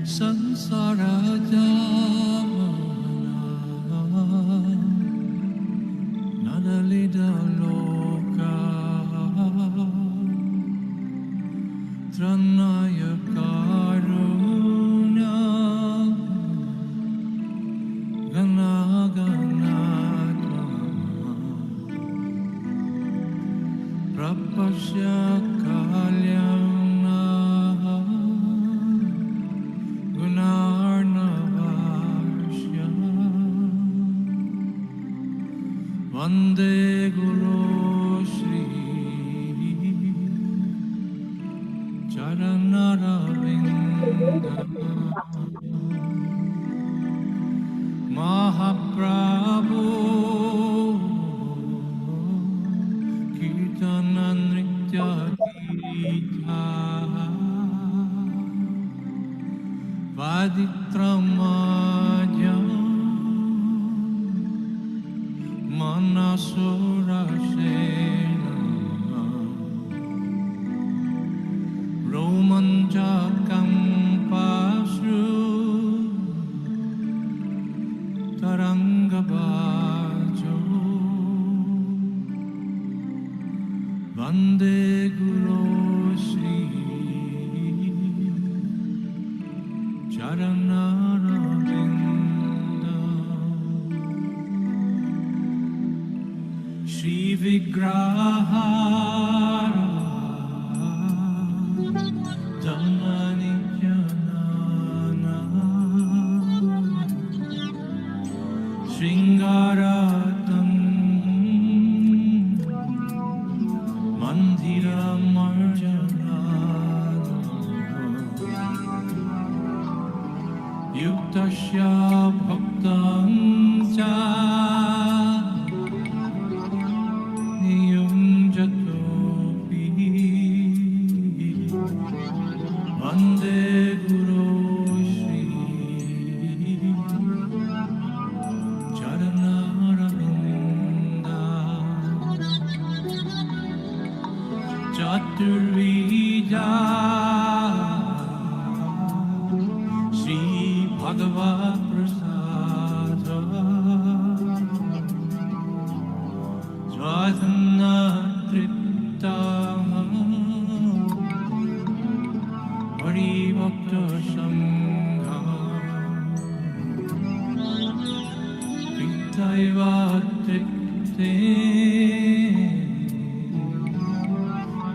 Sansarada Nadalida Loka Tranaya Karuna Ganaganatma Prapasya Kalyana Gunarnavashya Vande Guru Shri Charanaravinda Mahaprabhu Kirtana Nritya Gita Vaditramaja Manasurasena Romanjakam Pasru Tarangabajo Vande Guru Shri Charanaravinda Shri Vigrahara Dhananijnana Shringaratam Mandira Marjana Yuktasya Bhaktam Cha Niyunjatopi Vande Guru Shri Charanaravinda Chaturvija Shri Bhagavad Prasada Swadhana Tripta Hari Bhakta Sangha Vittaiva Tripte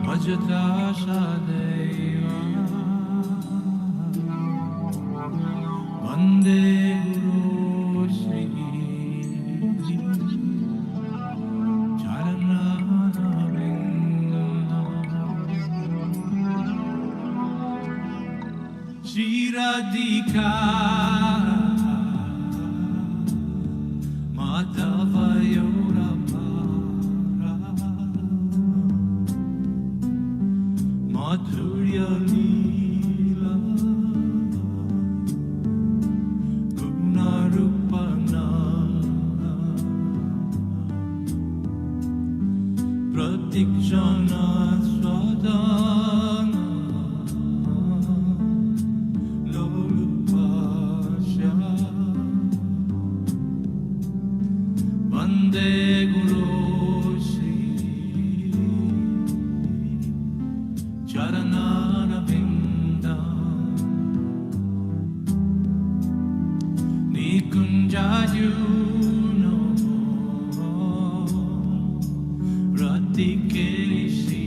Bhajata Sadeva Vande Guru Shri Charanaravinda Shri Radhika Madhava Yorapara Madhurya Leela Gunarupana Pratikshana Swadana Lolupasya Vande Guru Shri Charanaravinda Nikunjayuno Ratikesi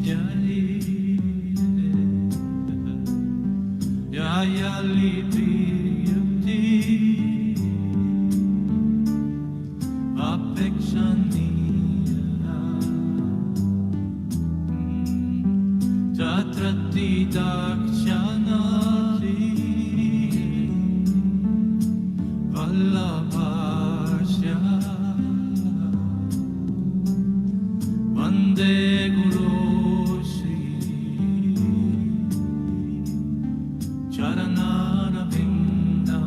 Jali Yayali Priyuti Apekshaniya Tatrati Dakshanati Vallabhasya Vande Guru Shri Charanaravinda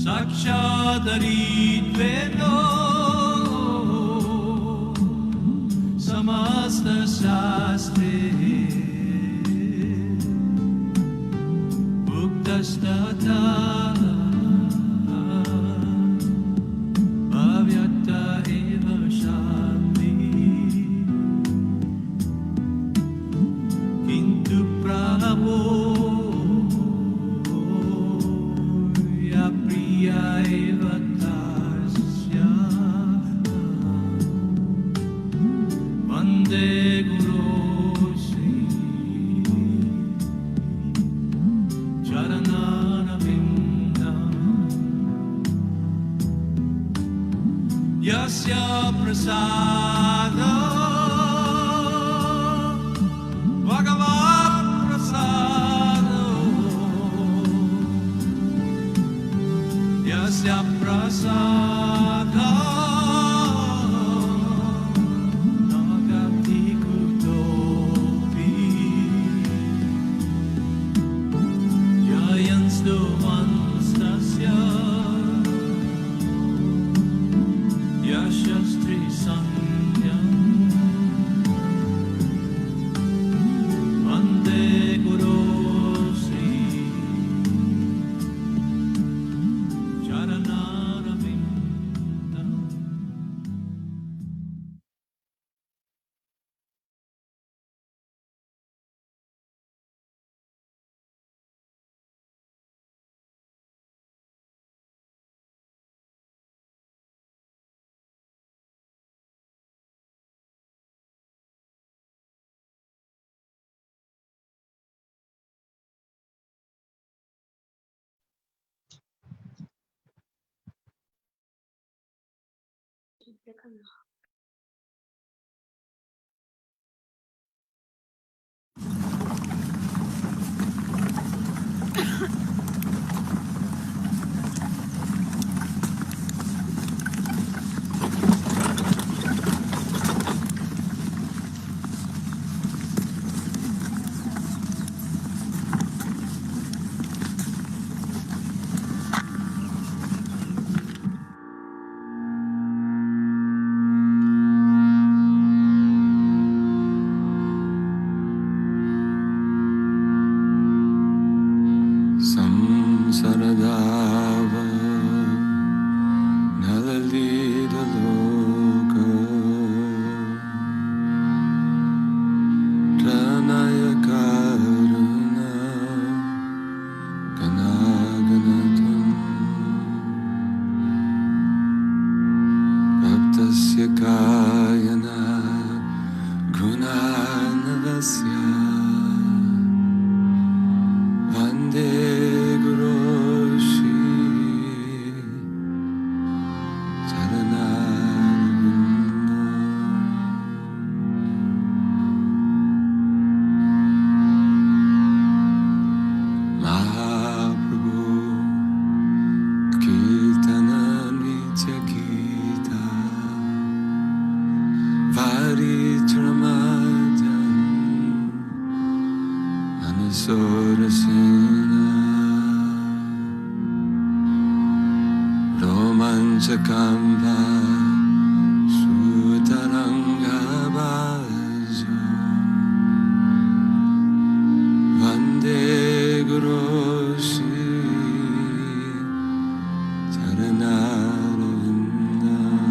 Sakshat Daritvedo Samasta Shastre Uktastata Bhavyatta Eva Shanti Kintu Prabhu Ya Priya Eva Tasya Vande Guru Sri Charanana Vindam Yasya Prasada Bhagavat Prasada Yasya Prasada Nagati Kutopi Jayanstu Vanstasya Yashastri Sanyam Vande Guru Sri Charanarvindam Samsaradava Nalalita Loka Pranaya Karuna Ganaganatam Bhaktasya Kayana Gunanavasya Vande Guru Shri Charanarvindam Mahaprabhu Kirtana Nitya Gita Varitramadam Anasorasena Romanchakamba Sutaranga Bajo Vande Guru Shri Charanarvindam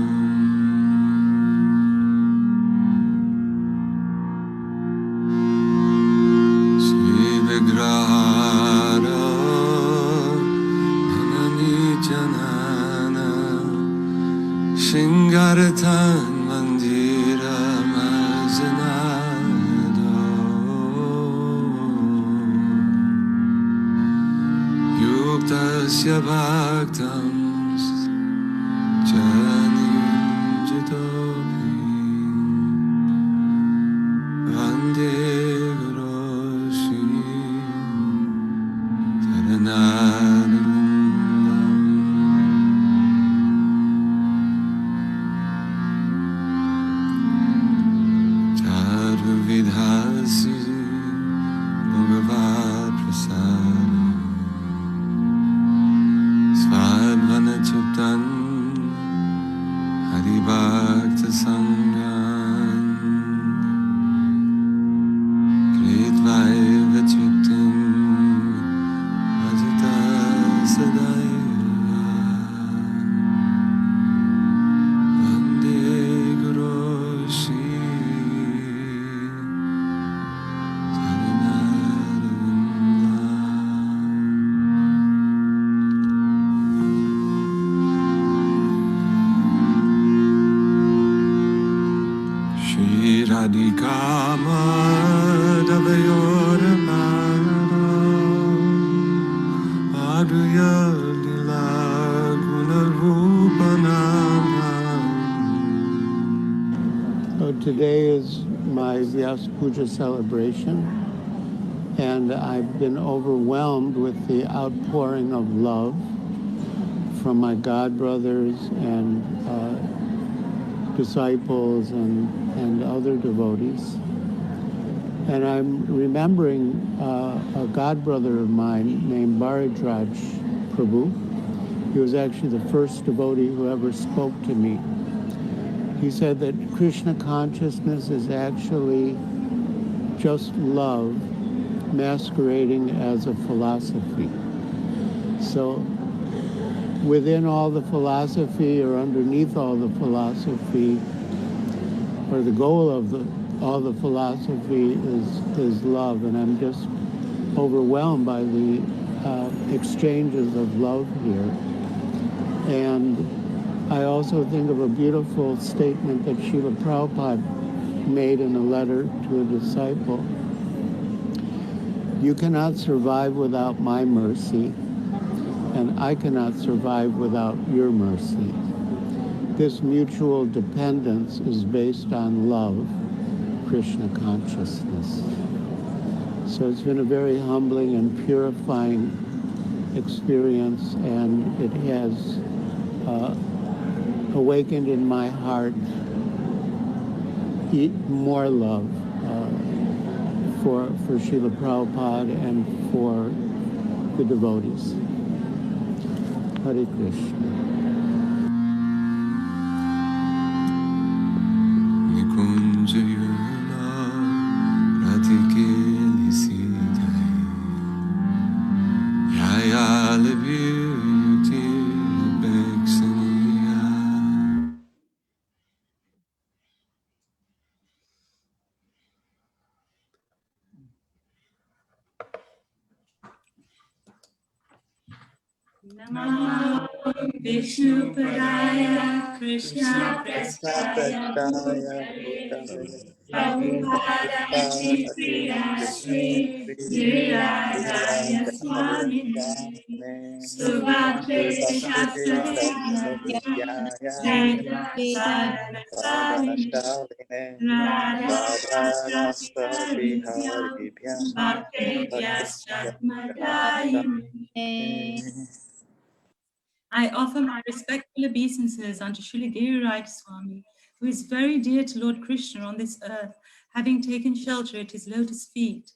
Sri Vigrahara Dhanani Janana Shingaratan Mandira Majanado Yuktasya Bhaktam Janim Jitopi Vande Guru Shri Charanarvindam Charvidhasi Bhagavad Prasad Svadvan Shri Radhika Madhavayora Bhara Adhuya Lila Guna Rupanam. So today is my Vyasa-puja celebration, and I've been overwhelmed with the outpouring of love from my godbrothers and disciples and other devotees. And I'm remembering a godbrother of mine named Bharadraj Prabhu. He was actually the first devotee who ever spoke to me. He said that Krishna consciousness is actually just love masquerading as a philosophy. So within all the philosophy or underneath all the philosophy, or the goal of all the philosophy is love. And I'm just overwhelmed by the exchanges of love here. And I also think of a beautiful statement that Srila Prabhupada made in a letter to a disciple. You cannot survive without my mercy, and I cannot survive without your mercy. This mutual dependence is based on love, Krishna consciousness. So it's been a very humbling and purifying experience, and it has awakened in my heart more love for Srila Prabhupada and for the devotees. Hare Krishna. Nikunjayana Radhike Nisidhai Yaya Levyuti Beksaniya. Namo Vishnu Padaya Krishna Prasthaya Bhutale Prabhupada Chipriya Shri Girirajaya Swamini Subhakti Shastri Jai Sadana Radha Shastri Bhakti Vyas I offer my respectful obeisances unto Srila Giriraj Swami, who is very dear to Lord Krishna on this earth, having taken shelter at his lotus feet.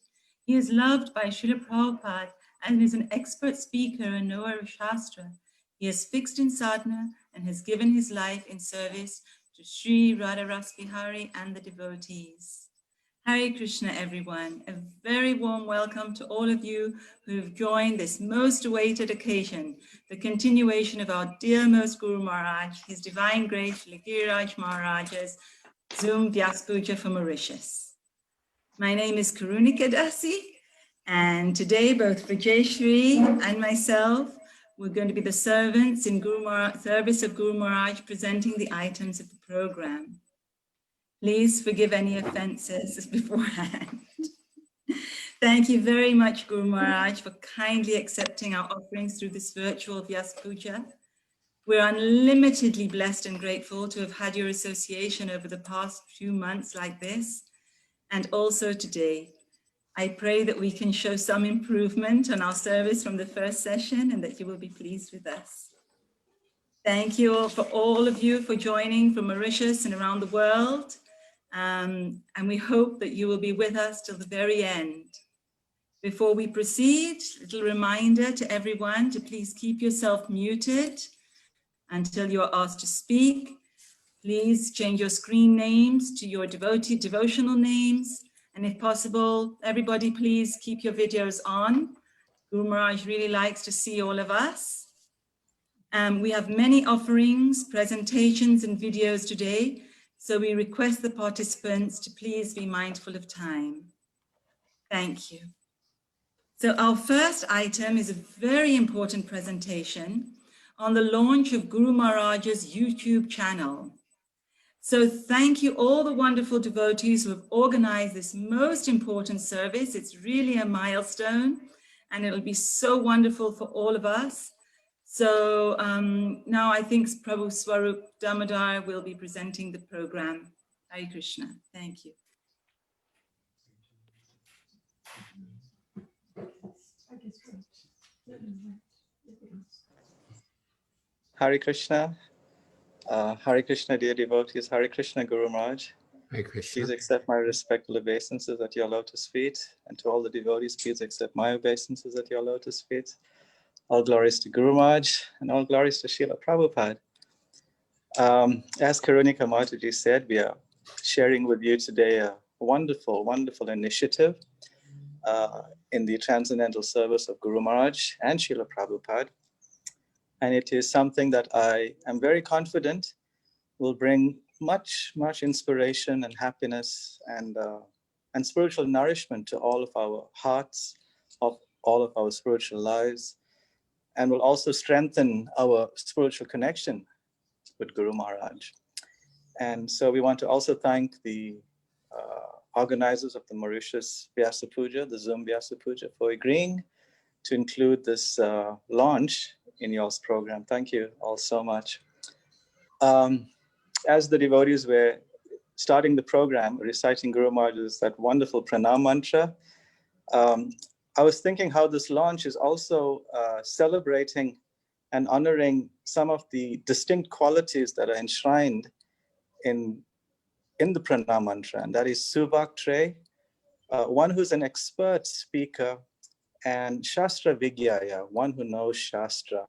He is loved by Srila Prabhupada and is an expert speaker and knower of Shastra. He is fixed in sadhana and has given his life in service to Sri Radharas Bihari and the devotees. Hare Krishna, everyone. A very warm welcome to all of you who have joined this most awaited occasion, the continuation of our dearmost Guru Maharaj, His Divine Grace, Srila Giriraj Maharaj's Zoom Vyasa-puja for Mauritius. My name is Karunika Dasi, and today both Vijayashri and myself, we're going to be the servants in service of Guru Maharaj, presenting the items of the program. Please forgive any offenses beforehand. Thank you very much, Guru Maharaj, for kindly accepting our offerings through this virtual Vyasa-puja. We're unlimitedly blessed and grateful to have had your association over the past few months like this, and also today. I pray that we can show some improvement on our service from the first session and that you will be pleased with us. Thank you for all of you for joining from Mauritius and around the world. And we hope that you will be with us till the very end. Before we proceed, a little reminder to everyone to please keep yourself muted until you are asked to speak. Please change your screen names to your devotional names. And if possible, everybody please keep your videos on. Guru Maharaj really likes to see all of us. We have many offerings, presentations, and videos today. So we request the participants to please be mindful of time. Thank you. So our first item is a very important presentation on the launch of Guru Maharaj's YouTube channel. So thank you all the wonderful devotees who have organized this most important service. It's really a milestone and it'll be so wonderful for all of us. So now I think Prabhu Swarup Damodar will be presenting the program. Hare Krishna. Thank you. Hare Krishna. Hare Krishna, dear devotees. Hare Krishna, Guru Maharaj. Hare Krishna. Please accept my respectful obeisances at your lotus feet. And to all the devotees, please accept my obeisances at your lotus feet. All glories to Guru Maharaj and all glories to Srila Prabhupada. As Karunika Mataji said, we are sharing with you today a wonderful, wonderful initiative in the transcendental service of Guru Maharaj and Srila Prabhupada. And it is something that I am very confident will bring much, much inspiration and happiness and spiritual nourishment to all of our hearts, of all of our spiritual lives, and will also strengthen our spiritual connection with Guru Maharaj. And so we want to also thank the organizers of the Mauritius Vyasa-puja, the Zoom Vyasa-puja, for agreeing to include this launch in y'all's program. Thank you all so much. As the devotees were starting the program, reciting Guru Maharaj's that wonderful pranam mantra, I was thinking how this launch is also celebrating and honoring some of the distinct qualities that are enshrined in the pranam mantra, and that is Suvaktre, one who's an expert speaker, and Shastra Vigyaya, one who knows Shastra.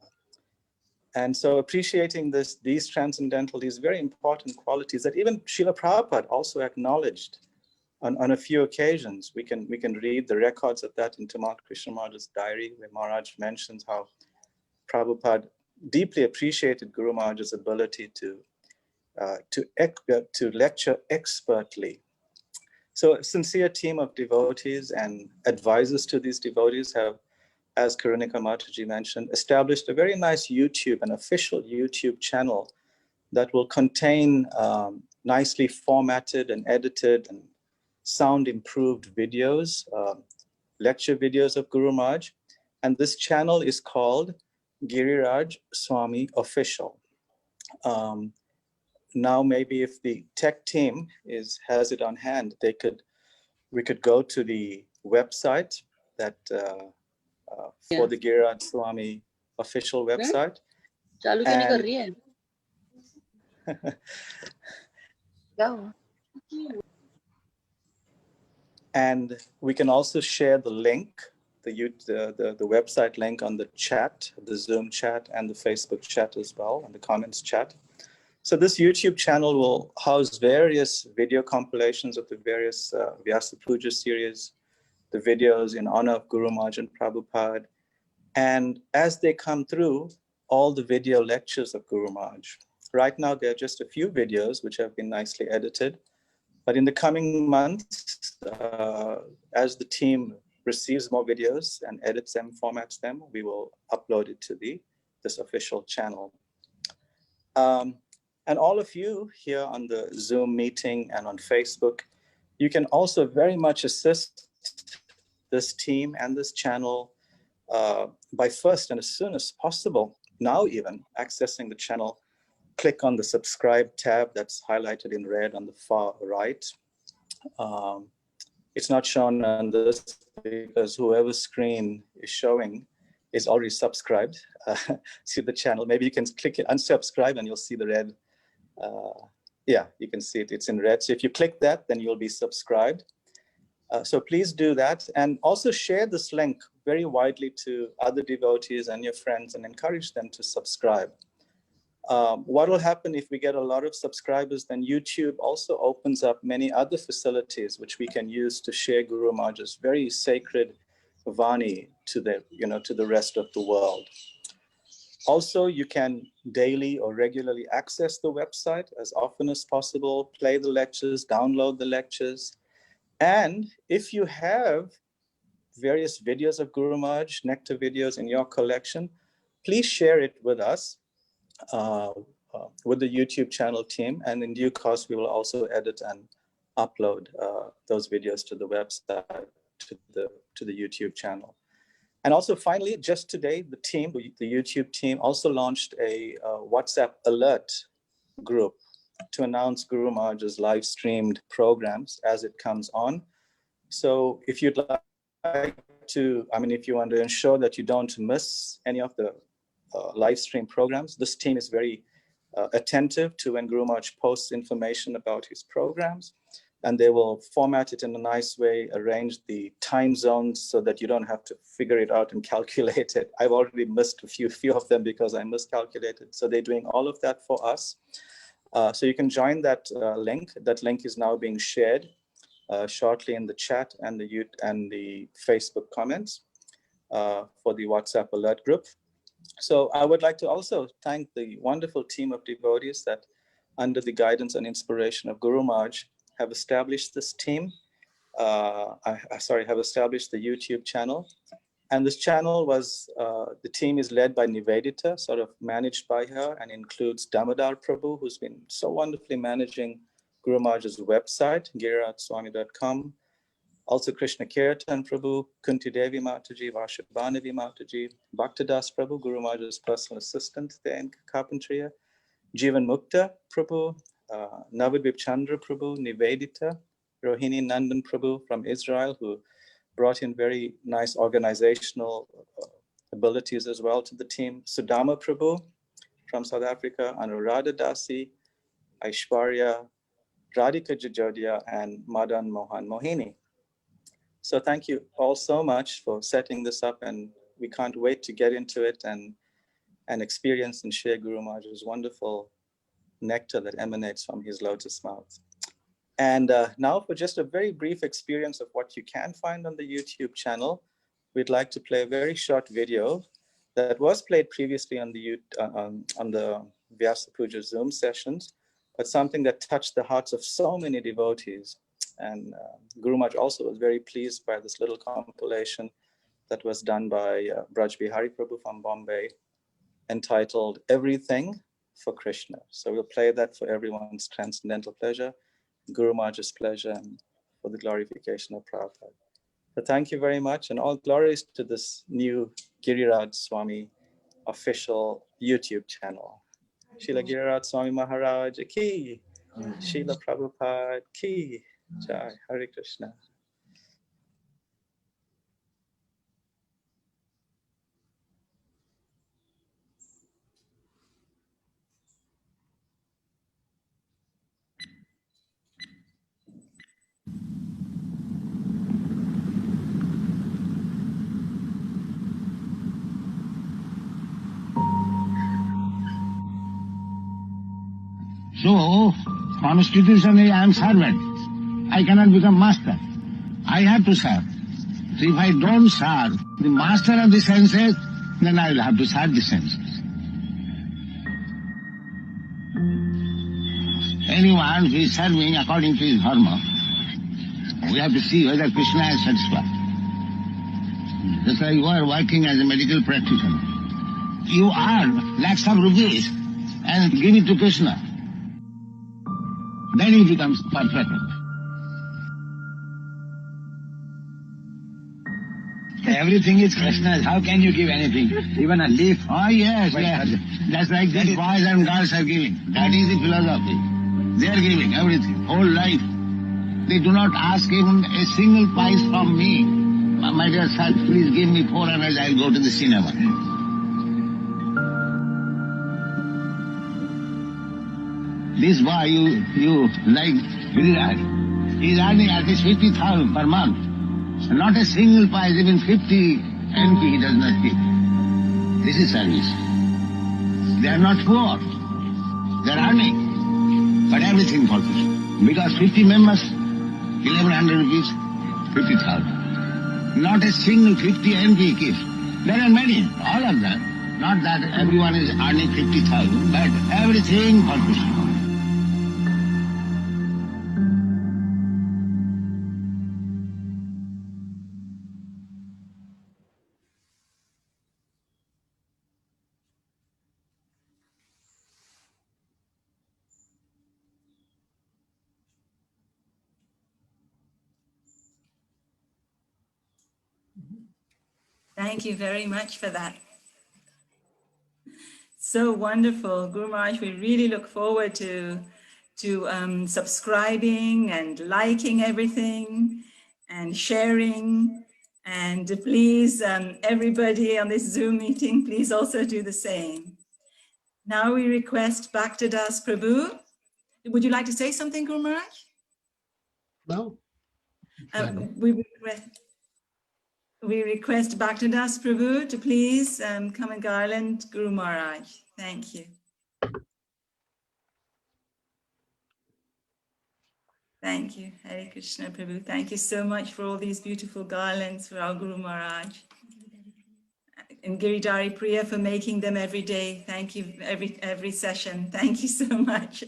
And so appreciating these transcendental, these very important qualities that even Srila Prabhupada also acknowledged on a few occasions. We can read the records of that in Tamal Krishna Maharaj's diary, where Maharaj mentions how Prabhupada deeply appreciated Guru Maharaj's ability to lecture expertly. So a sincere team of devotees and advisors to these devotees have, as Karunika Mataji mentioned, established a very nice an official YouTube channel that will contain nicely formatted and edited and sound improved videos, lecture videos of Guru Maharaj. And this channel is called Giriraj Swami Official. Now maybe if the tech team has it on hand, we could go to the website that for the Giriraj Swami official website. And we can also share the link, the website link on the chat, the Zoom chat and the Facebook chat as well, and the comments chat. So this YouTube channel will house various video compilations of the various Vyasa-puja series, the videos in honor of Guru Maharaj and Prabhupada. And as they come through, all the video lectures of Guru Maharaj. Right now, there are just a few videos which have been nicely edited. But in the coming months, as the team receives more videos and edits them, formats them, we will upload it to this official channel. And all of you here on the Zoom meeting and on Facebook, you can also very much assist this team and this channel by first and as soon as possible, now even accessing the channel, click on the subscribe tab that's highlighted in red on the far right. It's not shown on this because whoever's screen is showing is already subscribed to the channel. Maybe you can click it, unsubscribe, and you'll see the red. Yeah, you can see it, it's in red. So if you click that, then you'll be subscribed. So please do that, and also share this link very widely to other devotees and your friends and encourage them to subscribe. What will happen if we get a lot of subscribers, then YouTube also opens up many other facilities which we can use to share Guru Maharaj's very sacred Vani to the rest of the world. Also, you can daily or regularly access the website as often as possible, play the lectures, download the lectures. And if you have various videos of Guru Maharaj, nectar videos in your collection, please share it with us with the YouTube channel team, and in due course we will also edit and upload those videos to the website, to the YouTube channel. And also finally, just today, the YouTube team also launched a WhatsApp alert group to announce Guru Maharaj's live streamed programs as it comes on. So if you'd like to, if you want to ensure that you don't miss any of the live stream programs, this team is very attentive to when Guru Maharaj posts information about his programs, and they will format it in a nice way, arrange the time zones so that you don't have to figure it out and calculate it. I've already missed a few of them because I miscalculated. So they're doing all of that for us. So you can join that link. That link is now being shared shortly in the chat and the Facebook comments for the WhatsApp alert group. So I would like to also thank the wonderful team of devotees that, under the guidance and inspiration of Guru Maharaj, have established this team. Have established the YouTube channel. And this channel the team is led by Nivedita, sort of managed by her, and includes Damodar Prabhu, who's been so wonderfully managing Guru Maharaj's website, giriratswami.com. Also Krishna Kirtan Prabhu, Kunti Devi Mataji, Varshabhanavi Mataji, Bhaktadas Prabhu, Guru Maharaj's personal assistant there in Carpentria, Jivan Mukta Prabhu, Navadvip Chandra Prabhu, Nivedita, Rohini Nandan Prabhu from Israel, who brought in very nice organizational abilities as well to the team, Sudama Prabhu from South Africa, Anuradha Dasi, Aishwarya, Radhika Jajodia, and Madan Mohan Mohini. So thank you all so much for setting this up, and we can't wait to get into it and experience and share Guru Maharaj's wonderful nectar that emanates from his lotus mouth. And now for just a very brief experience of what you can find on the YouTube channel, we'd like to play a very short video that was played previously on the Vyasa-puja Zoom sessions, but something that touched the hearts of so many devotees. And Guru Maharaj also was very pleased by this little compilation that was done by Braj Bihari Prabhu from Bombay, entitled Everything for Krishna. So we'll play that for everyone's transcendental pleasure, Guru Maharaj's pleasure, and for the glorification of Prabhupada. So thank you very much, and all glories to this new Giriraj Swami official YouTube channel. Srila Giriraj Swami Maharaj ki, Srila Prabhupada ki, Jai, Hare Krishna. So, constitutionally I am servant. I cannot become master. I have to serve. So if I don't serve the master of the senses, then I will have to serve the senses. Anyone who is serving according to his dharma, we have to see whether Krishna is satisfied. Just like you are working as a medical practitioner. You earn lakhs of rupees and give it to Krishna. Then he becomes perfect. Everything is Krishna's. How can you give anything? Even a leaf? Oh yes, yes. That's like these boys and girls are giving. That is the philosophy. They are giving everything, whole life. They do not ask even a single pice from me. My dear sir, please give me 400, I'll go to the cinema. This boy, you like Giriraj, he is earning at least 50,000 per month. Not a single pice, even 50 NP he does not give. This is service. They are not poor. They are earning. But everything for Krishna. Because 50 members, 1100 rupees, 50,000. Not a single 50 NP gives. There are many, all of them. Not that everyone is earning 50,000, but everything for Krishna. Thank you very much for that. So wonderful, Guru Maharaj. We really look forward to subscribing and liking everything and sharing. And please, everybody on this Zoom meeting, please also do the same. Now we request Bhaktadas Prabhu. Would you like to say something, Guru Maharaj? No. We request Bhaktadas Prabhu to please come and garland Guru Maharaj. Thank you. Thank you, Hare Krishna Prabhu. Thank you so much for all these beautiful garlands for our Guru Maharaj. And Giridhari Priya for making them every day. Thank you every session. Thank you so much.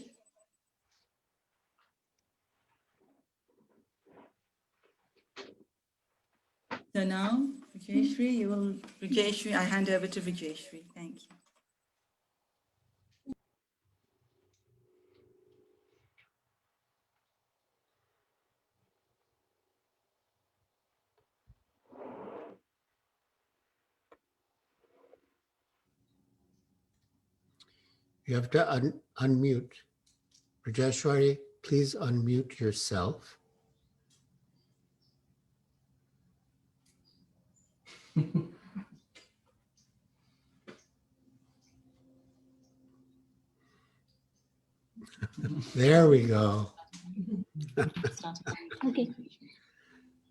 So now, Vijayashri, I hand over to Vijayashri. Thank you. You have to unmute. Rajeshwari, please unmute yourself. There we go. Okay.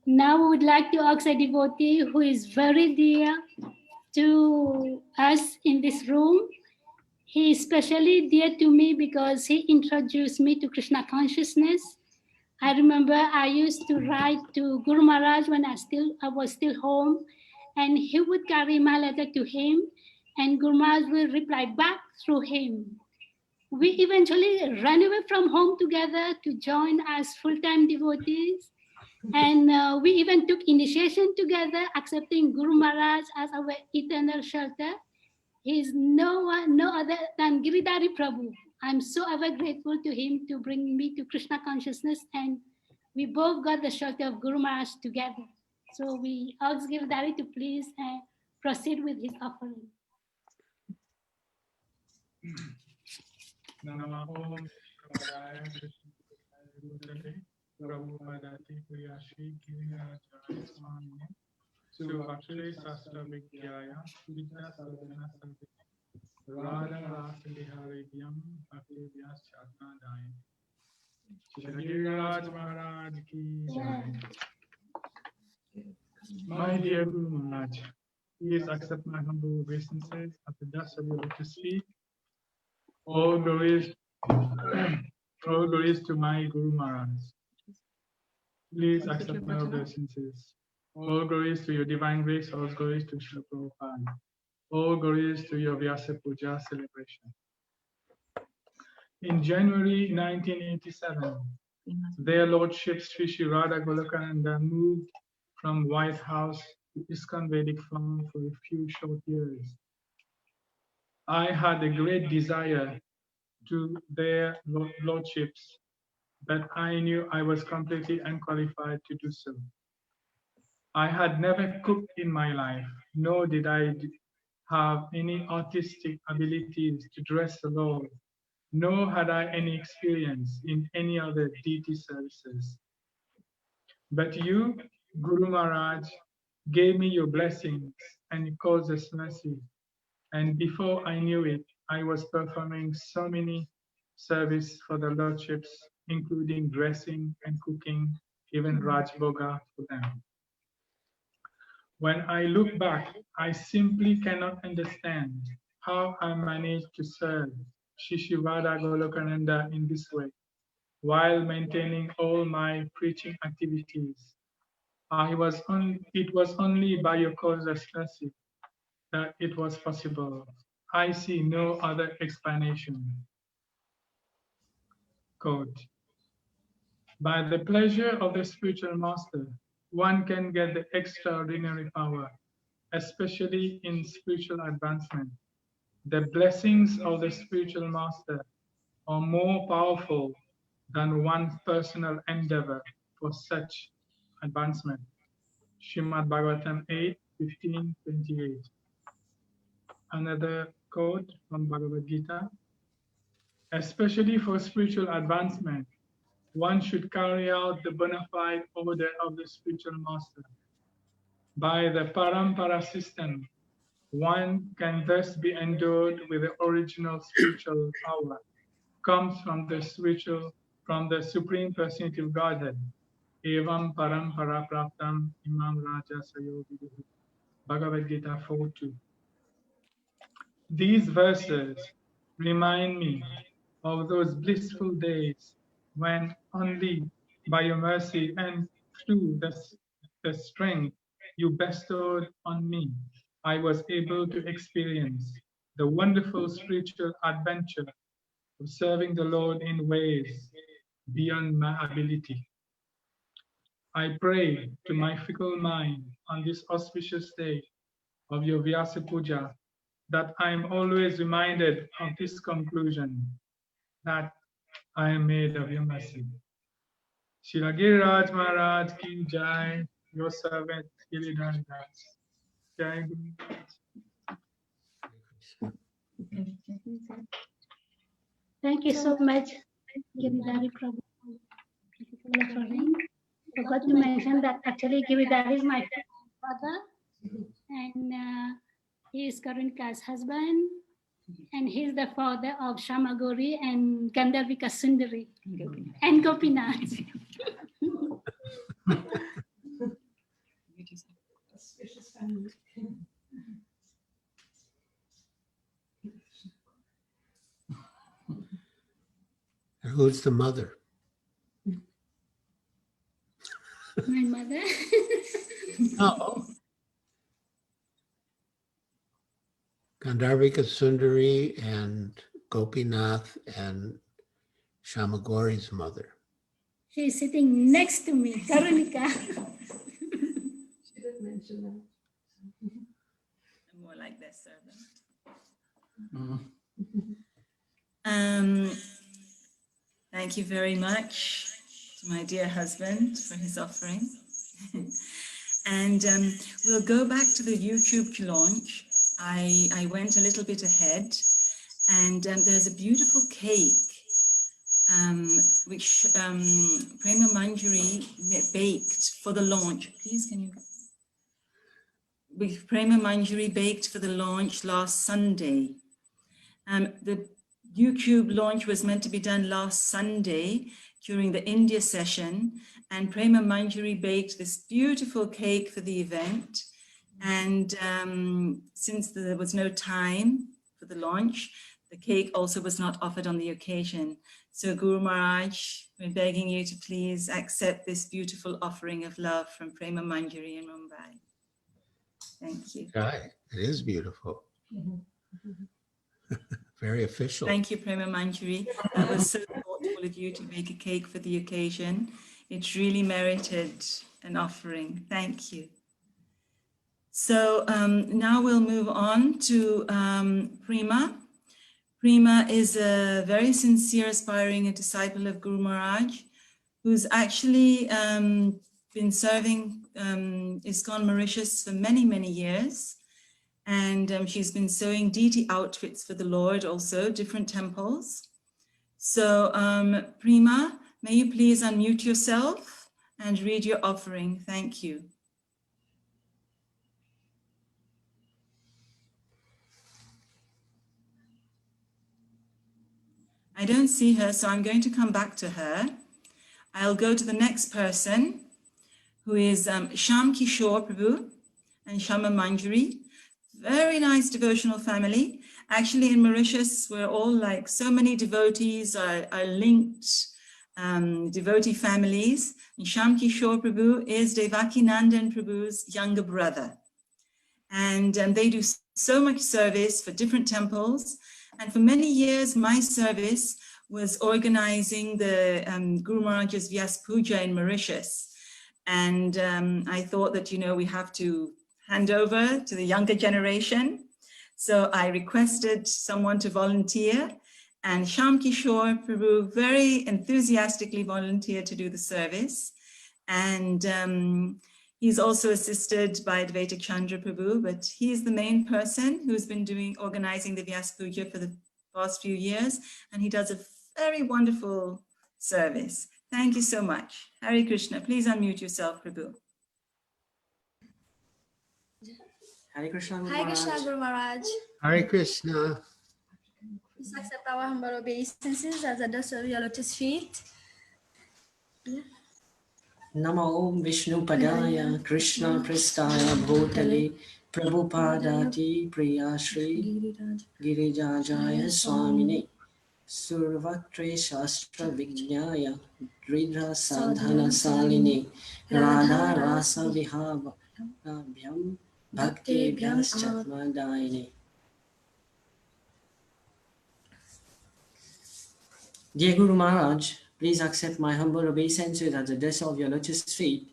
Now we would like to ask a devotee who is very dear to us in this room. He is especially dear to me because he introduced me to Krishna consciousness. I remember I used to write to Guru Maharaj when I was still home, and he would carry my letter to him, and Guru Maharaj will reply back through him. We eventually ran away from home together to join as full-time devotees. And we even took initiation together, accepting Guru Maharaj as our eternal shelter. He is no other than Giridhari Prabhu. I'm so ever grateful to him to bring me to Krishna consciousness, and we both got the shelter of Guru Maharaj together. So we ask Giridhari to please proceed with his offering. My dear Guru Maharaj, please accept my humble obeisances at the dust of your lotus feet. All glories to my Guru Maharaj. Please accept my obeisances. All glories to your divine grace, all glories to Srila Prabhupada. All glories to your Vyasa-puja celebration. In January 1987, their lordships Sri Sri Radha Golokananda moved from White House to ISKCON Vedic Farm for a few short years. I had a great desire to their lordships, but I knew I was completely unqualified to do so. I had never cooked in my life, nor did I have any artistic abilities to dress the Lord, nor had I any experience in any other deity services. But you, Guru Maharaj, gave me your blessings and caused us mercy. And before I knew it, I was performing so many service for the lordships, including dressing and cooking, even Raj Bhoga for them. When I look back, I simply cannot understand how I managed to serve Shishivada Golokananda in this way, while maintaining all my preaching activities. It was only by your causeless mercy that it was possible. I see no other explanation. Quote, by the pleasure of the spiritual master, one can get the extraordinary power, especially in spiritual advancement. The blessings of the spiritual master are more powerful than one's personal endeavor for such advancement. Srimad Bhagavatam 8, 15:28. Another quote from Bhagavad Gita: especially for spiritual advancement, one should carry out the bona fide order of the spiritual master. By the parampara system, one can thus be endowed with the original spiritual power, comes from the Supreme Personality of Godhead. Evam parampara praptam imam raja sayo viduhu. Bhagavad Gita 4:2. These verses remind me of those blissful days when only by your mercy and through the strength you bestowed on me, I was able to experience the wonderful spiritual adventure of serving the Lord in ways beyond my ability. I pray to my fickle mind on this auspicious day of your Vyasa-puja that I am always reminded of this conclusion, that I am made of your mercy. Srila Giriraj Maharaj ki jai, your servant Giridhar Das. Jai Guru. Thank you so much, Giridhari Prabhu. Forgot to mention that actually Giridhari is my father, and he is Karanika's husband, and he's the father of Shamagori and Gandharvika Sundari and Gopinath. And who's the mother? My mother. Oh. Gandharvika Sundari and Gopinath and Shamagori's mother. She's sitting next to me, Karunika. She didn't mention that. I'm more like their servant. Thank you very much to my dear husband for his offering. And we'll go back to the YouTube launch. I went a little bit ahead, and there's a beautiful cake which Prema Manjari baked for the launch. Please, can you? Which Prema Manjari baked for the launch last Sunday. The YouTube launch was meant to be done last Sunday during the India session, and Prema Manjari baked this beautiful cake for the event. And since there was no time for the launch, the cake also was not offered on the occasion. So Guru Maharaj, we're begging you to please accept this beautiful offering of love from Prema Manjari in Mumbai. Thank you. Right. It is beautiful. Very official. Thank you, Prema Manjari. That was so thoughtful of you to make a cake for the occasion. It really merited an offering. Thank you. So now we'll move on to Prema. Prema is a very sincere, aspiring disciple of Guru Maharaj, who's actually been serving ISKCON Mauritius for many, many years. And she's been sewing deity outfits for the Lord also, different temples. So Prema, may you please unmute yourself and read your offering. Thank you. I don't see her, so I'm going to come back to her. I'll go to the next person, who is Sham Kishore Prabhu and Shama Manjari. Very nice devotional family. Actually, in Mauritius, we're all like so many devotees are linked devotee families. And Sham Kishore Prabhu is Devaki Nandan Prabhu's younger brother. And they do so much service for different temples. And for many years, my service was organizing the Guru Maharaj's Vyasa-puja in Mauritius. And I thought that, we have to hand over to the younger generation. So I requested someone to volunteer, and Sham Kishore Prabhu very enthusiastically volunteered to do the service. And He's also assisted by Advaita Chandra Prabhu, but he's the main person who's been organizing the Vyasa-puja for the past few years, and he does a very wonderful service. Thank you so much. Hare Krishna. Please unmute yourself, Prabhu. Hare Krishna, Guru Hare Krishna, Maharaj. Guru Maharaj. Hare Krishna. Please accept our humble obeisances as a dust of your lotus feet. Namo Vishnu Padaya Krishna Prestaya Bhutale Prabhupadati Priya Shri Girijajaya Swamine Survaktre Shastra Vijnaya Dridra Sadhana Saline Radha Rasa Vihava Bhyam Bhakti Bhyaschatmadaine. Dear Guru Maharaj, please accept my humble obeisances at the dust of your lotus feet.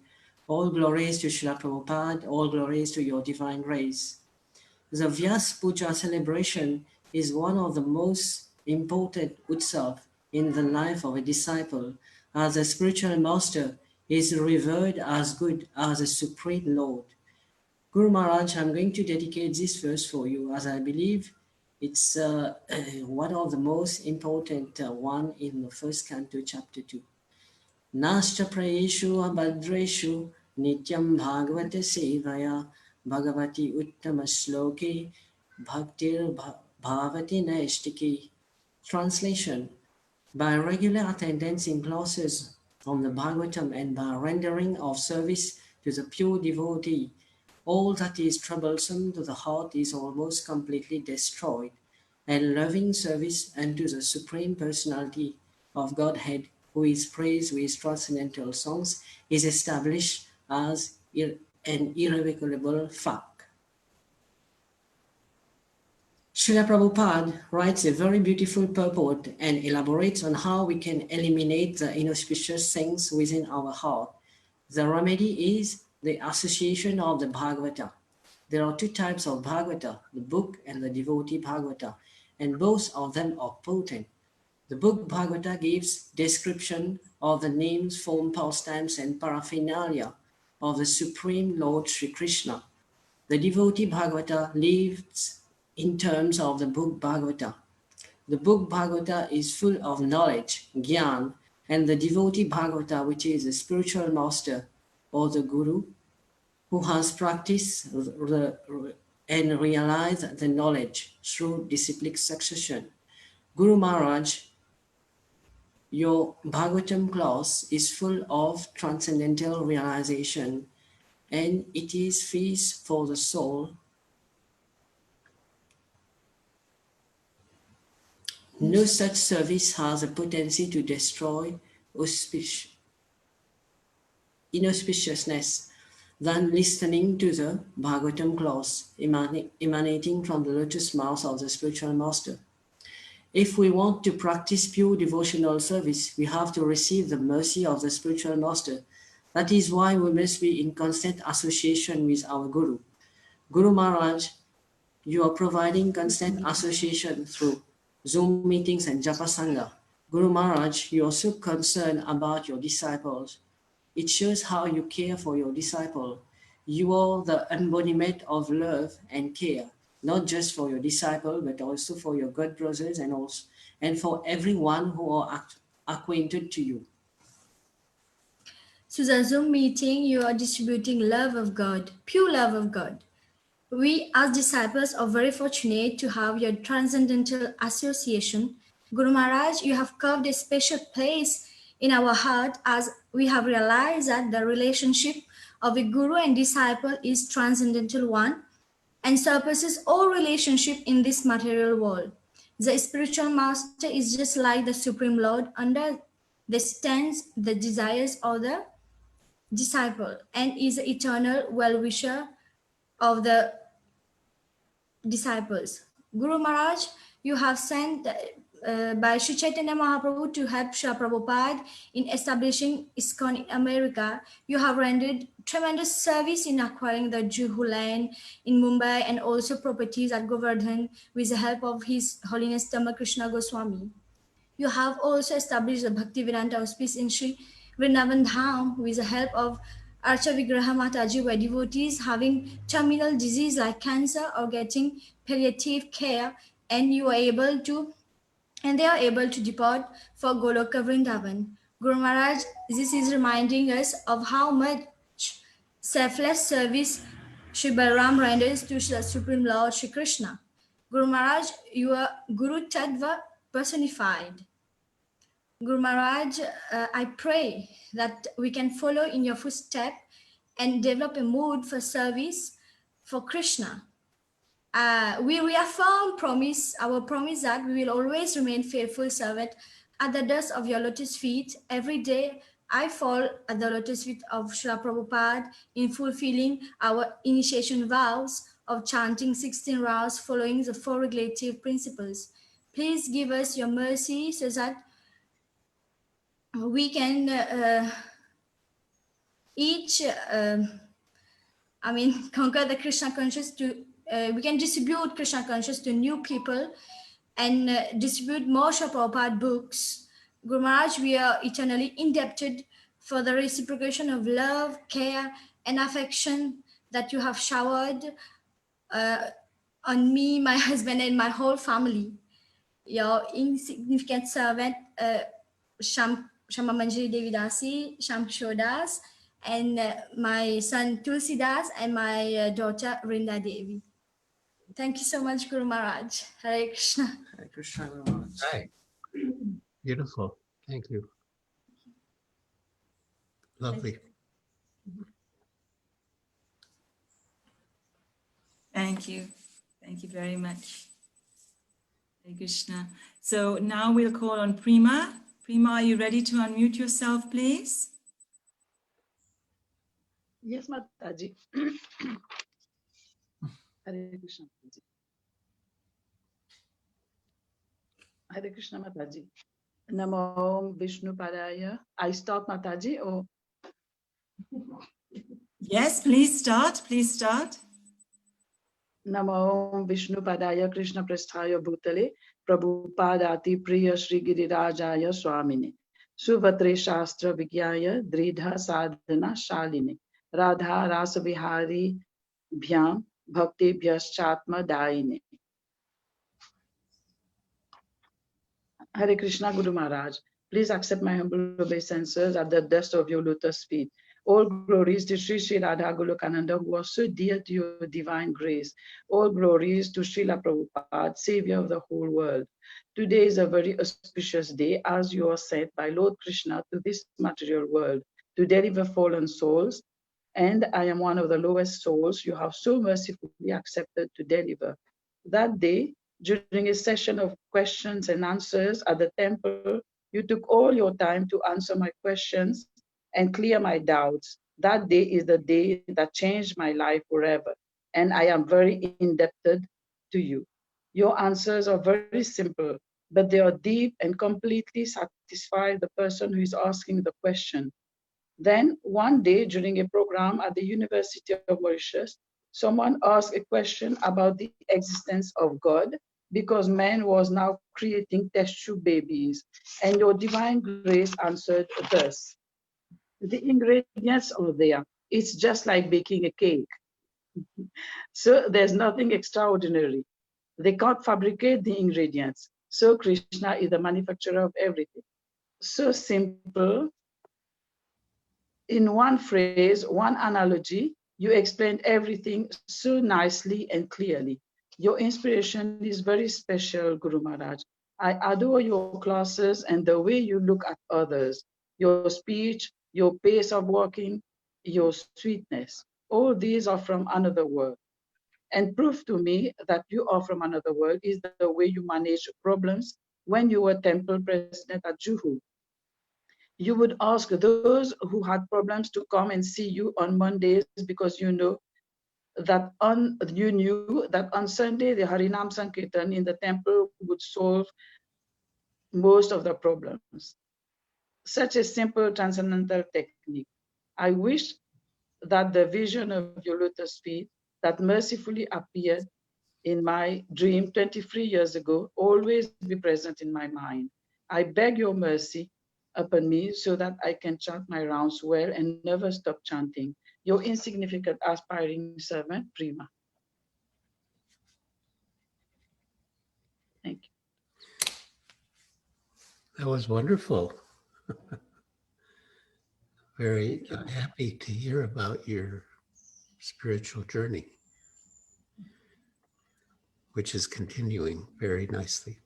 All glories to Srila Prabhupada, all glories to your divine grace. The Vyasa-puja celebration is one of the most important utsav in the life of a disciple, as a spiritual master is revered as good as a supreme Lord. Guru Maharaj, I'm going to dedicate this verse for you, as I believe it's one of the most important one in the first canto, chapter 2. Nashta prayeshu abhadreshu nityam bhagavate sevaya bhagavati uttama shloke bhaktir bhavati naistiki. Translation: by regular attendance in classes on the Bhagavatam and by rendering of service to the pure devotee, all that is troublesome to the heart is almost completely destroyed, and loving service unto the Supreme Personality of Godhead, who is praised with transcendental songs, is established as an irrevocable fact. Srila Prabhupada writes a very beautiful purport and elaborates on how we can eliminate the inauspicious things within our heart. The remedy is the association of the Bhagavata. There are two types of Bhagavata, the book and the devotee Bhagavata, and both of them are potent. The book Bhagavata gives description of the names, form, pastimes, and paraphernalia of the Supreme Lord Sri Krishna. The devotee Bhagavata lives in terms of the book Bhagavata. The book Bhagavata is full of knowledge, Gyan, and the devotee Bhagavata, which is the spiritual master or the Guru, who has practiced and realized the knowledge through disciplic succession. Guru Maharaj, your Bhagavatam class is full of transcendental realization, and it is feast for the soul. No such service has a potency to destroy inauspiciousness than listening to the Bhagavatam class emanating from the lotus mouth of the spiritual master. If we want to practice pure devotional service, we have to receive the mercy of the spiritual master. That is why we must be in constant association with our Guru. Guru Maharaj, you are providing constant association through Zoom meetings and Japa Sangha. Guru Maharaj, you are so concerned about your disciples. It shows how you care for your disciple. You are the embodiment of love and care, not just for your disciple, but also for your God brothers and for everyone who are acquainted to you. Through the Zoom meeting, you are distributing love of God, pure love of God. We as disciples are very fortunate to have your transcendental association. Guru Maharaj, you have carved a special place in our heart as we have realized that the relationship of a guru and disciple is transcendental one and surpasses all relationship in this material world. The spiritual master is just like the Supreme Lord under the stands the desires of the disciple and is the eternal well-wisher of the disciples. Guru Maharaj, you have sent by Sri Chaitanya Mahaprabhu to help Srila Prabhupada in establishing ISKCON in America. You have rendered tremendous service in acquiring the Juhu land in Mumbai and also properties at Govardhan with the help of His Holiness Dhamma Goswami. You have also established the Bhaktivedanta auspice in Sri Vrindavan Dham with the help of Archa Vigraha Mataji, where devotees having terminal disease like cancer or getting palliative care, and you are able to, and they are able to depart for Goloka Vrindavan. Guru Maharaj, this is reminding us of how much selfless service Sri Balaram renders to the Supreme Lord Sri Krishna. Guru Maharaj, you are Guru Tattva personified. Guru Maharaj, I pray that we can follow in your footsteps and develop a mood for service for Krishna. We reaffirm our promise that we will always remain faithful servant at the dust of your lotus feet. Every day I fall at the lotus feet of Srila Prabhupada in fulfilling our initiation vows of chanting 16 rounds following the 4 regulative principles. Please give us your mercy so that we can conquer the Krishna conscious we can distribute Krishna conscious to new people and distribute more Srila Prabhupada books. Guru Maharaj, we are eternally indebted for the reciprocation of love, care, and affection that you have showered on me, my husband, and my whole family. Your insignificant servant, Shama Manjari Devi Dasi, Sham Shodas, and my son Tulsi Das, and my daughter Rinda Devi. Thank you so much, Guru Maharaj. Hare Krishna. Hare Krishna, Guru Maharaj. Right. Beautiful. Thank you. Lovely. Thank you. Thank you very much. Hare Krishna. So now we'll call on Prima. Prima, are you ready to unmute yourself, please? Yes, Mataji. Hare Krishna Mataji. Hare Krishna Mataji. Namo Vishnu Padaya. I start, Mataji, or? Yes, please start. Please start. Namo Vishnu Padaya Krishna Prasthaya Bhutale Prabhupadati Priya Shri Girirajaya Swamine Suvatre Shastra Vigyaya Dridha Sadhana Shaline Radha Rasa Vihari Bhyam Bhakti Bhyaschatma Daine. Hare Krishna Guru Maharaj, please accept my humble obeisances at the dust of your lotus feet. All glories to Sri Sri Radha Golokananda, who was so dear to your divine grace. All glories to Srila Prabhupada, Savior of the whole world. Today is a very auspicious day as you are sent by Lord Krishna to this material world to deliver fallen souls. And I am one of the lowest souls you have so mercifully accepted to deliver. That day, during a session of questions and answers at the temple, you took all your time to answer my questions and clear my doubts. That day is the day that changed my life forever, and I am very indebted to you. Your answers are very simple, but they are deep and completely satisfy the person who is asking the question. Then one day during a program at the University of Mauritius, someone asked a question about the existence of God because man was now creating test tube babies, and your divine grace answered thus. The ingredients are there. It's just like baking a cake. So there's nothing extraordinary. They can't fabricate the ingredients. So Krishna is the manufacturer of everything. So simple. In one phrase, one analogy, you explained everything so nicely and clearly. Your inspiration is very special, Guru Maharaj. I adore your classes and the way you look at others, your speech, your pace of walking, your sweetness. All these are from another world. And proof to me that you are from another world is the way you manage problems when you were temple president at Juhu. You would ask those who had problems to come and see you on Mondays because you knew that on Sunday the Harinam Sankirtan in the temple would solve most of the problems. Such a simple transcendental technique. I wish that the vision of your lotus feet that mercifully appeared in my dream 23 years ago always be present in my mind. I beg your mercy upon me so that I can chant my rounds well and never stop chanting. Your insignificant aspiring servant, Prima. Thank you. That was wonderful. Very happy to hear about your spiritual journey, which is continuing very nicely.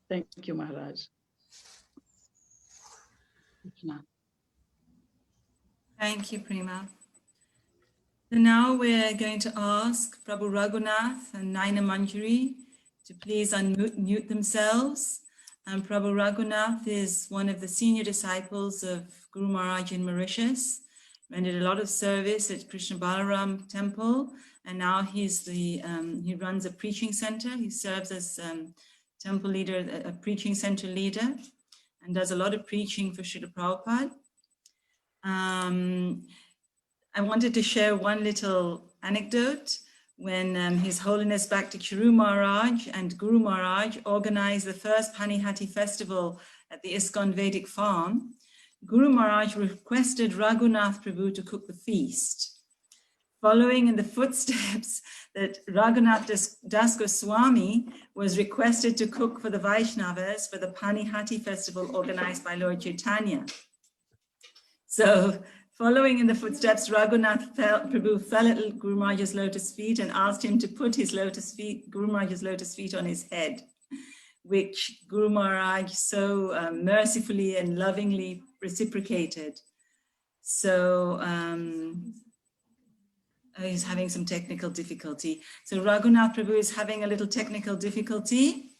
Thank you, Maharaj. Krishna. Thank you, Prima. So now we're going to ask Prabhu Raghunath and Naina Manjari to please unmute themselves. And Prabhu Raghunath is one of the senior disciples of Guru Maharaj in Mauritius, rendered a lot of service at Krishna Balaram Temple, and now he's he runs a preaching center. He serves as temple leader, a preaching center leader, and does a lot of preaching for Srila Prabhupada. I wanted to share one little anecdote. When His Holiness Bhakti Chiru Maharaj and Guru Maharaj organized the first Panihati festival at the ISKCON Vedic farm, Guru Maharaj requested Raghunath Prabhu to cook the feast. Following in the footsteps that Raghunath Das Goswami was requested to cook for the Vaishnavas for the Panihati festival organized by Lord Chaitanya. So, following in the footsteps, Raghunath Prabhu fell at Guru Maharaj's lotus feet and asked him to put his Guru Maharaj's lotus feet on his head, which Guru Maharaj so mercifully and lovingly reciprocated. So he's having some technical difficulty. So Raghunath Prabhu is having a little technical difficulty,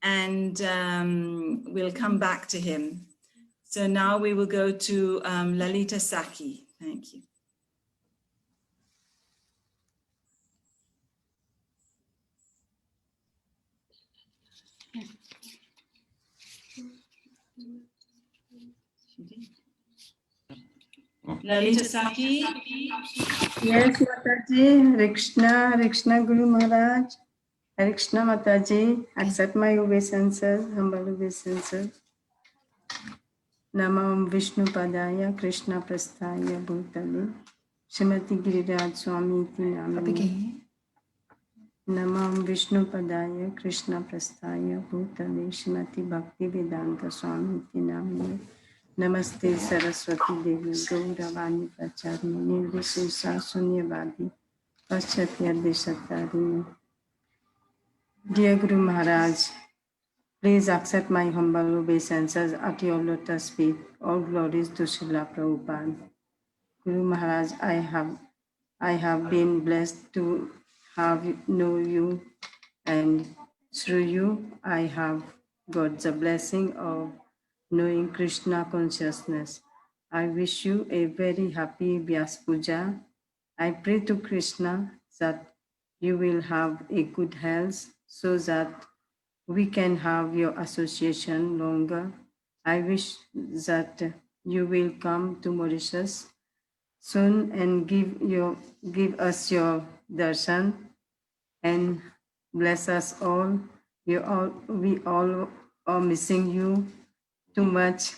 and we'll come back to him. So now we will go to Lalita Saki. Thank you. Lalita Saki. Yes, Mataji. Hare Krishna Guru Maharaj. Hare Krishna Mataji. Accept my obeisances, humble obeisances. Namam Vishnu Padaya Krishna Prasthaya Bhutale Srimati Giriraj Swami Iti Namini. Namam Vishnu Padaya Krishna Prasthaya Bhutale Srimati Bhakti Vedanta Swami Iti Namini. Namaste Saraswati Devi Gauravani Pracharini Nirvishesha Sunyavadi Paschatya Desatarini. Dear Guru Maharaj, please accept my humble obeisances at your lotus feet. All glories to Srila Prabhupada. Guru Maharaj, I have been blessed to know you, and through you I have got the blessing of knowing Krishna consciousness. I wish you a very happy Vyasa-puja. I pray to Krishna that you will have a good health so that we can have your association longer. I wish that you will come to Mauritius soon and give us your darshan and bless us all. We all are missing you too much.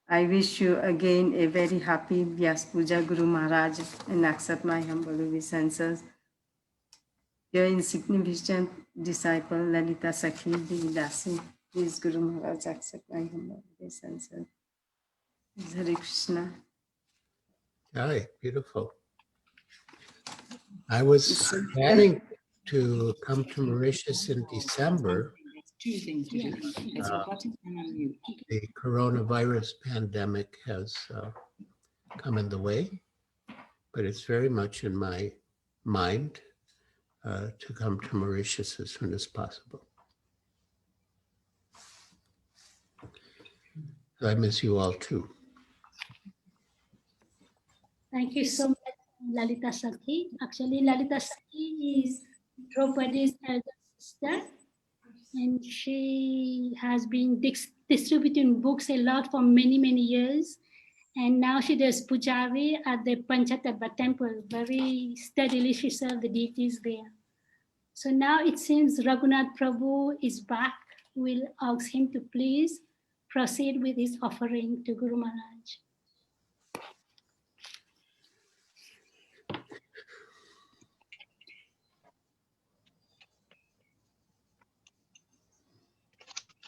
I wish you again a very happy Vyasa-puja, Guru Maharaj, and accept my humble obeisances. Your insignificant disciple, Lalita Sakhi Devidasi. Please, Guru Maharaj, accept my humble obeisances. Hare Krishna. Hi, beautiful. I was planning to come to Mauritius in December. The coronavirus pandemic has come in the way, but it's very much in my mind to come to Mauritius as soon as possible. I miss you all too. Thank you so much, Lalita Sakhi. Actually, Lalita Sakhi is Draupadi's elder sister, and she has been distributing books a lot for many, many years. And now she does pujari at the Panchatattva temple. Very steadily she serves the deities there. So now it seems Raghunath Prabhu is back. We'll ask him to please proceed with his offering to Guru Maharaj.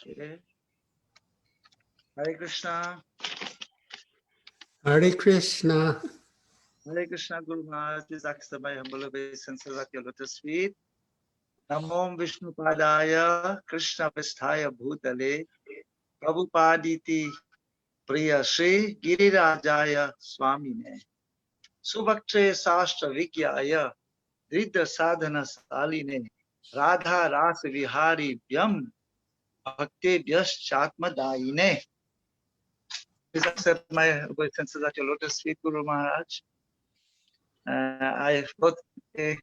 Okay. Hare Krishna. Hare Krishna. Hare Krishna, Guru Maharaj. Please accept my humble obeisances at your lotus feet. Namo Vishnu Padaya Krishna Pisthaya Bhutale Prabhupaditi Priya Shri Girirajaya Swamine Subhaktre Sastra Vigyaya Dridha Sadhana Saline Radha Ras Vihari Vyam Bhakti Chatma Daine. Please accept my obeisances at your lotus feet, Guru Maharaj. I wrote a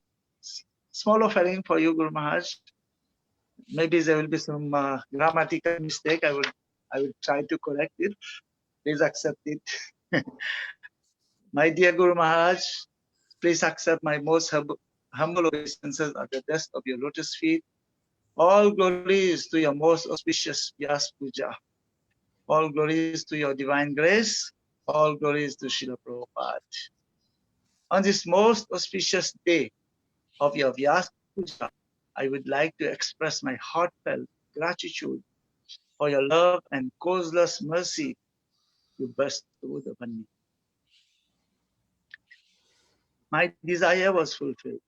small offering for you, Guru Maharaj. Maybe there will be some grammatical mistake. I will try to correct it. Please accept it. My dear Guru Maharaj, please accept my most humble obeisances at the dust of your lotus feet. All glories to your most auspicious Vyasa-puja. All glories to your divine grace. All glories to Srila Prabhupada. On this most auspicious day of your Vyasa-puja, I would like to express my heartfelt gratitude for your love and causeless mercy you bestowed upon me. My desire was fulfilled.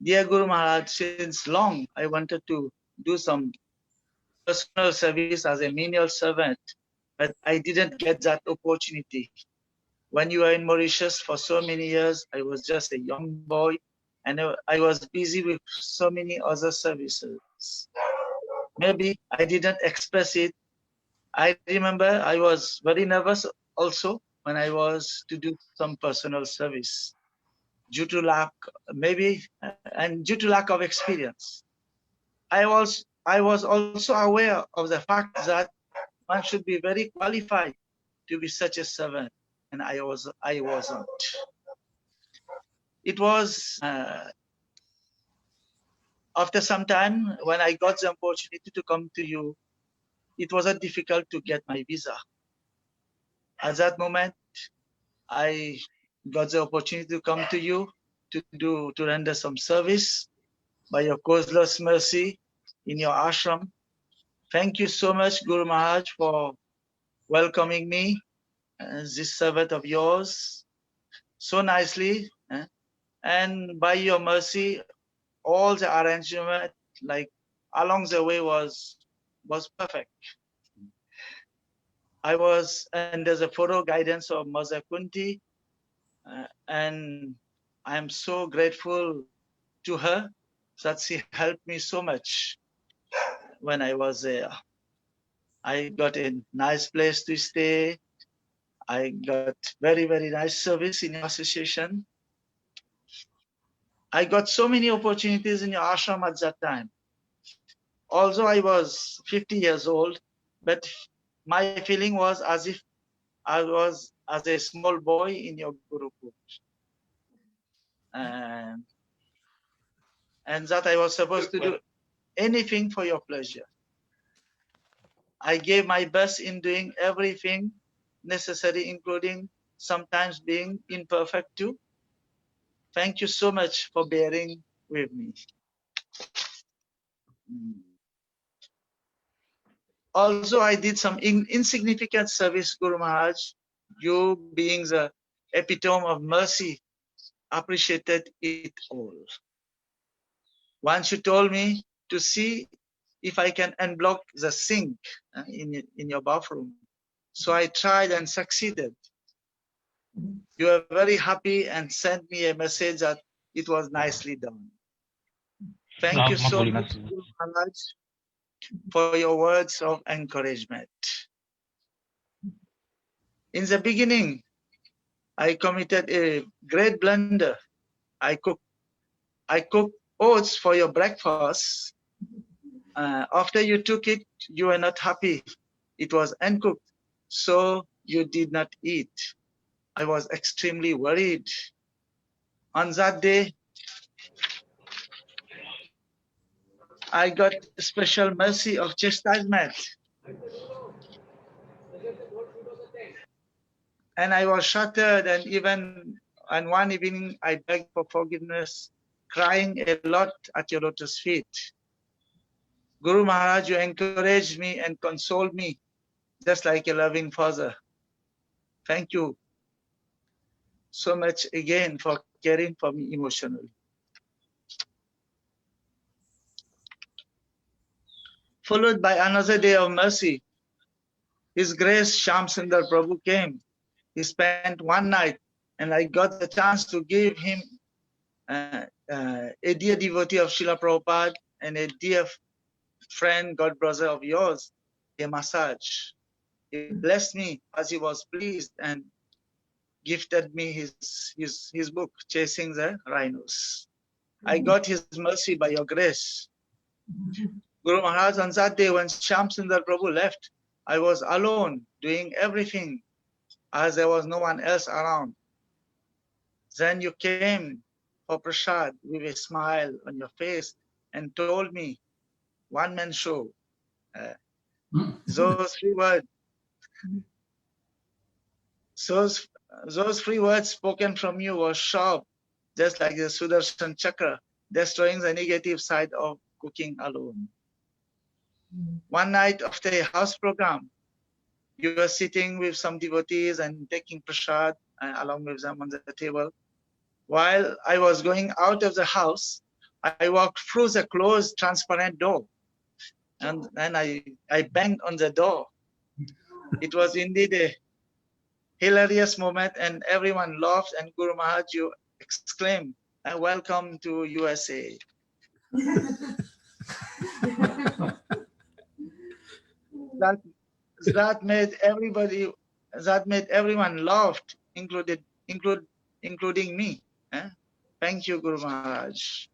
Dear Guru Maharaj, since long I wanted to do some personal service as a menial servant, but I didn't get that opportunity. When you were in Mauritius for so many years, I was just a young boy and I was busy with so many other services. Maybe I didn't express it. I remember I was very nervous also when I was to do some personal service due to lack, and due to lack of experience. I was also aware of the fact that one should be very qualified to be such a servant, and I wasn't. It was after some time when I got the opportunity to come to you, it wasn't difficult to get my visa. At that moment, I got the opportunity to come to you to render some service by your causeless mercy in your ashram. Thank you so much, Guru Maharaj, for welcoming me as this servant of yours so nicely. And by your mercy, all the arrangement, like along the way, was perfect. I was under the photo guidance of Mother Kunti, and I am so grateful to her that she helped me so much when I was there. I got a nice place to stay. I got very, very nice service in your association. I got so many opportunities in your ashram at that time. Although I was 50 years old, but my feeling was as if I was as a small boy in your Gurukul. And that I was supposed to do anything for your pleasure. I gave my best in doing everything necessary, including sometimes being imperfect too. Thank you so much for bearing with me. Also, I did some insignificant service, Guru Maharaj. You being the epitome of mercy, appreciated it all. Once you told me to see if I can unblock the sink in your bathroom. So I tried and succeeded. You were very happy and sent me a message that it was nicely done. Thank you so much, Guru Maharaj, for your words of encouragement. In the beginning, I committed a great blunder. I cooked oats for your breakfast. After you took it, you were not happy. It was uncooked, so you did not eat. I was extremely worried. On that day, I got special mercy of chastisement And I was shattered, and even on one evening I begged for forgiveness, crying a lot at your lotus feet. Guru Maharaj, you encouraged me and consoled me just like a loving father. Thank you so much again for caring for me emotionally. Followed by another day of mercy, His Grace Shyam Sundar Prabhu came. He spent one night, and I got the chance to give him a dear devotee of Srila Prabhupada and a dear friend, God brother of yours, a massage. He blessed me as he was pleased and gifted me his book, Chasing the Rhinos. I got his mercy by your grace. Guru Maharaj, on that day when Shyam Sundar Prabhu left, I was alone doing everything as there was no one else around. Then you came for prasad with a smile on your face and told me, one man show. Those three words, those three words spoken from you were sharp, just like the Sudarshan Chakra, destroying the negative side of cooking alone. One night after a house program, you were sitting with some devotees and taking prasad along with them on the table. While I was going out of the house, I walked through the closed transparent door, and then I banged on the door. It was indeed a hilarious moment, and everyone laughed, and Guru Maharaj, you exclaimed, welcome to USA. that made everyone laughed, including me. Thank you, Guru Maharaj.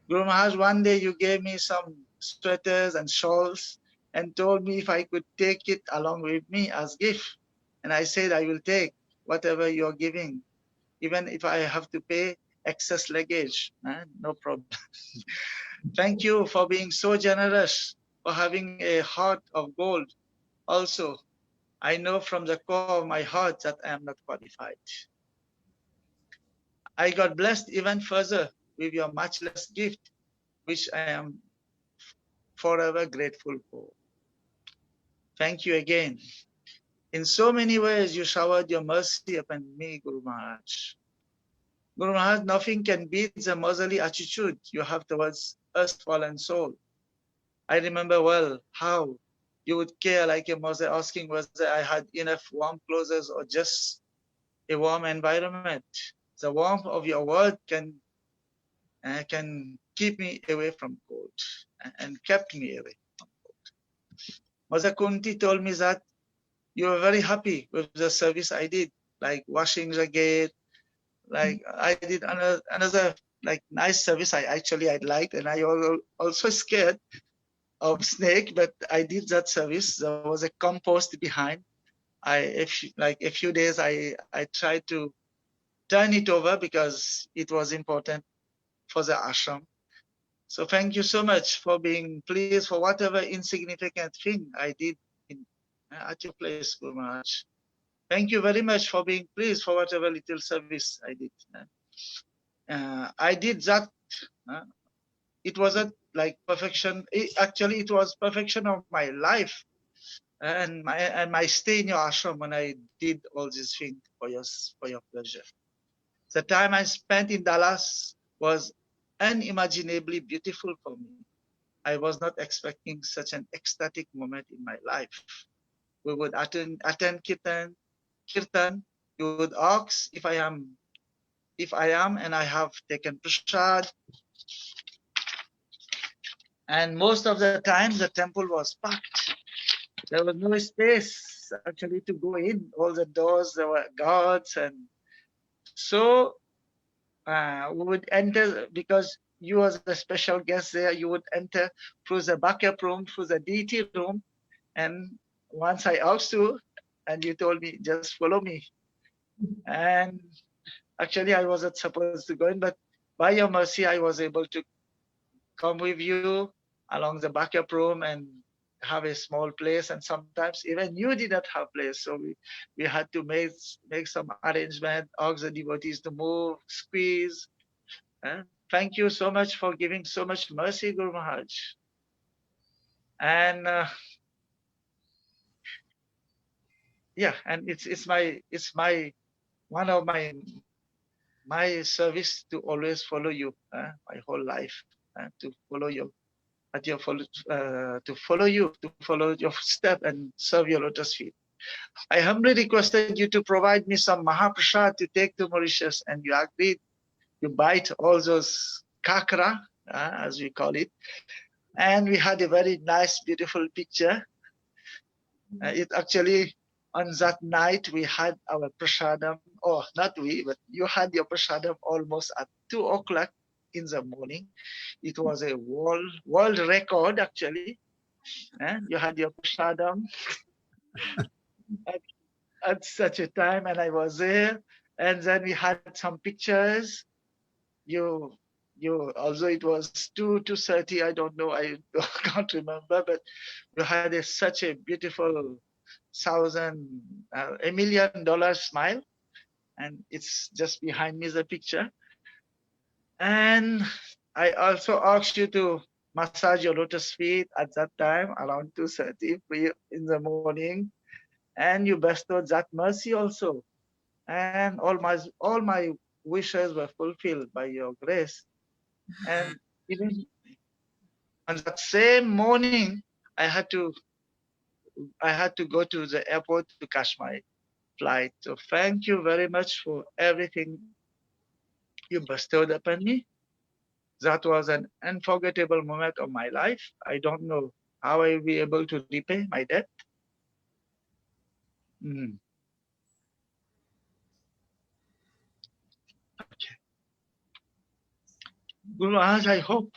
Guru Maharaj, one day you gave me some sweaters and shawls and told me if I could take it along with me as gift. And I said, I will take whatever you're giving, even if I have to pay excess luggage, no problem. Thank you for being so generous, for having a heart of gold. Also, I know from the core of my heart that I am not qualified. I got blessed even further with your matchless gift, which I am forever grateful for. Thank you again. In so many ways, you showered your mercy upon me, Guru Maharaj. Guru Maharaj, nothing can beat the motherly attitude you have towards us fallen soul. I remember well how you would care like a mother, asking whether I had enough warm clothes or just a warm environment. The warmth of your word can keep me away from cold and kept me away from cold. Mother Kunti told me that you were very happy with the service I did, like washing the gate, like I did another like nice service I liked, and I also scared of snake, but I did that service. There was a compost behind. A few days I tried to turn it over because it was important for the ashram. So thank you so much for being pleased for whatever insignificant thing I did at your place, Guru Maharaj. Thank you very much for being pleased for whatever little service I did. I did that. It wasn't like perfection. Actually, it was perfection of my life and my stay in your ashram when I did all these things for your pleasure. The time I spent in Dallas was unimaginably beautiful for me. I was not expecting such an ecstatic moment in my life. We would attend kirtan. You would ask if I am, and I have taken prasad. And most of the time, the temple was packed. There was no space actually to go in. All the doors, there were guards, and so we would enter because you was the special guest there. You would enter through the backup room, through the deity room, and once I asked you, and you told me just follow me. And actually, I wasn't supposed to go in, but by your mercy, I was able to come with you along the backup room, and have a small place, and sometimes even you did not have place. So we had to make some arrangement, ask the devotees to move, squeeze. Thank you so much for giving so much mercy, Guru Maharaj. And yeah, and it's my one of my service to always follow you my whole life, to follow you at your to follow your step and serve your lotus feet. I humbly requested you to provide me some Mahaprasad to take to Mauritius, and you agreed. You bite all those kakra, as we call it, and we had a very nice, beautiful picture. It actually, on that night, we had our prasadam, or not we, but you had your prasadam almost at 2 o'clock in the morning. It was a world record, actually. You had your prasadam at such a time, and I was there. And then we had some pictures. You although it was 2:30, I don't know, I can't remember, but you had such a beautiful $1 million smile, and it's just behind me the picture. And I also asked you to massage your lotus feet at that time around 2:30 in the morning, and you bestowed that mercy also, and all my wishes were fulfilled by your grace. And even on that same morning, I had to go to the airport to catch my flight. So thank you very much for everything you bestowed upon me. That was an unforgettable moment of my life. I don't know how I will be able to repay my debt. Okay. Guru Maharaj, I hope.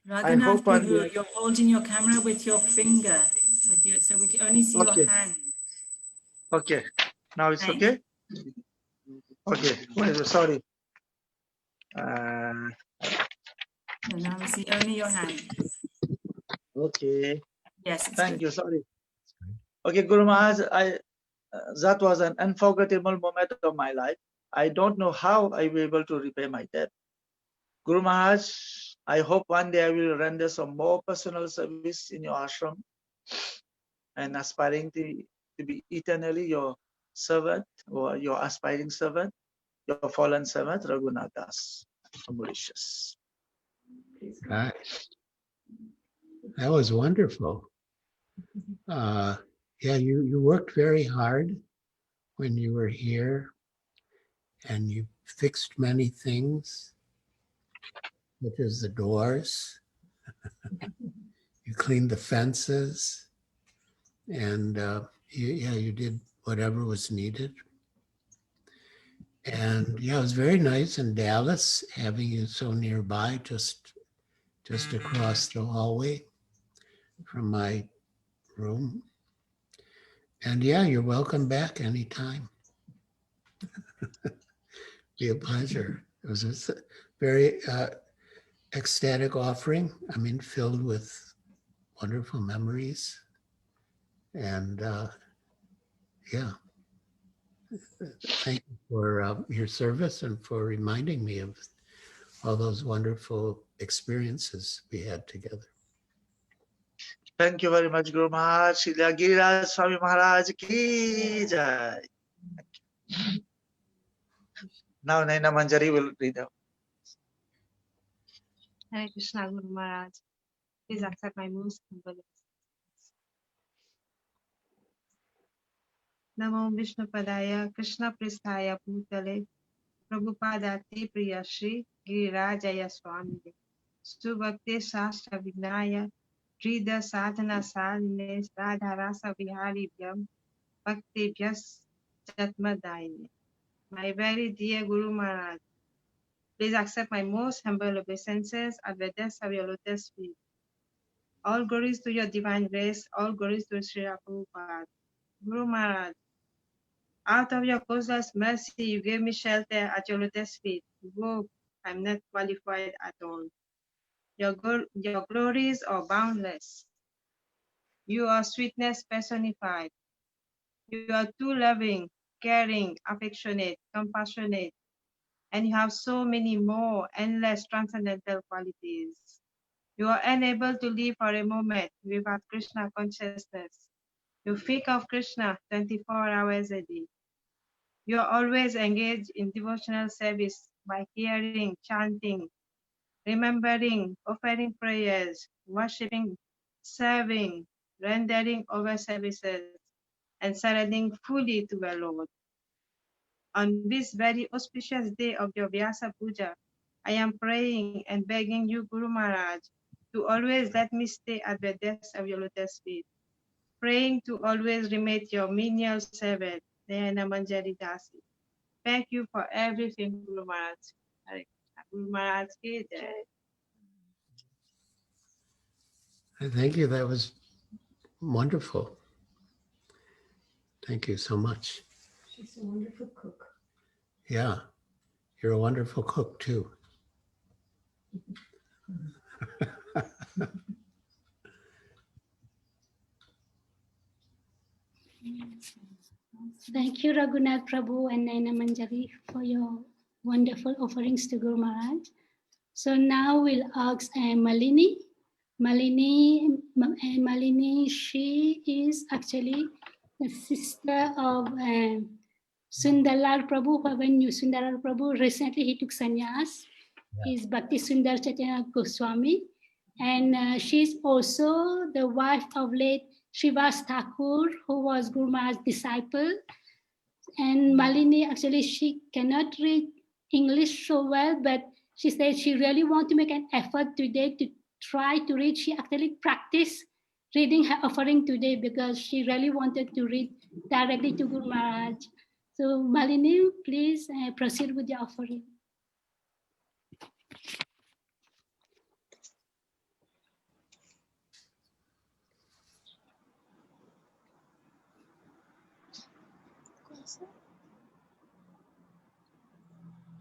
Raghunath Prabhu, you're holding your camera with your finger, so we can only see your hand. Okay. Now it's Thanks. okay? Okay. Well, sorry. So now we see only your hand. Okay. Yes, it's Thank good. you. Sorry. Okay, Guru Maharaj, that was an unforgettable moment of my life. I don't know how I will be able to repay my debt. Guru Maharaj, I hope one day I will render some more personal service in your ashram, and aspiring to be eternally your servant, or your aspiring servant, your fallen servant, Raghunath Das from Mauritius. Right. That was wonderful. Yeah, you worked very hard when you were here, and you fixed many things, such as the doors. You cleaned the fences, and you did whatever was needed. And yeah, it was very nice in Dallas having you so nearby, just across the hallway from my room. And yeah, you're welcome back anytime. Be a pleasure. It was a very ecstatic offering. I mean, filled with wonderful memories. And yeah, thank you for your service and for reminding me of all those wonderful experiences we had together. Thank you very much, Guru Maharaj. Srila Giriraj Swami Maharaj ki jai. Now Naina Manjari will read out. Hare Krishna, Guru Maharaj. Please accept my most humble Namo Vishnu Padaya Krishna Pristaya Bhutale Prabhupadati Priya Shri Girirajaya Swami Subhakti Shastra Vinaya Drida Sadhana Salne Radharasa Vihari Vyam Bhakti Vyas Jatmadayane. My very dear Guru Maharaj, please accept my most humble obeisances at the desk of your lotus feet. All glories to your divine grace. All glories to Srila Prabhupada. Guru Maharaj, out of your causeless mercy, you gave me shelter at your lotus feet. Whoa, I'm not qualified at all. Your glories are boundless. You are sweetness personified. You are too loving, caring, affectionate, compassionate, and you have so many more endless transcendental qualities. You are unable to live for a moment without Krishna consciousness. You think of Krishna 24 hours a day. You are always engaged in devotional service by hearing, chanting, remembering, offering prayers, worshiping, serving, rendering over services, and surrendering fully to the Lord. On this very auspicious day of your Vyasa-puja, I am praying and begging you, Guru Maharaj, to always let me stay at the depths of your lotus feet, praying to always remain your menial servant, Nayana Manjari Dasi. Thank you for everything, Guru Maharaj. Hare Krishna. Guru Maharaj ki jai. Thank you. That was wonderful. Thank you so much. She's a wonderful cook. Yeah, you're a wonderful cook too. Thank you, Raghunath Prabhu and Naina Manjari, for your wonderful offerings to Guru Maharaj. So now we'll ask Malini. Malini, she is actually the sister of Sundarlal Prabhu. When you Sundarlal Prabhu, recently he took sannyas. He's Bhakti Sundar Chaitanya Goswami. And she's also the wife of late Srivas Thakur, who was Guru Maharaj's disciple. And Malini, actually, she cannot read English so well, but she said she really wants to make an effort today to try to read. She actually practiced reading her offering today because she really wanted to read directly to Guru Maharaj. So Malini, please proceed with your offering.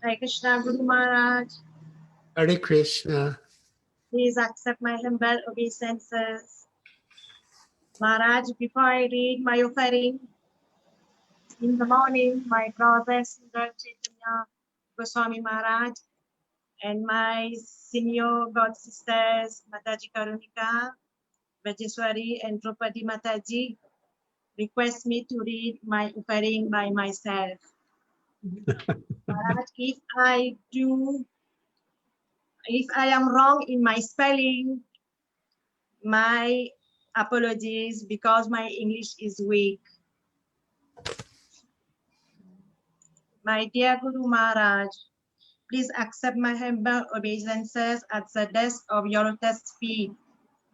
Hare Krishna, Guru Maharaj. Hare Krishna. Please accept my humble obeisances. Maharaj, before I read my offering, in the morning, my brother Sundar Chaitanya Goswami Maharaj and my senior god sisters Mataji Karunika, Vajeswari and Draupadi Mataji request me to read my offering by myself. Maharaj, if I am wrong in my spelling, my apologies because my English is weak. My dear Guru Maharaj, please accept my humble obeisances at the desk of your lotus feet.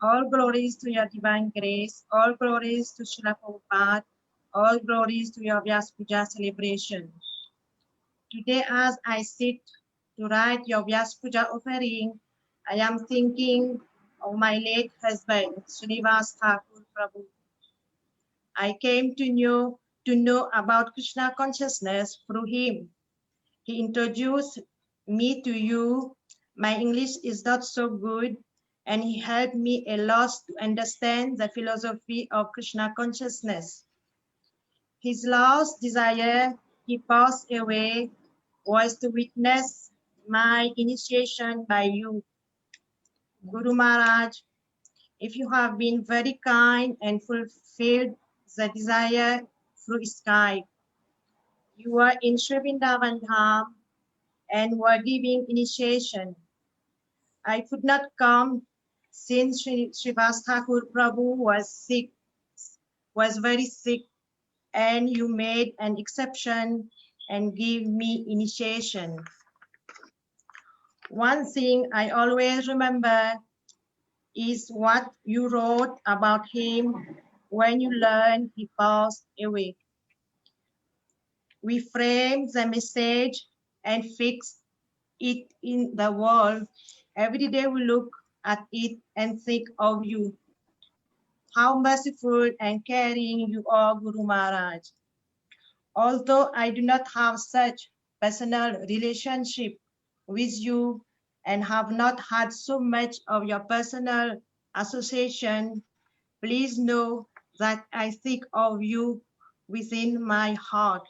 All glories to your divine grace, all glories to Srila Prabhupada, all glories to your Vyasa-puja celebration. Today, as I sit to write your Vyasa-puja offering, I am thinking of my late husband, Srinivas Thakur Prabhu. I came to know about Krishna consciousness through him. He introduced me to you. My English is not so good, and he helped me a lot to understand the philosophy of Krishna consciousness. His last desire, he passed away, was to witness my initiation by you. Guru Maharaj, if you have been very kind and fulfilled the desire through Skype, you were in Sri Vrindavan Dham and were giving initiation. I could not come since Srivas Thakur Prabhu was very sick, and you made an exception and gave me initiation. One thing I always remember is what you wrote about him when you learned he passed away. We framed the message and fixed it in the wall. Every day we look at it and think of you. How merciful and caring you are, Guru Maharaj. Although I do not have such personal relationship with you and have not had so much of your personal association, please know that I think of you within my heart.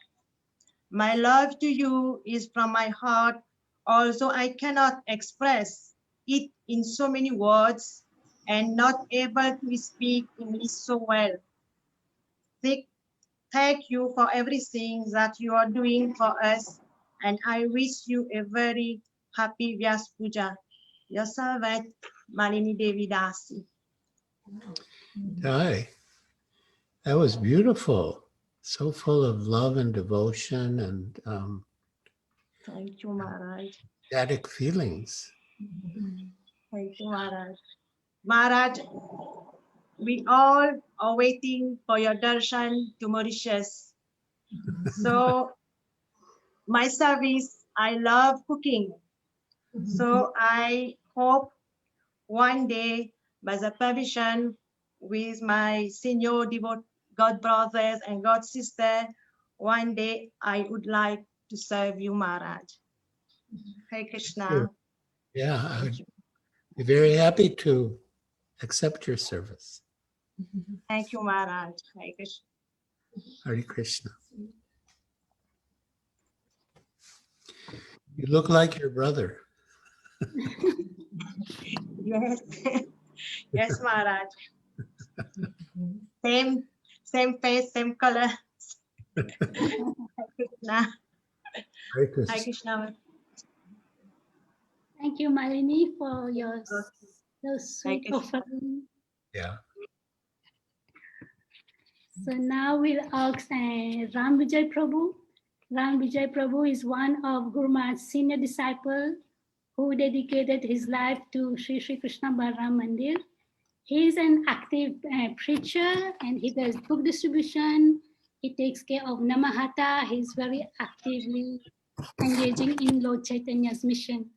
My love to you is from my heart, although I cannot express it in so many words and not able to speak English so well. Thank you for everything that you are doing for us, and I wish you a very happy Vyasa-puja. Your servant, Malini Devi Dasi. Hi, that was beautiful. So full of love and devotion and Thank you, Maharaj. ecstatic feelings. Thank you, Maharaj. Maharaj, we all are waiting for your darshan to Mauritius. So my service, I love cooking. So I hope one day, by the permission with my senior devout God brothers and God sister, one day I would like to serve you, Maharaj. Hare Krishna. Yeah, I would be very happy to accept your service. Thank you, Maharaj. Hare Krishna. Hare Krishna. You look like your brother. Yes, yes, Maharaj. Same face, same color. Hare Krishna. Hare Krishna. Hare Krishna. Thank you, Malini, for your so sweet Thank you. offering. Yeah. So now we'll ask Ram Vijay Prabhu. Ram Vijay Prabhu is one of Guru Maharaj's senior disciples who dedicated his life to Sri Sri Krishna Balaram Mandir. He is an active preacher and he does book distribution. He takes care of Namahata. He's very actively engaging in Lord Chaitanya's mission.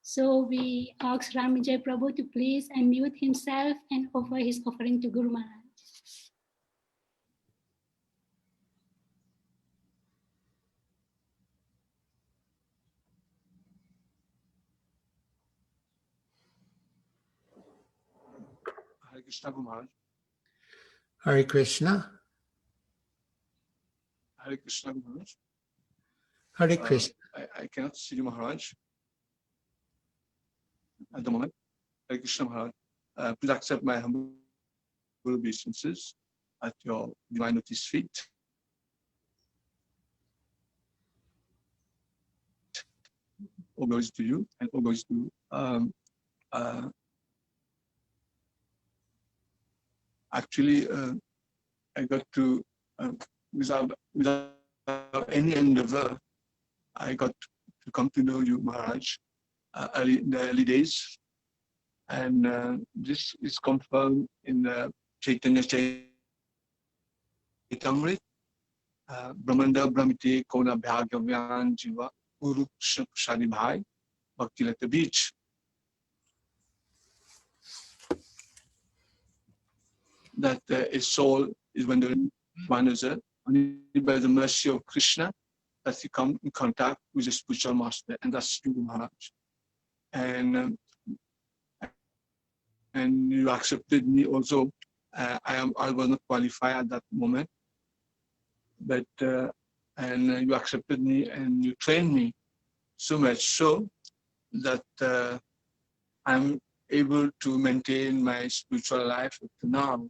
So we ask Ram Vijay Prabhu to please unmute himself and offer his offering to Guru Maharaj. Hare Krishna, Guru Maharaj. Hare Krishna. Hare Krishna, Guru Maharaj. Hare Krishna. I cannot see you, Maharaj, at the moment. Hare Krishna, Maharaj. Please accept my humble obeisances at your divine notice feet. All glories to you and all glories to actually I got to without any endeavor, I got to come to know you, Maharaj, in the early days, and this is confirmed in the Chaitanya Chaitamrit, Brahmanda Brahmite Kona Bhagavyan Jiva Uru Shadi Bhai Bhakti Lata Beach. That a soul is when the one is only by the mercy of Krishna that you come in contact with the spiritual master, and that's Guru Maharaj. And you accepted me also. I was not qualified at that moment, but and you accepted me and you trained me so much so that I'm able to maintain my spiritual life up to now.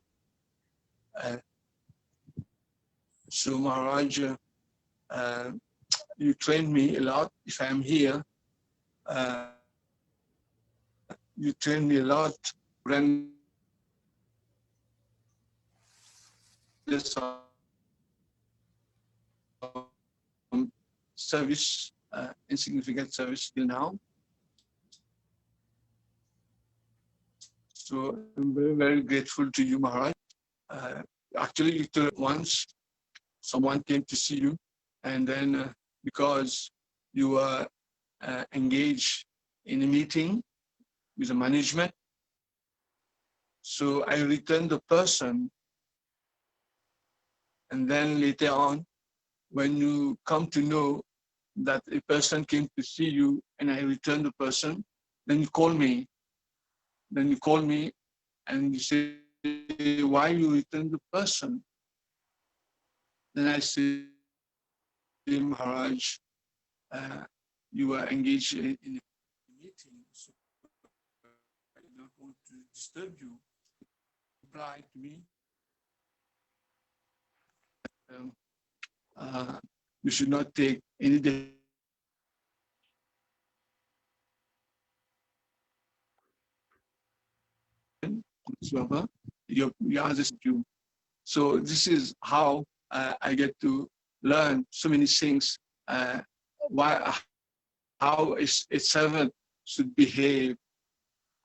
So Maharaj, you trained me a lot. If I'm here, you trained me a lot. When this service, insignificant service till now. So I'm very, very grateful to you, Maharaj. Actually, once someone came to see you, and then because you were engaged in a meeting with the management, So I returned the person, and then later on, when you come to know that a person came to see you and I returned the person, then you call me. Then you call me and you say, why you return the person? Then I say, Maharaj, you are engaged in a meeting, so I don't want to disturb you. Reply to me, you should not take any decision whatsoever. Your answers you. So this is how I get to learn so many things. Why, how a servant should behave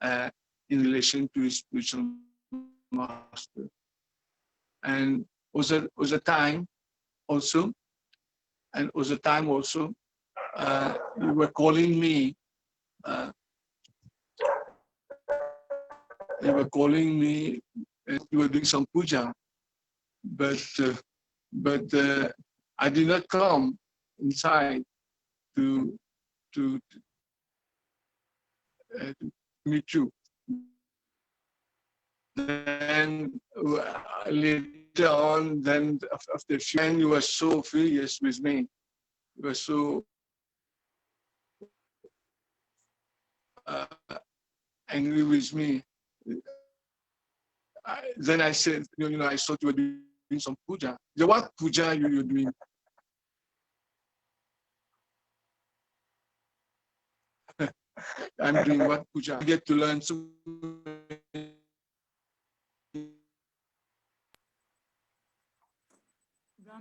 in relation to his spiritual master. And was a time also, you were calling me. You were calling me, and you were doing some puja, but I did not come inside to meet you. Then later on, then after a few, and you were so furious with me. You were so angry with me. Then I said, I thought you were doing some puja. What puja you're doing? I'm doing what puja? I get to learn so.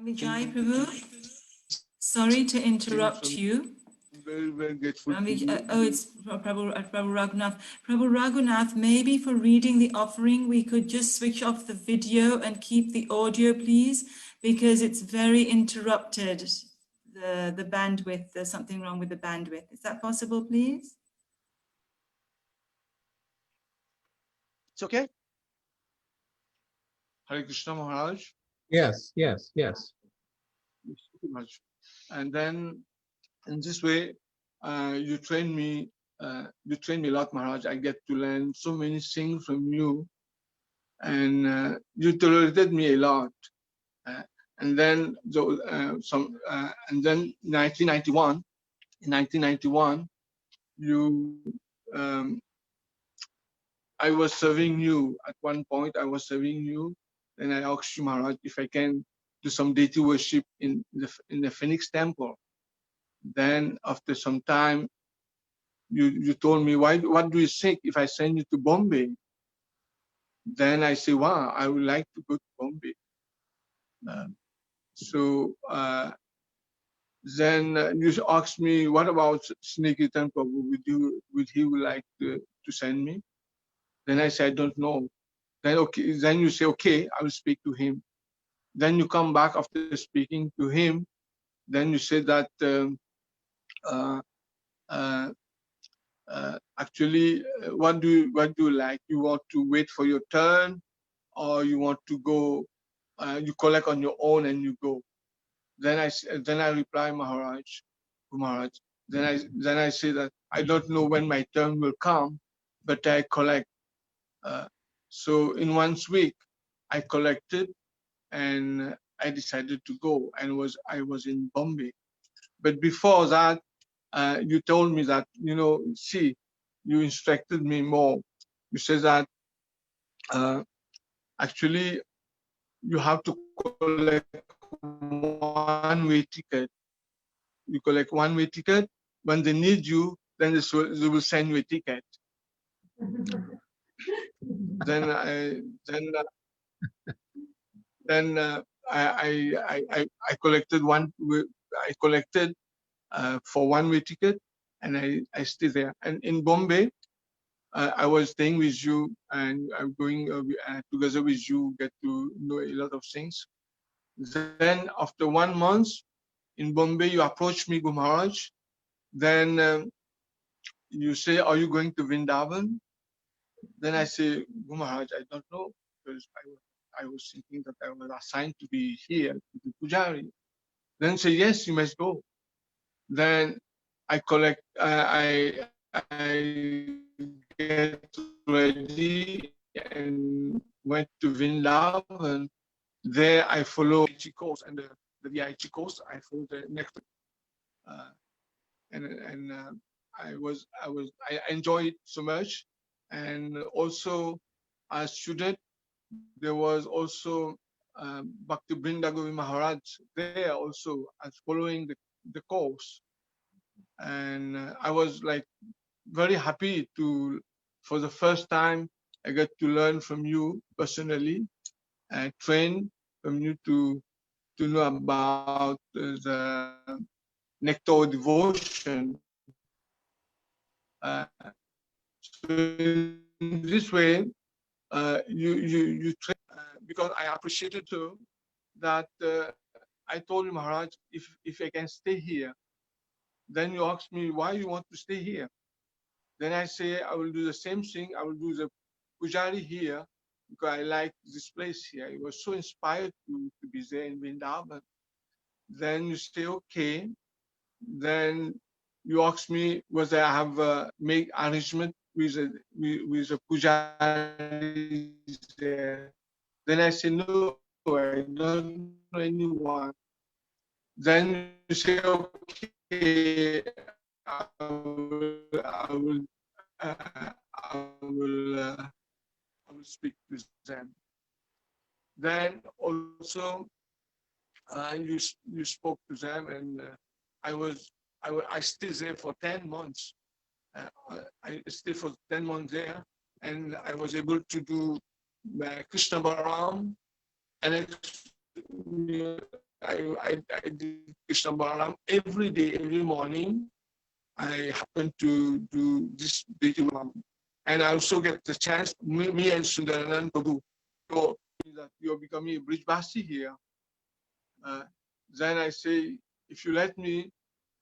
Vijay Prabhu, sorry to interrupt you. Very, very grateful. It's Prabhu Raghunath. Prabhu Raghunath, maybe for reading the offering, we could just switch off the video and keep the audio, please, because it's very interrupted. The bandwidth, there's something wrong with the bandwidth. Is that possible, please? It's okay. Hare Krishna Maharaj. Yes, yes, yes. And then in this way, you train me a lot, Maharaj. I get to learn so many things from you, and you tolerated me a lot. And then and then 1991, you, I was serving you. At one point, I was serving you. Then I asked you, Maharaj, if I can do some deity worship in the Phoenix Temple. Then after some time, you told me, what do you think if I send you to Bombay? Then I say, wow, I would like to go to Bombay. Then you asked me, what about Snikirtan Prabhu? Would he like to send me? Then I said, I don't know. Then okay. Then you say, okay, I will speak to him. Then you come back after speaking to him. Then you say that actually, what do you like? You want to wait for your turn, or you want to go? You collect on your own and you go. Then I reply, Maharaj. Then I say that I don't know when my turn will come, but I collect. So in 1 week, I collected, and I decided to go, and I was in Bombay. But before that, you told me that, see, you instructed me more. You said that actually you have to collect one-way ticket. You collect one-way ticket. When they need you, then they will send you a ticket. Then I collected I collected for one-way ticket, and I stay there. And in Bombay, I was staying with you, and I'm going together with you, get to know a lot of things. Then after 1 month in Bombay, you approached me, Guru Maharaj. Then you say, are you going to Vrindavan? Then I say, Guru Maharaj, I don't know, because I was thinking that I was assigned to be here, to be Pujari. Then say, yes, you must go. Then I collect, I get ready and went to Vrindavan. There I follow the course, and the VIT course, I follow the next. Uh, and I enjoyed it so much. And also as student, there was also Bhakti Brindagovi Maharaj there also as following the course. And I was like very happy to, for the first time, I got to learn from you personally and train from you to know about the nectar of devotion. So in this way, you train, because I appreciated too that I told you, Maharaj, if I can stay here, then you asked me why you want to stay here. Then I say I will do the same thing. I will do the pujari here because I like this place here. I was so inspired to be there in Vrindavan. Then you say okay. Then you ask me whether I have make arrangement with a pujari there. Then I say no, I don't know anyone. Then you say okay, I will I will speak to them. Then also you spoke to them, and I stayed there for 10 months. I stayed for 10 months there, and I was able to do Krishna Balaram, and I did Krishna Balaram every day, every morning. I happen to do this beautiful, and I also get the chance, me and Sundaranand Prabhu, so that you're becoming a Brijbasi here. Then I say, if you let me,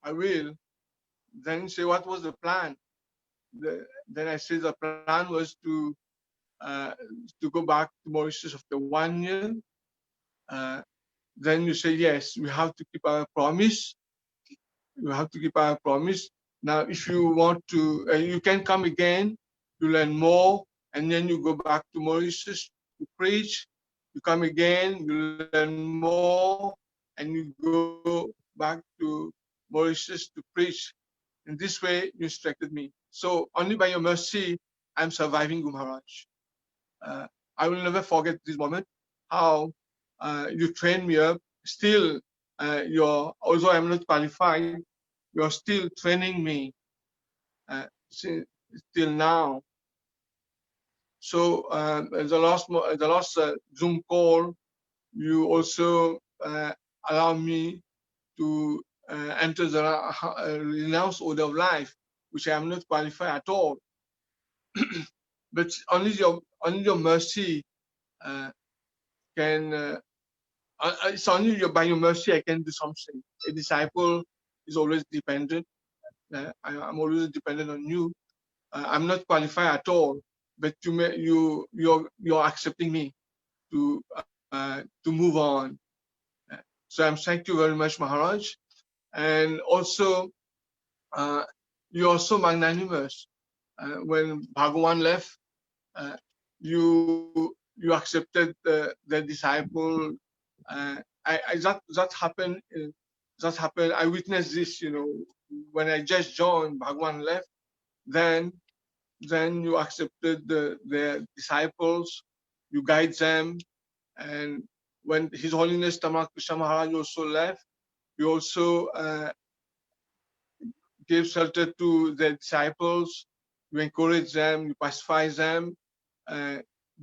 I will. Then say, what was the plan? Then I say the plan was to go back to Mauritius after 1 year. Then you say, yes, we have to keep our promise. You have to keep our promise. Now, if you want to, you can come again to learn more, and then you go back to Mauritius to preach. You come again, you learn more, and you go back to Mauritius to preach. In this way, you instructed me. So only by your mercy, I'm surviving, Guru Maharaj. I will never forget this moment, how you trained me up. Still, although I'm not qualified, you're still training me till now. So the last Zoom call, you also allow me to enter the renounced order of life, which I am not qualified at all. But only your mercy can. It's only by your mercy I can do something. A disciple is always dependent. I'm always dependent on you. I'm not qualified at all, but you're accepting me to move on. So I'm thank you very much, Maharaj, and also you're also magnanimous. When Bhagavan left, you accepted the disciple. That happened. That happened. I witnessed this. When I just joined, Bhagavan left. Then you accepted the disciples. You guide them, and when His Holiness Tamal Krishna Maharaj also left, you also gave shelter to the disciples. You encourage them. You pacify them.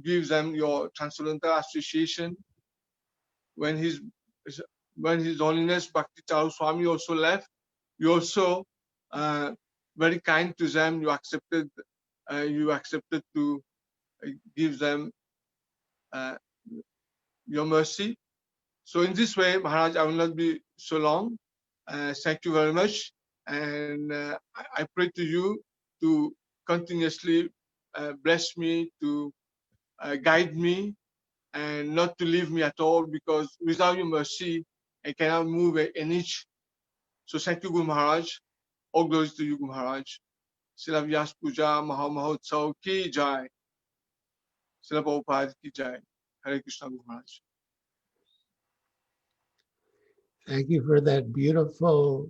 Give them your transcendental association. When His Holiness Bhakti Charu Swami also left, you also very kind to them. You accepted to give them your mercy. So in this way, Maharaj, I will not be so long. Thank you very much, and I pray to you to continuously bless me, to guide me, and not to leave me at all, because without your mercy, I cannot move an inch. So thank you, Guru Maharaj. All glories to you, Guru Maharaj. Srila Vyasa-puja Mauritius ki jai. Srila Prabhupada ki jai. Hare Krishna, Guru Maharaj. Thank you for that beautiful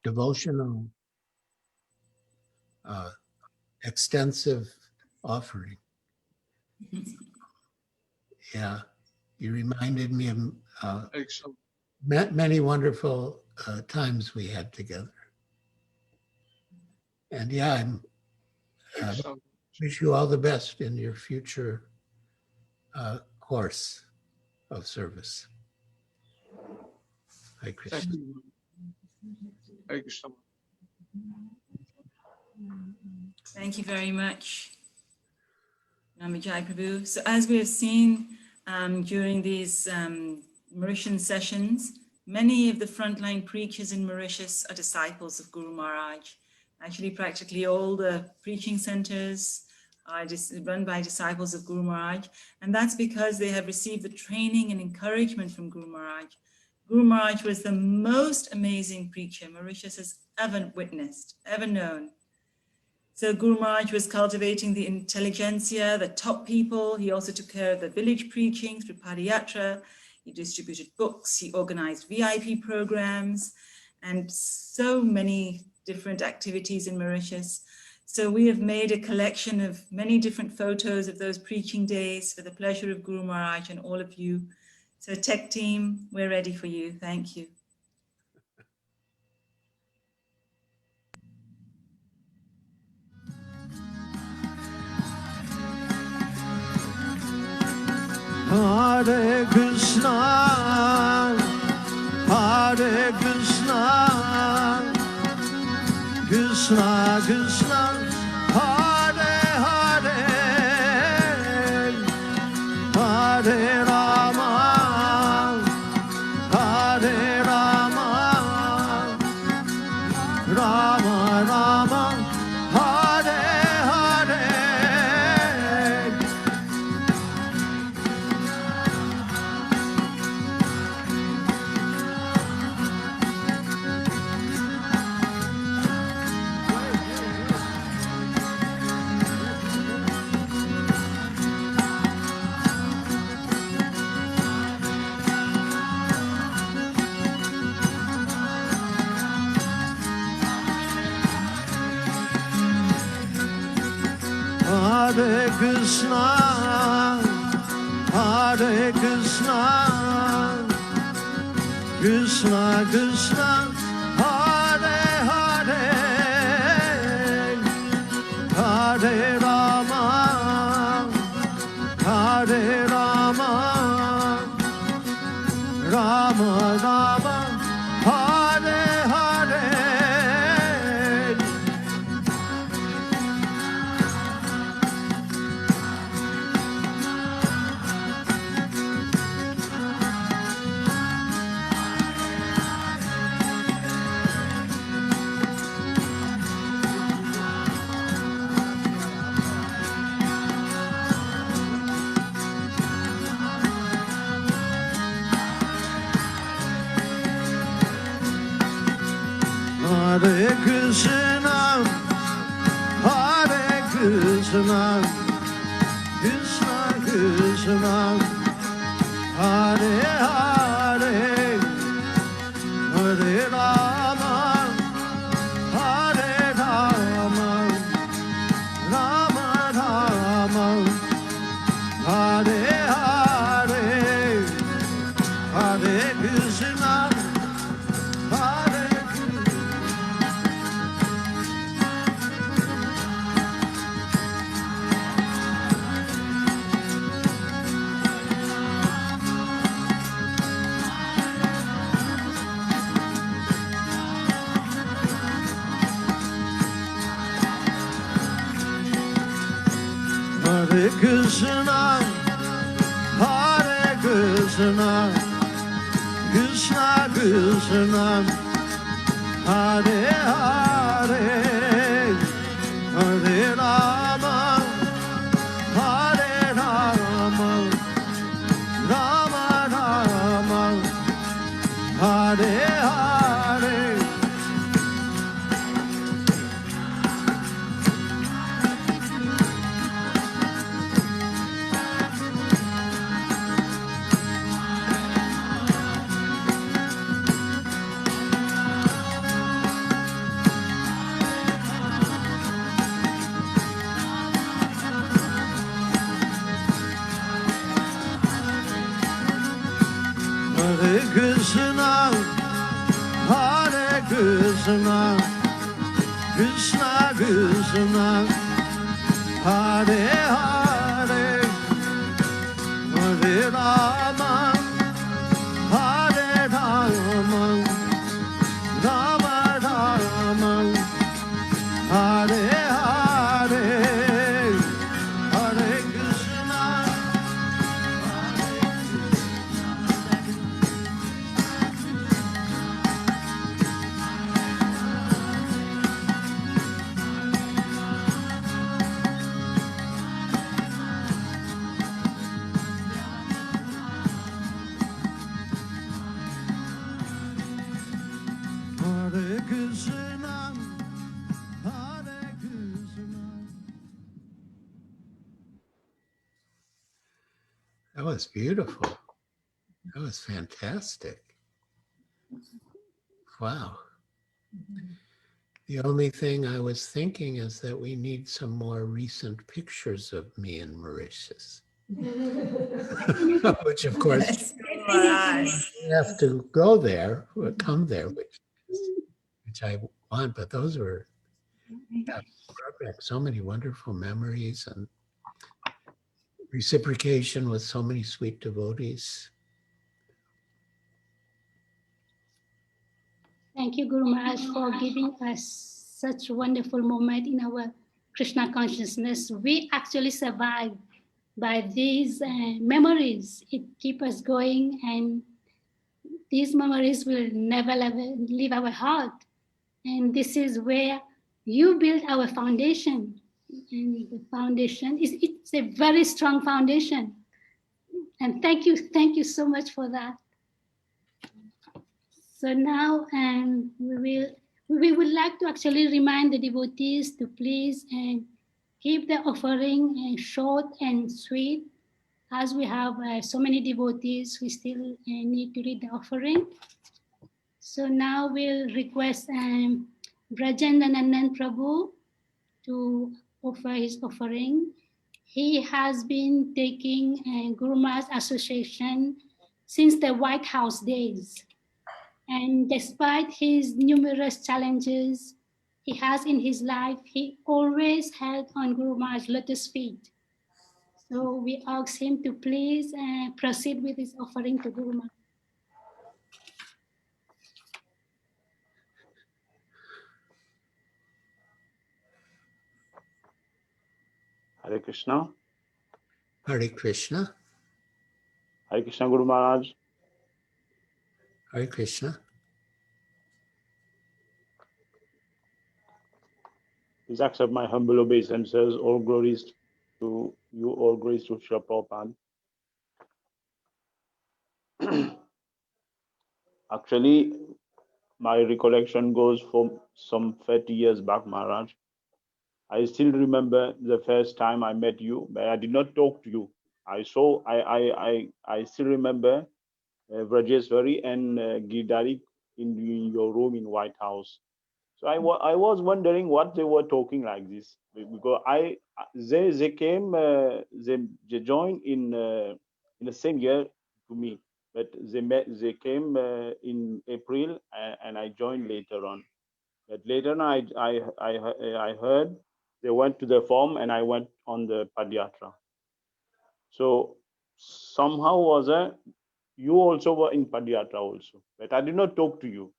devotional, extensive offering. Yeah, you reminded me of many wonderful times we had together. And yeah, I wish you all the best in your future course of service. Hare Krishna. Hare Krishna. Thank you very much, Namijai Prabhu. So as we have seen during these Mauritian sessions, many of the frontline preachers in Mauritius are disciples of Guru Maharaj. Actually, practically all the preaching centers are run by disciples of Guru Maharaj, and that's because they have received the training and encouragement from Guru Maharaj. Guru Maharaj was the most amazing preacher Mauritius has ever witnessed, ever known. So Guru Maharaj was cultivating the intelligentsia, the top people. He also took care of the village preaching through Padayatra. He distributed books. He organized VIP programs and so many different activities in Mauritius. So we have made a collection of many different photos of those preaching days for the pleasure of Guru Maharaj and all of you. So tech team, we're ready for you. Thank you. Hare Krishna, Hare Krishna, Krishna Krishna, Hare Hare, Hare Rama, Hare Rama, Rama Rama, Hare Hare. Hare Krishna, Hare Krishna, Krishna Krishna, Hare Hare, Hare Rama, Hare Rama, Rama Rama, Hare Hare. Hare Krishna, Hare Krishna, Krishna Krishna, Hare Hare, Hare Rama, Hare Rama, Rama Rama, Hare Hare, Hare Krishna, Hare Hare Krishna, Hare Krishna, Krishna Krishna, Hare Hare, Hare Rama. Krishna, Krishna Krishna, Hare Hare, Hare Rama, Hare Rama, Rama Rama, Hare Hare, Hare Krishna. Hare Krishna, Hare Krishna. That was beautiful. That was fantastic. Wow. The only thing I was thinking is that we need some more recent pictures of me in Mauritius. Which of course, you have to go there or come there, which I want, but those were perfect. So many wonderful memories and reciprocation with so many sweet devotees. Thank you, Guru Maharaj, for giving us such a wonderful moment in our Krishna consciousness. We actually survived by these memories. It keeps us going, and these memories will never leave our heart. And this is where you build our foundation. And the foundation it's a very strong foundation. And thank you so much for that. So now we would like to actually remind the devotees to please keep the offering short and sweet, as we have so many devotees who still need to read the offering. So now we'll request Brajendanandan Prabhu to offer his offering. He has been taking Guru Maharaj Association since the White House days. And despite his numerous challenges he has in his life, he always held on Guru Maharaj's lotus feet. So we ask him to please proceed with his offering to Guru Maharaj. Hare Krishna. Hare Krishna. Hare Krishna Guru Maharaj. Hare Krishna. Please accept my humble obeisances. All glories to you, all glories to Srila Prabhupada. Actually, my recollection goes from some 30 years back, Maharaj. I still remember the first time I met you, but I did not talk to you. I still remember Vrajeswari and Giridhari in your room in White House. So I was wondering what they were talking like this, because they came they joined in the same year to me, but they came in April and I joined later on. But later on I heard they went to the farm and I went on the Padyatra. So somehow you also were in Padyatra also, but I did not talk to you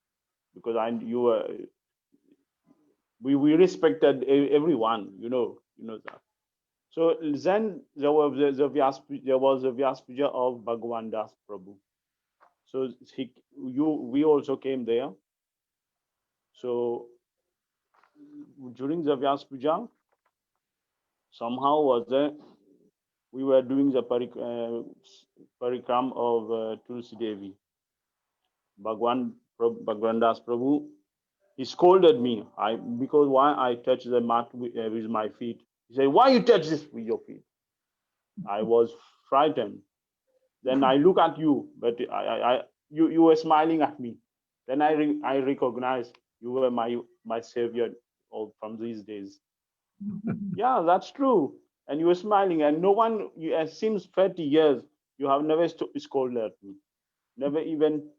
because we respected everyone, you know that. So then there was the Vyasa-puja of Bhagwan Das Prabhu. So we also came there. So during the Vyasa-puja, somehow we were doing the parikram of Tulsi Devi. Bhagwan Das Prabhu, he scolded me because why I touched the mat with my feet. He said, "Why you touch this with your feet?" I was frightened. Then I look at you, but you were smiling at me. Then I recognized you were my savior from these days. Yeah, that's true. And you were smiling, and no one. It seems 30 years you have never scolded at me, never even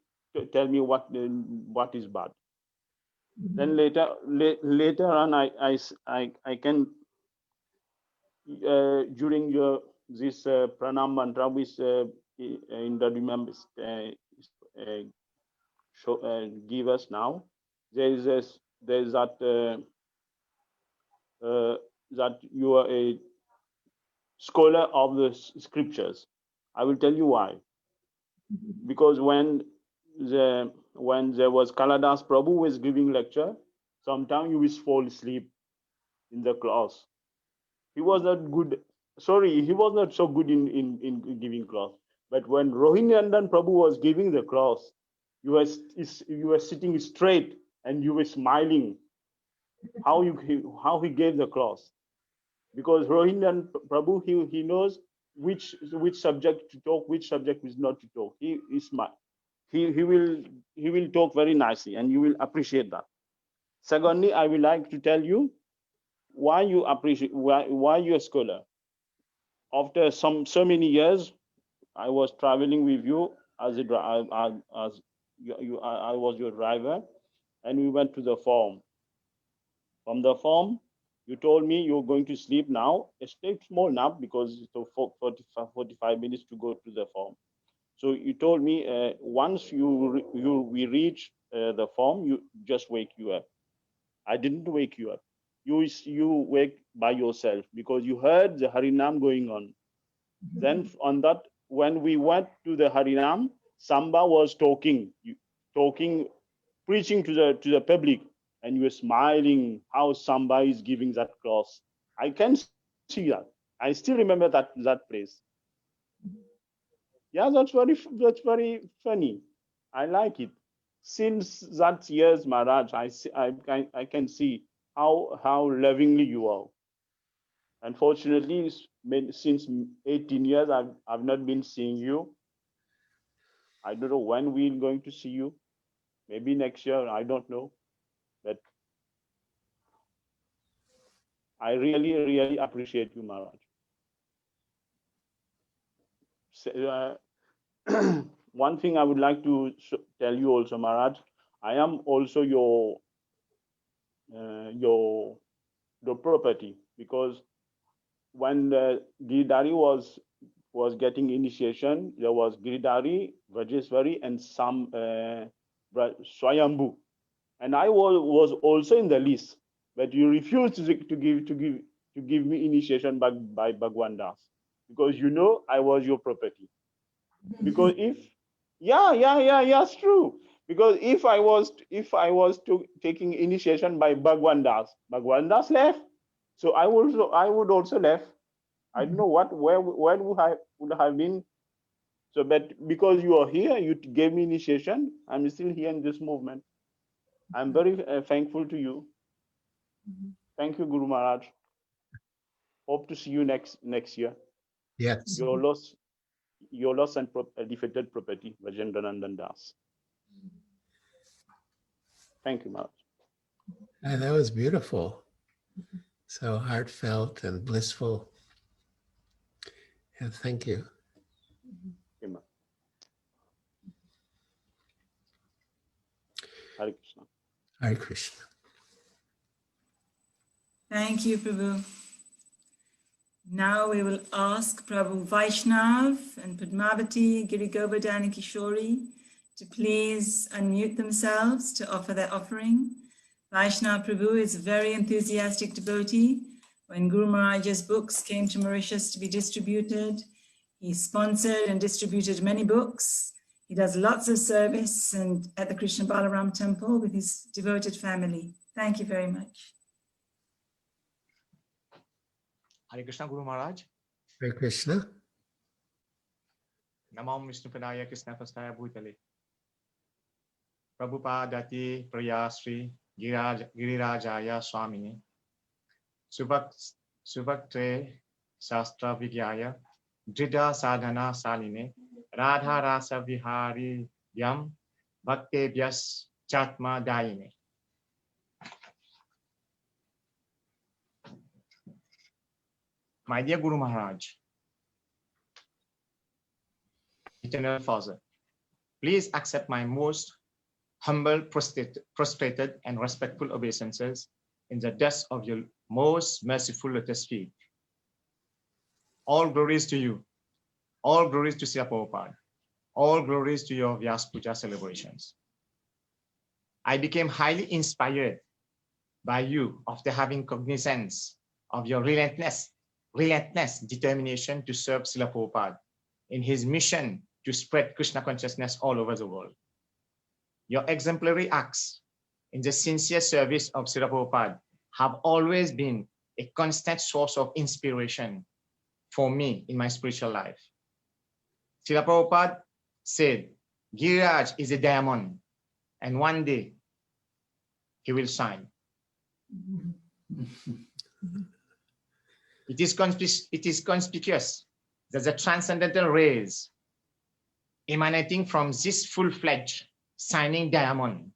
tell me what is bad. Then later on, I can during this pranam mantra which in the remembrance give us now. There is that that you are a scholar of the scriptures. I will tell you why. Because when there was Kaladas Prabhu was giving lecture, sometimes you will fall asleep in the class. He was not good. Sorry, he was not so good in giving class. But when Rohinyandan Prabhu was giving the class, you were sitting straight and you were smiling. How he gave the class, because Rohinyandan Prabhu he knows which subject to talk, which subject is not to talk. He is smart. He will talk very nicely, and you will appreciate that. Secondly, I would like to tell you why you appreciate why you're a scholar. After so many years, I was traveling with you as I was your driver, and we went to the farm. From the farm, you told me you're going to sleep now. Take small nap because it took 45 minutes to go to the farm. So you told me once we reach the farm, you just wake you up. I didn't wake you up. You wake by yourself because you heard the Harinam going on. Then on that, when we went to the Harinam, Samba was talking, preaching to the public, and you were smiling how Samba is giving that class. I can see that. I still remember that place. Yeah, that's very funny. I like it. Since that years, Maharaj, I can see how lovingly you are. Unfortunately, since 18 years, I've not been seeing you. I don't know when we're going to see you. Maybe next year, I don't know. But I really, really appreciate you, Maharaj. One thing I would like to tell you also, Maharaj, I am also your property, because when Giridhari was getting initiation, there was Giridhari, Vajeshwari, and some Swayambhu, and I was also in the list, but you refused to give me initiation by Bhagwan Das, because you know I was your property. Because it's true. Because if I was taking initiation by Bhagwan Das left, so I would also left. I don't know where would have been. So, but because you are here, you gave me initiation. I'm still here in this movement. I'm very thankful to you. Thank you, Guru Maharaj. Hope to see you next year. Yes. Your lost and defeated property, Vajendranandan Das. Thank you, Maharaj. And that was beautiful. So heartfelt and blissful. And thank you. Hare Krishna. Hare Krishna. Thank you, Prabhu. Now we will ask Prabhu Vaishnav and Padmavati, Giri Govardhan and Kishori to please unmute themselves to offer their offering. Vaishnav Prabhu is a very enthusiastic devotee. When Guru Maharaj's books came to Mauritius to be distributed, he sponsored and distributed many books. He does lots of service and at the Krishna Balaram temple with his devoted family. Thank you very much. Hare Krishna, Guru Maharaj. Hare Krishna. Namam Vishnu Padaya Krishna Prasthaya Bhutale. Prabhupadati Prayasri Girirajaya Swamini. Subhaktre Shastra Vigyaya. Drida Sadhana Saline. Radha Rasa Vihari Yam. Bhakte Vyas Chatma Dayine. My dear Guru Maharaj, Eternal Father, please accept my most humble, prostrated, and respectful obeisances in the dust of your most merciful lotus feet. All glories to you. All glories to Srila Prabhupada. All glories to your Vyasa-puja celebrations. I became highly inspired by you after having cognizance of your relentless determination to serve Srila Prabhupada in his mission to spread Krishna consciousness all over the world. Your exemplary acts in the sincere service of Srila Prabhupada have always been a constant source of inspiration for me in my spiritual life. Srila Prabhupada said, Giriraj is a diamond, and one day he will shine. It is conspicuous that the transcendental rays emanating from this full-fledged shining diamond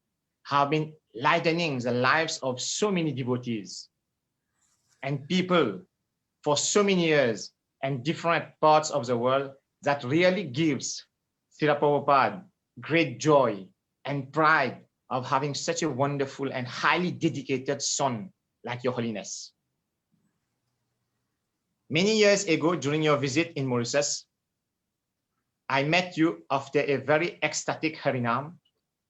have been lightening the lives of so many devotees and people for so many years and different parts of the world that really gives Srila Prabhupada great joy and pride of having such a wonderful and highly dedicated son like Your Holiness. Many years ago, during your visit in Mauritius, I met you after a very ecstatic Harinam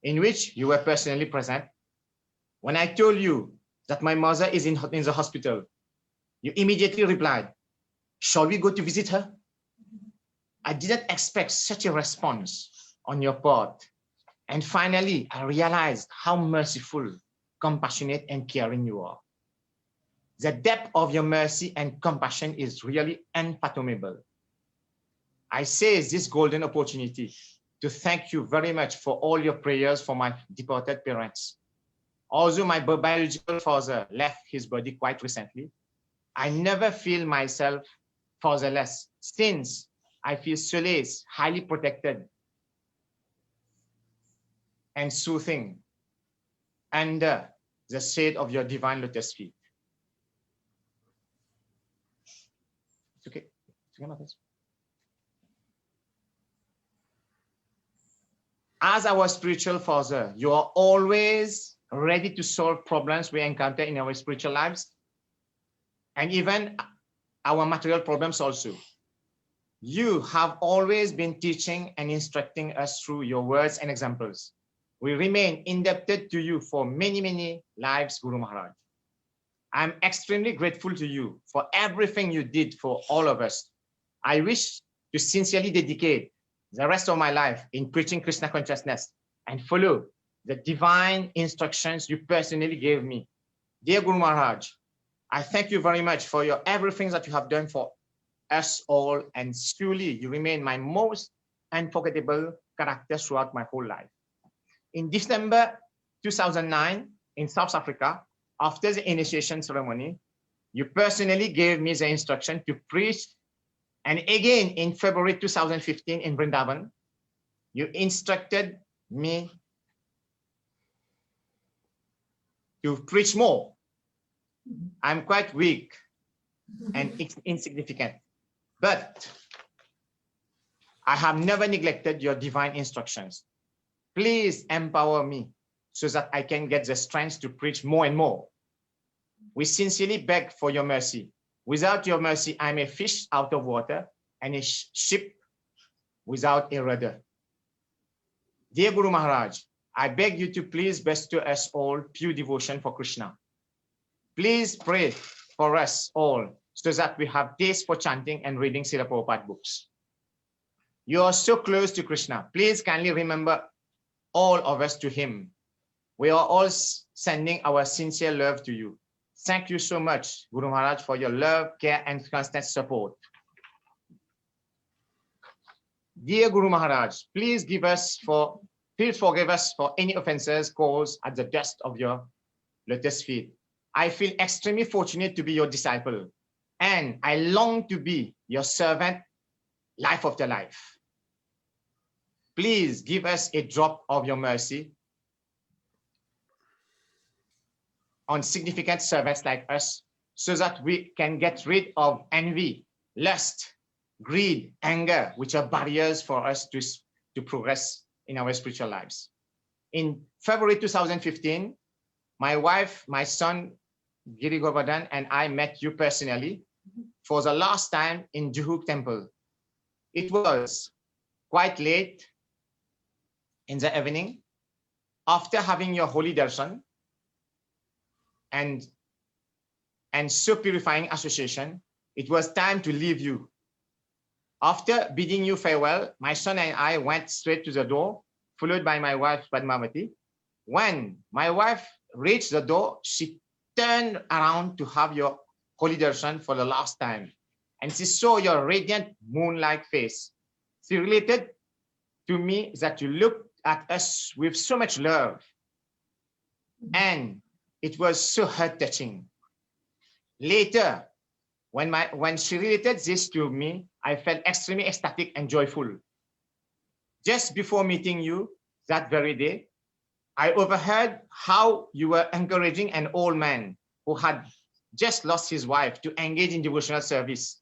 in which you were personally present. When I told you that my mother is in the hospital, you immediately replied, shall we go to visit her? I didn't expect such a response on your part. And finally, I realized how merciful, compassionate, and caring you are. The depth of your mercy and compassion is really unfathomable. I seize this golden opportunity to thank you very much for all your prayers for my departed parents. Although my biological father left his body quite recently, I never feel myself fatherless since I feel solace, highly protected and soothing under the shade of your divine lotus feet. It's okay. It's okay, as our spiritual father, you are always ready to solve problems we encounter in our spiritual lives and even our material problems also. You have always been teaching and instructing us through your words and examples. We remain indebted to you for many, many lives, Guru Maharaj. I'm extremely grateful to you for everything you did for all of us. I wish to sincerely dedicate the rest of my life in preaching Krishna consciousness and follow the divine instructions you personally gave me. Dear Guru Maharaj, I thank you very much for everything that you have done for us all, and truly you remain my most unforgettable character throughout my whole life. In December 2009 in South Africa, after the initiation ceremony, you personally gave me the instruction to preach. And again, in February 2015 in Vrindavan, you instructed me to preach more. I'm quite weak and insignificant, but I have never neglected your divine instructions. Please empower me so that I can get the strength to preach more and more. We sincerely beg for your mercy. Without your mercy, I'm a fish out of water and a ship without a rudder. Dear Guru Maharaj, I beg you to please bestow us all pure devotion for Krishna. Please pray for us all so that we have taste for chanting and reading Srila Prabhupada books. You are so close to Krishna. Please kindly remember all of us to him. We are all sending our sincere love to you. Thank you so much, Guru Maharaj, for your love, care, and constant support. Dear Guru Maharaj, please forgive us for any offenses caused at the dust of your lotus feet. I feel extremely fortunate to be your disciple, and I long to be your servant, life after life. Please give us a drop of your mercy on significant servants like us, so that we can get rid of envy, lust, greed, anger, which are barriers for us to progress in our spiritual lives. In February 2015, my wife, my son, Giri Govardhan, and I met you personally for the last time in Juhu temple. It was quite late in the evening. After having your holy darshan and so purifying association, it was time to leave you. After bidding you farewell, my son and I went straight to the door, followed by my wife, Padmavati. When my wife reached the door, she turned around to have your holy darshan for the last time. And she saw your radiant moon-like face. She related to me that you looked at us with so much love. And it was so heart-touching. Later, when she related this to me, I felt extremely ecstatic and joyful. Just before meeting you that very day, I overheard how you were encouraging an old man who had just lost his wife to engage in devotional service.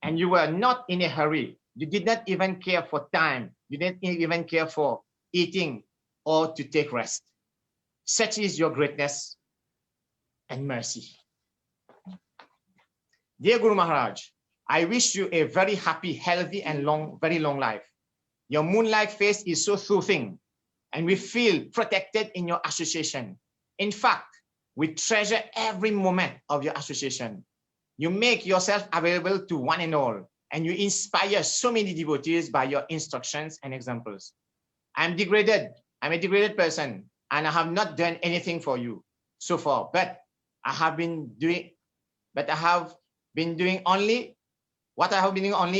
And you were not in a hurry. You did not even care for time. You didn't even care for eating or to take rest. Such is your greatness and mercy. Dear Guru Maharaj, I wish you a very happy, healthy, and very long life. Your moon-like face is so soothing, and we feel protected in your association. In fact, we treasure every moment of your association. You make yourself available to one and all, and you inspire so many devotees by your instructions and examples. I'm a degraded person, and I have not done anything for you so far, but I have been doing only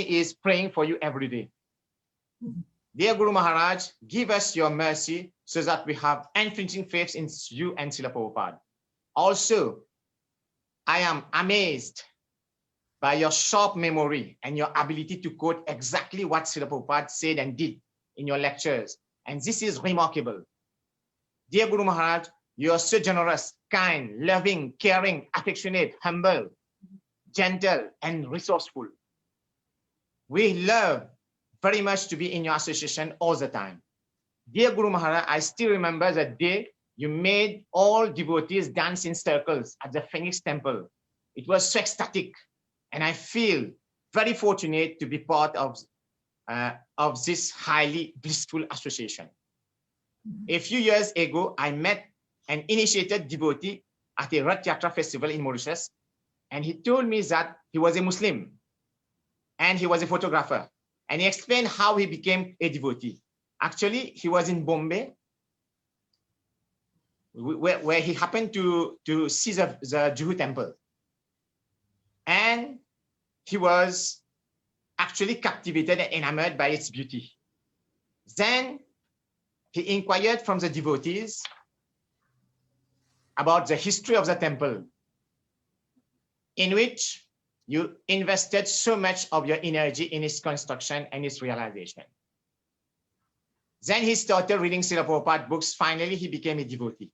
is praying for you every day. Dear Guru Maharaj, give us your mercy so that we have unflinching faith in you and Srila Prabhupada. Also, I am amazed by your sharp memory and your ability to quote exactly what Srila Prabhupada said and did in your lectures. And this is remarkable. Dear Guru Maharaj, you are so generous, kind, loving, caring, affectionate, humble, gentle, and resourceful. We love very much to be in your association all the time. Dear Guru Maharaj, I still remember the day you made all devotees dance in circles at the Phoenix Temple. It was so ecstatic, and I feel very fortunate to be part of this highly blissful association. A few years ago, I met an initiated devotee at a Rath Yatra festival in Mauritius, and he told me that he was a Muslim and he was a photographer, and he explained how he became a devotee. Actually, he was in Bombay, where he happened to see the Juhu temple, and he was actually captivated and enamored by its beauty. Then he inquired from the devotees about the history of the temple, in which you invested so much of your energy in its construction and its realization. Then he started reading Srila Prabhupada books. Finally, he became a devotee.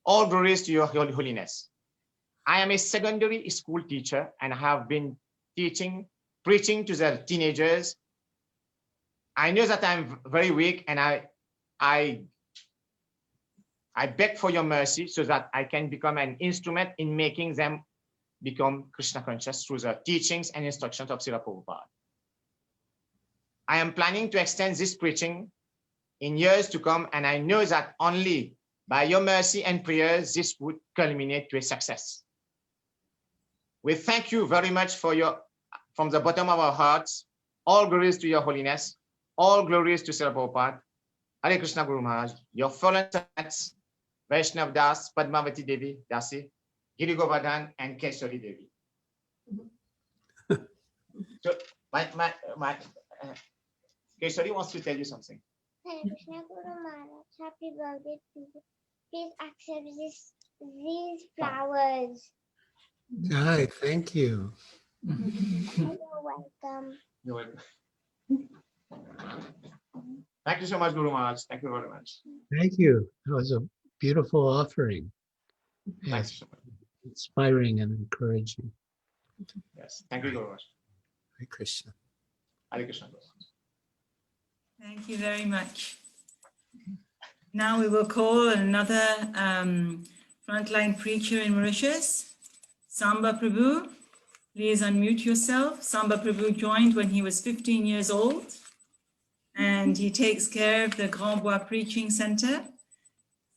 All glories to your holiness. I am a secondary school teacher and have been preaching to the teenagers. I know that I'm very weak, and I beg for your mercy so that I can become an instrument in making them become Krishna conscious through the teachings and instructions of Srila Prabhupada. I am planning to extend this preaching in years to come, and I know that only by your mercy and prayers, this would culminate to a success. We thank you very much from the bottom of our hearts. All glories to your holiness. All glories to Srila Prabhupada. Hare Krishna Guru Maharaj. Your fallen saints, Vaishnav Das, Padmavati Devi, Dasi, Giri Govardhan, and Keshwari Devi. So Keshwari wants to tell you something. Hare Krishna Guru Maharaj, happy birthday to you. Please accept these flowers. Hi, thank you. You're welcome. You're welcome. Thank you so much, Guru Maharaj. Thank you very much. Thank you. That was a beautiful offering. Thanks Yes, so much. inspiring and encouraging. Yes, thank you, Guru Maharaj. Hare Krishna. Hare Krishna. Thank you very much. Now we will call another frontline preacher in Mauritius, Samba Prabhu. Please unmute yourself. Samba Prabhu joined when he was 15 years old, and he takes care of the Grand Bois Preaching Center.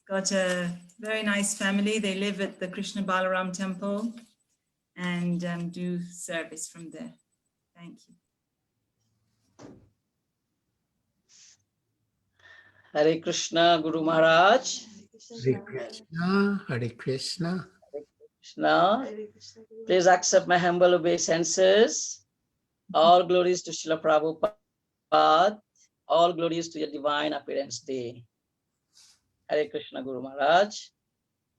Got a very nice family. They live at the Krishna Balaram Temple and do service from there. Thank you. Hare Krishna, Guru Maharaj. Hare Krishna, Hare Krishna. Krishna. Please accept my humble obeisances. All glories to Srila Prabhupada. All glories to your divine appearance day. Hare Krishna, Guru Maharaj.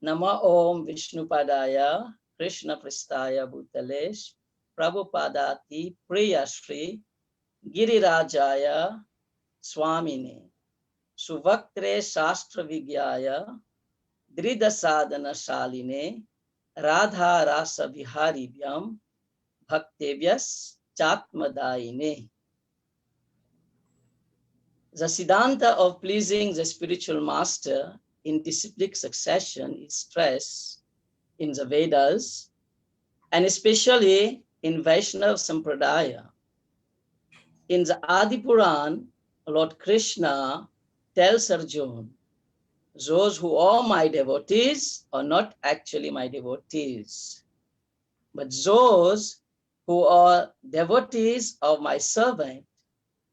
Nama Om Vishnu Padaya, Krishna Pristaya Bhutalesh, Prabhupadati Priya Shri, Girirajaya Swamini, Suvaktre Shastra Vigyaya, Drida Sadhana Shaline, Radha Rasa Viharibhyam, Bhaktevyas Chatmadaine. The Siddhanta of pleasing the spiritual master in disciplic succession is stressed in the Vedas and especially in Vaishnava Sampradaya. In the Adi Puran, Lord Krishna tells Arjuna, those who are my devotees are not actually my devotees, but those who are devotees of my servant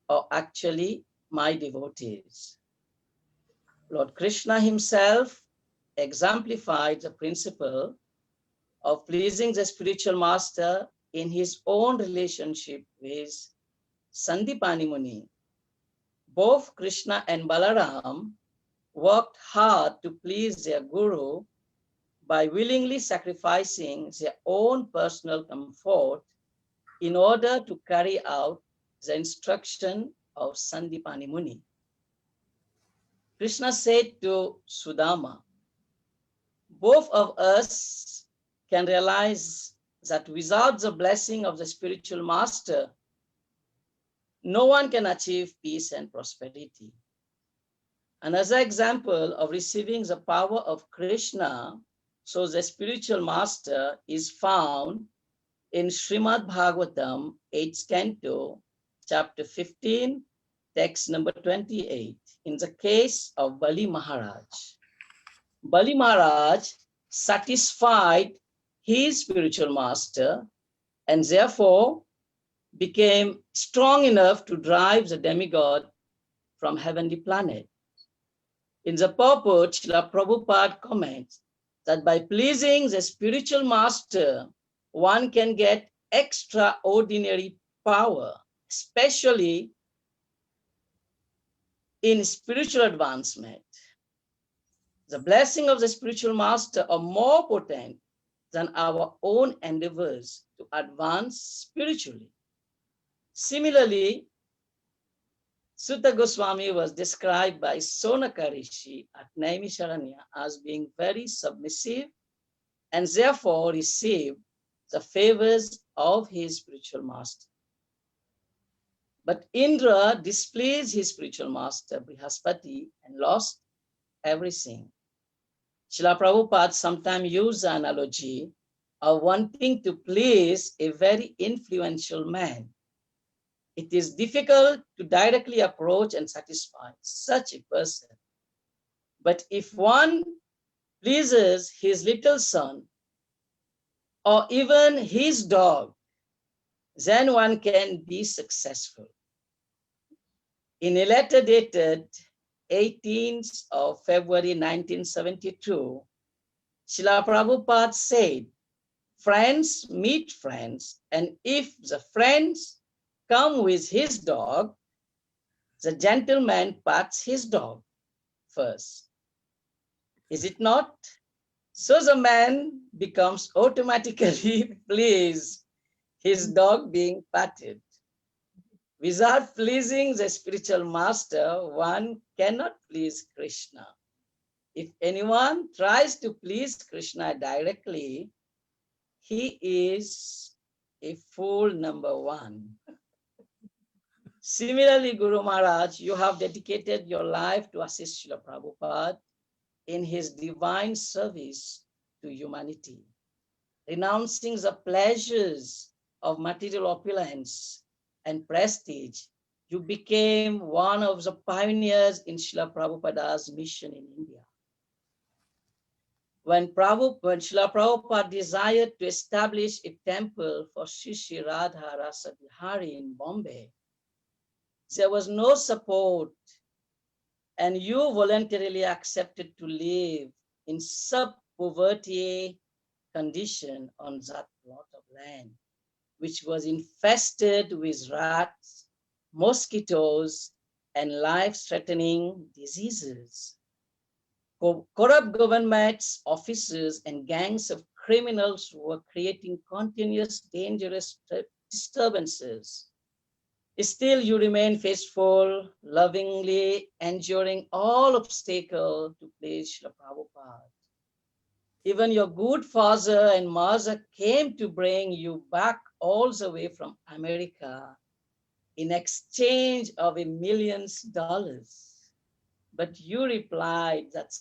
are actually my devotees. Lord Krishna himself exemplified the principle of pleasing the spiritual master in his own relationship with Sandipani Muni. Both Krishna and Balaram worked hard to please their guru by willingly sacrificing their own personal comfort in order to carry out the instruction of Sandipani Muni. Krishna said to Sudama, both of us can realize that without the blessing of the spiritual master, no one can achieve peace and prosperity. Another example of receiving the power of Krishna, so the spiritual master, is found in Srimad Bhagavatam, 8th canto, chapter 15, text number 28, in the case of Bali Maharaj. Bali Maharaj satisfied his spiritual master and therefore became strong enough to drive the demigod from heavenly planet. In the purport, Srila Prabhupada comments that by pleasing the spiritual master, one can get extraordinary power, especially in spiritual advancement. The blessing of the spiritual master are more potent than our own endeavors to advance spiritually. Similarly, Sutta Goswami was described by Sonaka Rishi at Naimisharanya as being very submissive and therefore received the favors of his spiritual master. But Indra displeased his spiritual master Brihaspati and lost everything. Srila Prabhupada sometimes used the analogy of wanting to please a very influential man. It is difficult to directly approach and satisfy such a person. But if one pleases his little son or even his dog, then one can be successful. In a letter dated 18th of February 1972, Srila Prabhupada said, friends meet friends, and if the friends come with his dog, the gentleman pats his dog first. Is it not? So the man becomes automatically pleased, his dog being patted. Without pleasing the spiritual master, one cannot please Krishna. If anyone tries to please Krishna directly, he is a fool number one. Similarly, Guru Maharaj, you have dedicated your life to assist Srila Prabhupada in his divine service to humanity, renouncing the pleasures of material opulence and prestige. You became one of the pioneers in Srila Prabhupada's mission in India. When Srila Prabhupada desired to establish a temple for Sri Sri Radha Rasa Bihari in Bombay, there was no support, and you voluntarily accepted to live in sub-poverty condition on that plot of land, which was infested with rats, mosquitoes, and life-threatening diseases. Corrupt governments, officers, and gangs of criminals were creating continuous dangerous disturbances. Still, you remain faithful, lovingly enduring all obstacles to please Srila Prabhupada. Even your good father and mother came to bring you back all the way from America in exchange of $1 million. But you replied that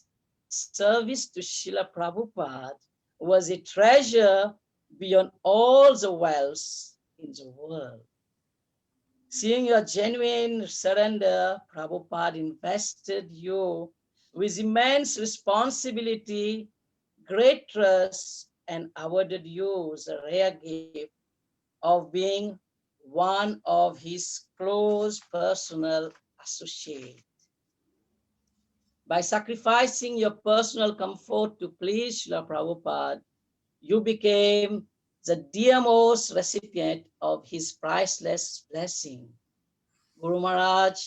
service to Srila Prabhupada was a treasure beyond all the wealth in the world. Seeing your genuine surrender, Prabhupada invested you with immense responsibility, great trust, and awarded you the rare gift of being one of his close personal associates. By sacrificing your personal comfort to please Srila Prabhupada, you became the dearmost recipient of his priceless blessing. Guru Maharaj,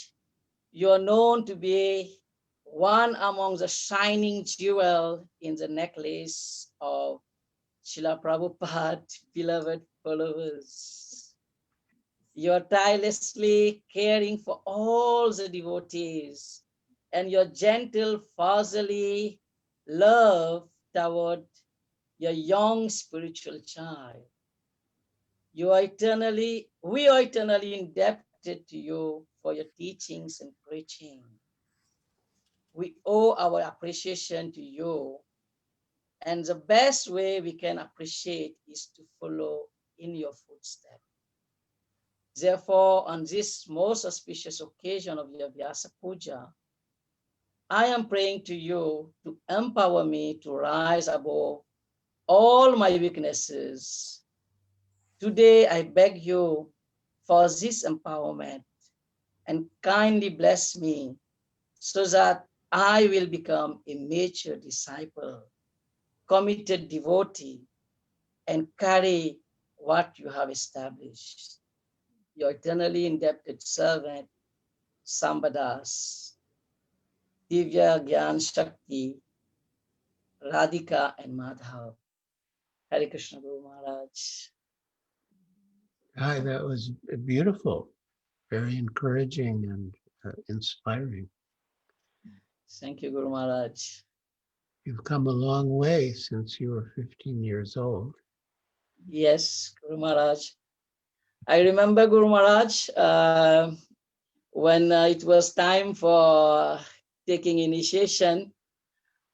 you are known to be one among the shining jewel in the necklace of Srila Prabhupada's beloved followers. You are tirelessly caring for all the devotees, and your gentle fatherly love toward your young spiritual child. We are eternally indebted to you for your teachings and preaching. We owe our appreciation to you, and the best way we can appreciate is to follow in your footsteps. Therefore, on this most auspicious occasion of your Vyasa-puja, I am praying to you to empower me to rise above all my weaknesses. Today, I beg you for this empowerment and kindly bless me so that I will become a mature disciple, committed devotee, and carry what you have established. Your eternally indebted servant, Sambadas, Divya Gyan Shakti, Radhika, and Madhav. Hare Krishna Guru Maharaj. Hi, that was beautiful, very encouraging and inspiring. Thank you, Guru Maharaj. You've come a long way since you were 15 years old. Yes, Guru Maharaj. I remember, Guru Maharaj, when it was time for taking initiation,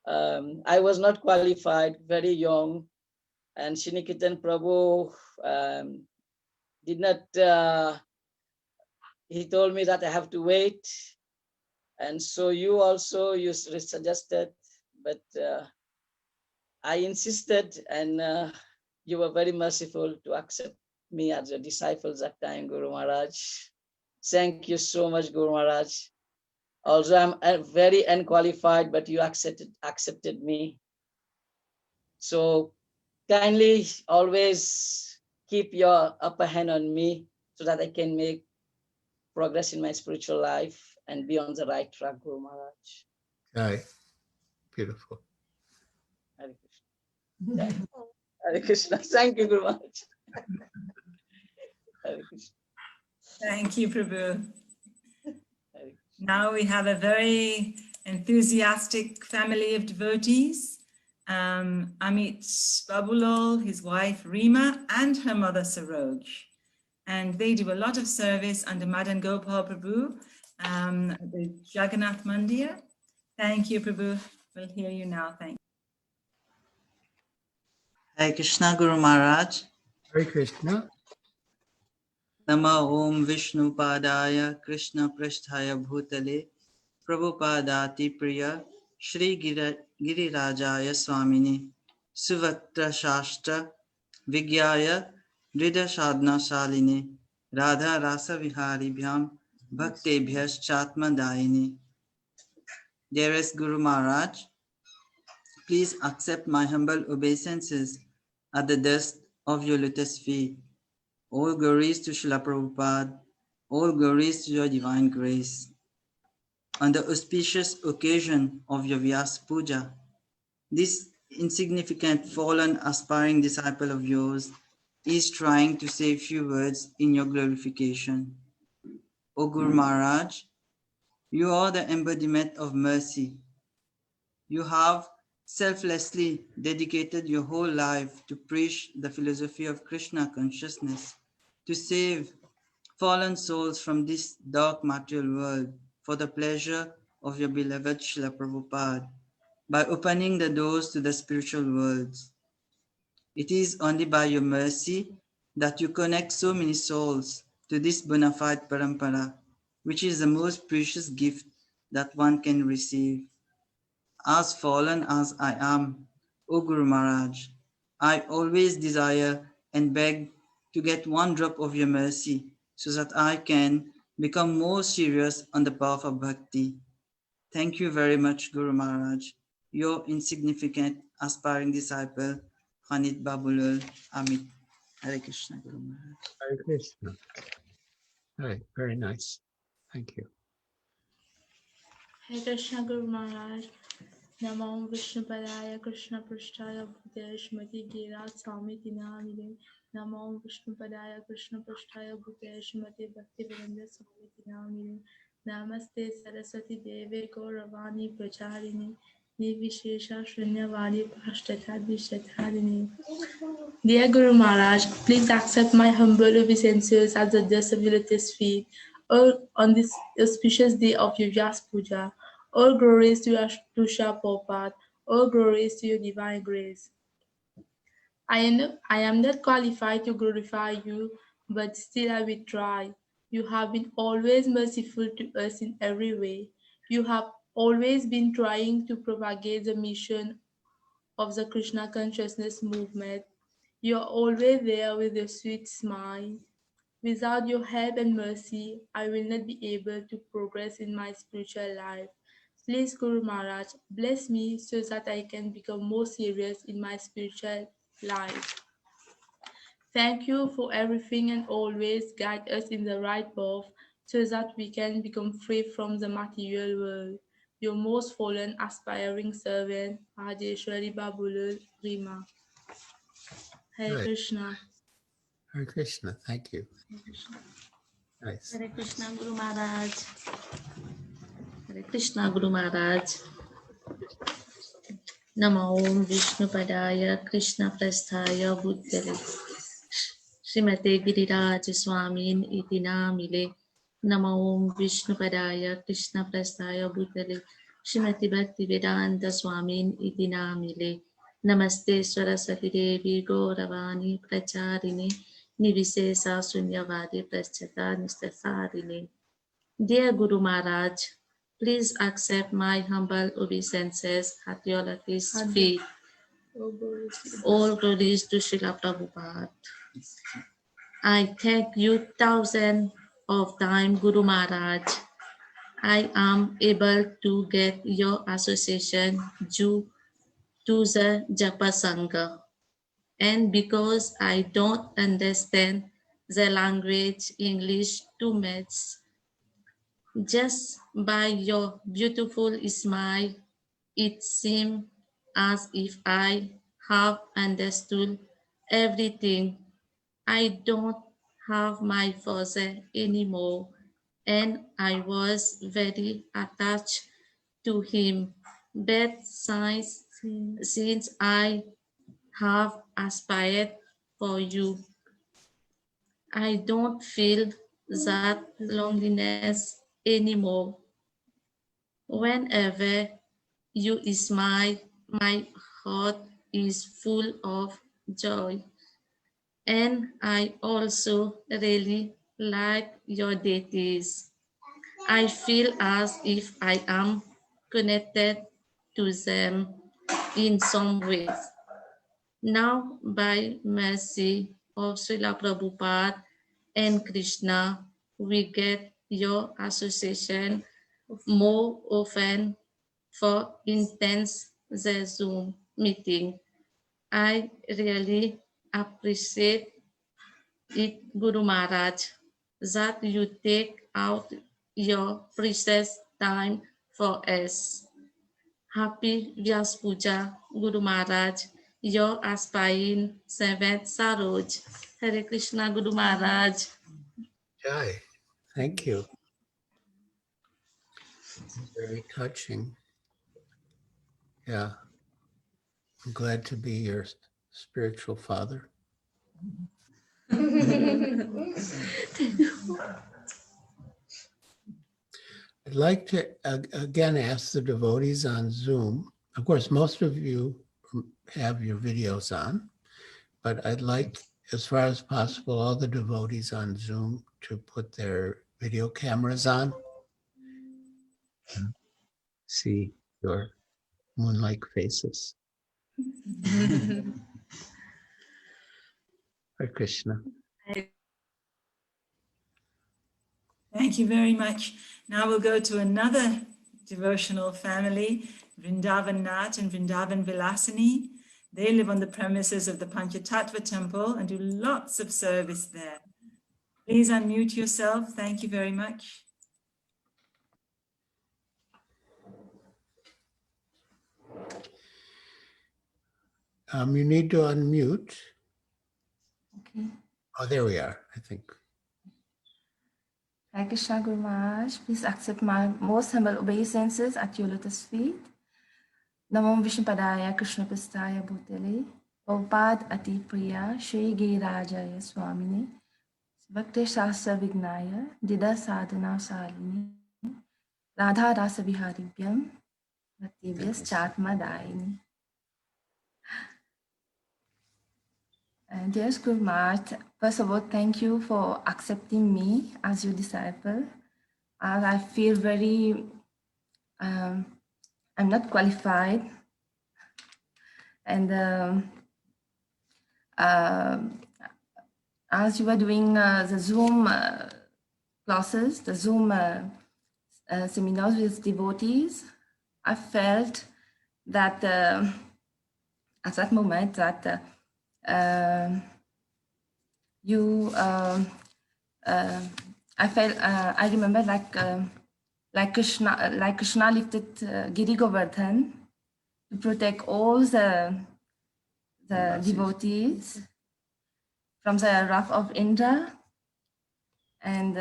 I was not qualified, very young, and Shiniketan Prabhu did not, he told me that I have to wait. And so you also, you suggested, but I insisted, and you were very merciful to accept me as your disciple that time, Guru Maharaj. Thank you so much, Guru Maharaj. Also, I'm very unqualified, but you accepted me. So kindly always keep your upper hand on me so that I can make progress in my spiritual life and be on the right track, Guru Maharaj. Hi, beautiful. Hare Krishna. Hare Krishna. Thank you, Guru Maharaj. Hare Krishna. Thank you, Prabhu. Now we have a very enthusiastic family of devotees. Amit Babulal, his wife Rima, and her mother Saroj. and they do a lot of service under Madan Gopal Prabhu, the Jagannath Mandir. Thank you, Prabhu. We'll hear you now. Thank you. Hare Krishna Guru Maharaj. Hare Krishna. Nama Om Vishnu Padaya Krishna Prasthaya Bhutale Prabhupadati Priya Shri Girirajaya Swamini Suvaktra Shastra Vigyaya Drida Sadhna Shaline Radha Rasa Vihari Bhyam Bhaktebhyas Chatma Daini. Dearest Guru Maharaj, please accept my humble obeisances at the dust of your lotus feet. All glories to Srila Prabhupada, all glories to your divine grace. On the auspicious occasion of your Vyasa-puja, this insignificant, fallen, aspiring disciple of yours is trying to say a few words in your glorification. O Guru Maharaj, you are the embodiment of mercy. You have selflessly dedicated your whole life to preach the philosophy of Krishna consciousness, to save fallen souls from this dark material world for the pleasure of your beloved Srila Prabhupada by opening the doors to the spiritual worlds. It is only by your mercy that you connect so many souls to this bona fide parampara, which is the most precious gift that one can receive. As fallen as I am, O Guru Maharaj, I always desire and beg to get one drop of your mercy so that I can become more serious on the path of bhakti. Thank you very much, Guru Maharaj. Your insignificant aspiring disciple, Hanit Babulal Amit. Hare Krishna, Guru Maharaj. Hare Krishna. Right, very nice. Thank you. Hare Krishna Guru Maharaj. Namo Vishnu Padaya Krishna Prasthaya Bhutaya Shrimati Gira Swami Tinamile. Namo Vishnu Padaya Krishna Prasthaya Bhutaya Shrimati Bhakti Virendra Swami Tinamile. Namaste Saraswati Deve Gauravani Pracharini. Nivishesha Shrinyavadi Pashtatha Dishtatharini. Dear Guru Maharaj, please accept my humble obeisances at the dust of your lotus feet, or on this auspicious day of your Vyasa-puja. All glories to your Srila Prabhupada, all glories to your divine grace. I am not qualified to glorify you, but still I will try. You have been always merciful to us in every way. You have always been trying to propagate the mission of the Krishna consciousness movement. You are always there with your sweet smile. Without your help and mercy, I will not be able to progress in my spiritual life. Please, Guru Maharaj, bless me so that I can become more serious in my spiritual life. Thank you for everything and always guide us in the right path so that we can become free from the material world. Your most fallen, aspiring servant, Rajeshwari Babulal Rima. Hare Right. Krishna. Hare Krishna. Thank you. Nice. Hare Krishna Guru Maharaj. Hare Krishna Guru Maharaj. Namo Om Vishnu Padaya Krishna Prasthaya Bhutale Srimate Giriraj Swamin Iti Namile. Namo Om Vishnu Padaya Krishna Prasthaya Bhutale Srimati Bhakti Vedanta Swamin Iti Namile. Namaste Saraswati Devi Gauravani Pracharini Nivishesha Sunyavadi Praschata Nistasarini. Dear Guru Maharaj, please accept my humble obeisances at your lotus feet. All glories to Srila Prabhupada. I thank you thousands of times, Guru Maharaj. I am able to get your association due to the Japa Sangha. And because I don't understand the language English too much, just by your beautiful smile, it seems as if I have understood everything. I don't have my father anymore, and I was very attached to him. But since I have aspired for you, I don't feel that loneliness anymore. Whenever you smile, my heart is full of joy. And I also really like your deities. I feel as if I am connected to them in some ways. Now, by mercy of Srila Prabhupada and Krishna, we get your association more often for intense the Zoom meeting. I really appreciate it, Guru Maharaj, that you take out your precious time for us. Happy Vyasa-puja, Guru Maharaj, your aspiring seventh Saroj. Hare Krishna, Guru Maharaj. Jai, thank you. Very touching. Yeah, I'm glad to be your spiritual father. I'd like to again ask the devotees on Zoom. Of course, most of you have your videos on, but I'd like, as far as possible, all the devotees on Zoom to put their video cameras on and see your moon-like faces. Hare Krishna. Thank you very much. Now we'll go to another devotional family, Vrindavan Nat and Vrindavan Vilasini. They live on the premises of the Panchatattva temple and do lots of service there. Please unmute yourself. Thank you very much. You need to unmute. Okay. Oh, there we are, I think. Hare Krishna Guru Maharaj, please accept my most humble obeisances at your lotus feet. Namo Vishnupadaya Krishna Prasthaya Bhutale, Prabhupada Ati Priya, Shri Girirajaya Swamini, Bhakti Shastra Vignaya, Dida Sadhana Salini, Radha Rasa Viharibhyam, Bhaktivyas Chatma Daini. Dear Guru Maharaj, first of all, thank you for accepting me as your disciple. I feel very, I'm not qualified. And as you were doing the Zoom classes, the Zoom seminars with devotees, I felt that at that moment that I remember like Krishna lifted Giri Govardhan to protect all the devotees from the wrath of Indra, and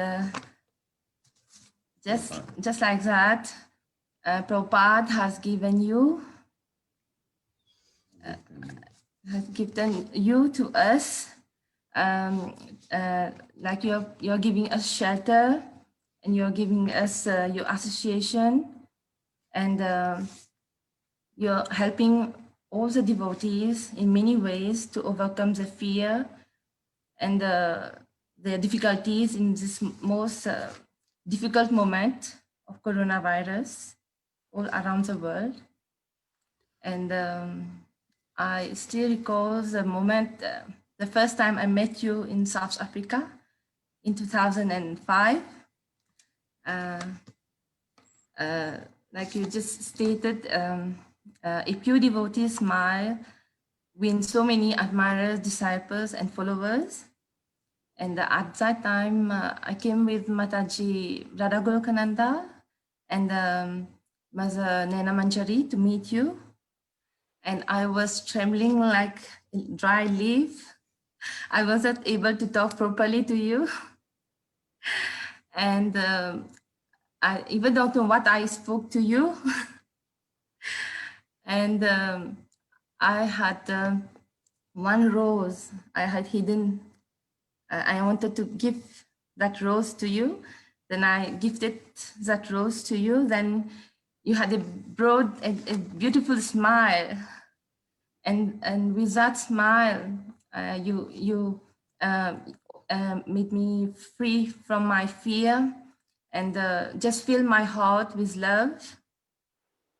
just like that, Prabhupada has given you to us, like you're giving us shelter, and you're giving us your association, and you're helping all the devotees in many ways to overcome the fear and the difficulties in this most difficult moment of coronavirus all around the world. And I still recall the moment, the first time I met you in South Africa in 2005. Like you just stated, a pure devotee smile wins so many admirers, disciples, and followers. And at that time, I came with Mataji Radha Golokananda and Mother Nena Manjari to meet you. And I was trembling like a dry leaf. I wasn't able to talk properly to you. And I even don't know what I spoke to you. And I had one rose I had hidden I wanted to give that rose to you. Then I gifted that rose to you. Then you had a beautiful smile, and with that smile, you made me free from my fear, and just fill my heart with love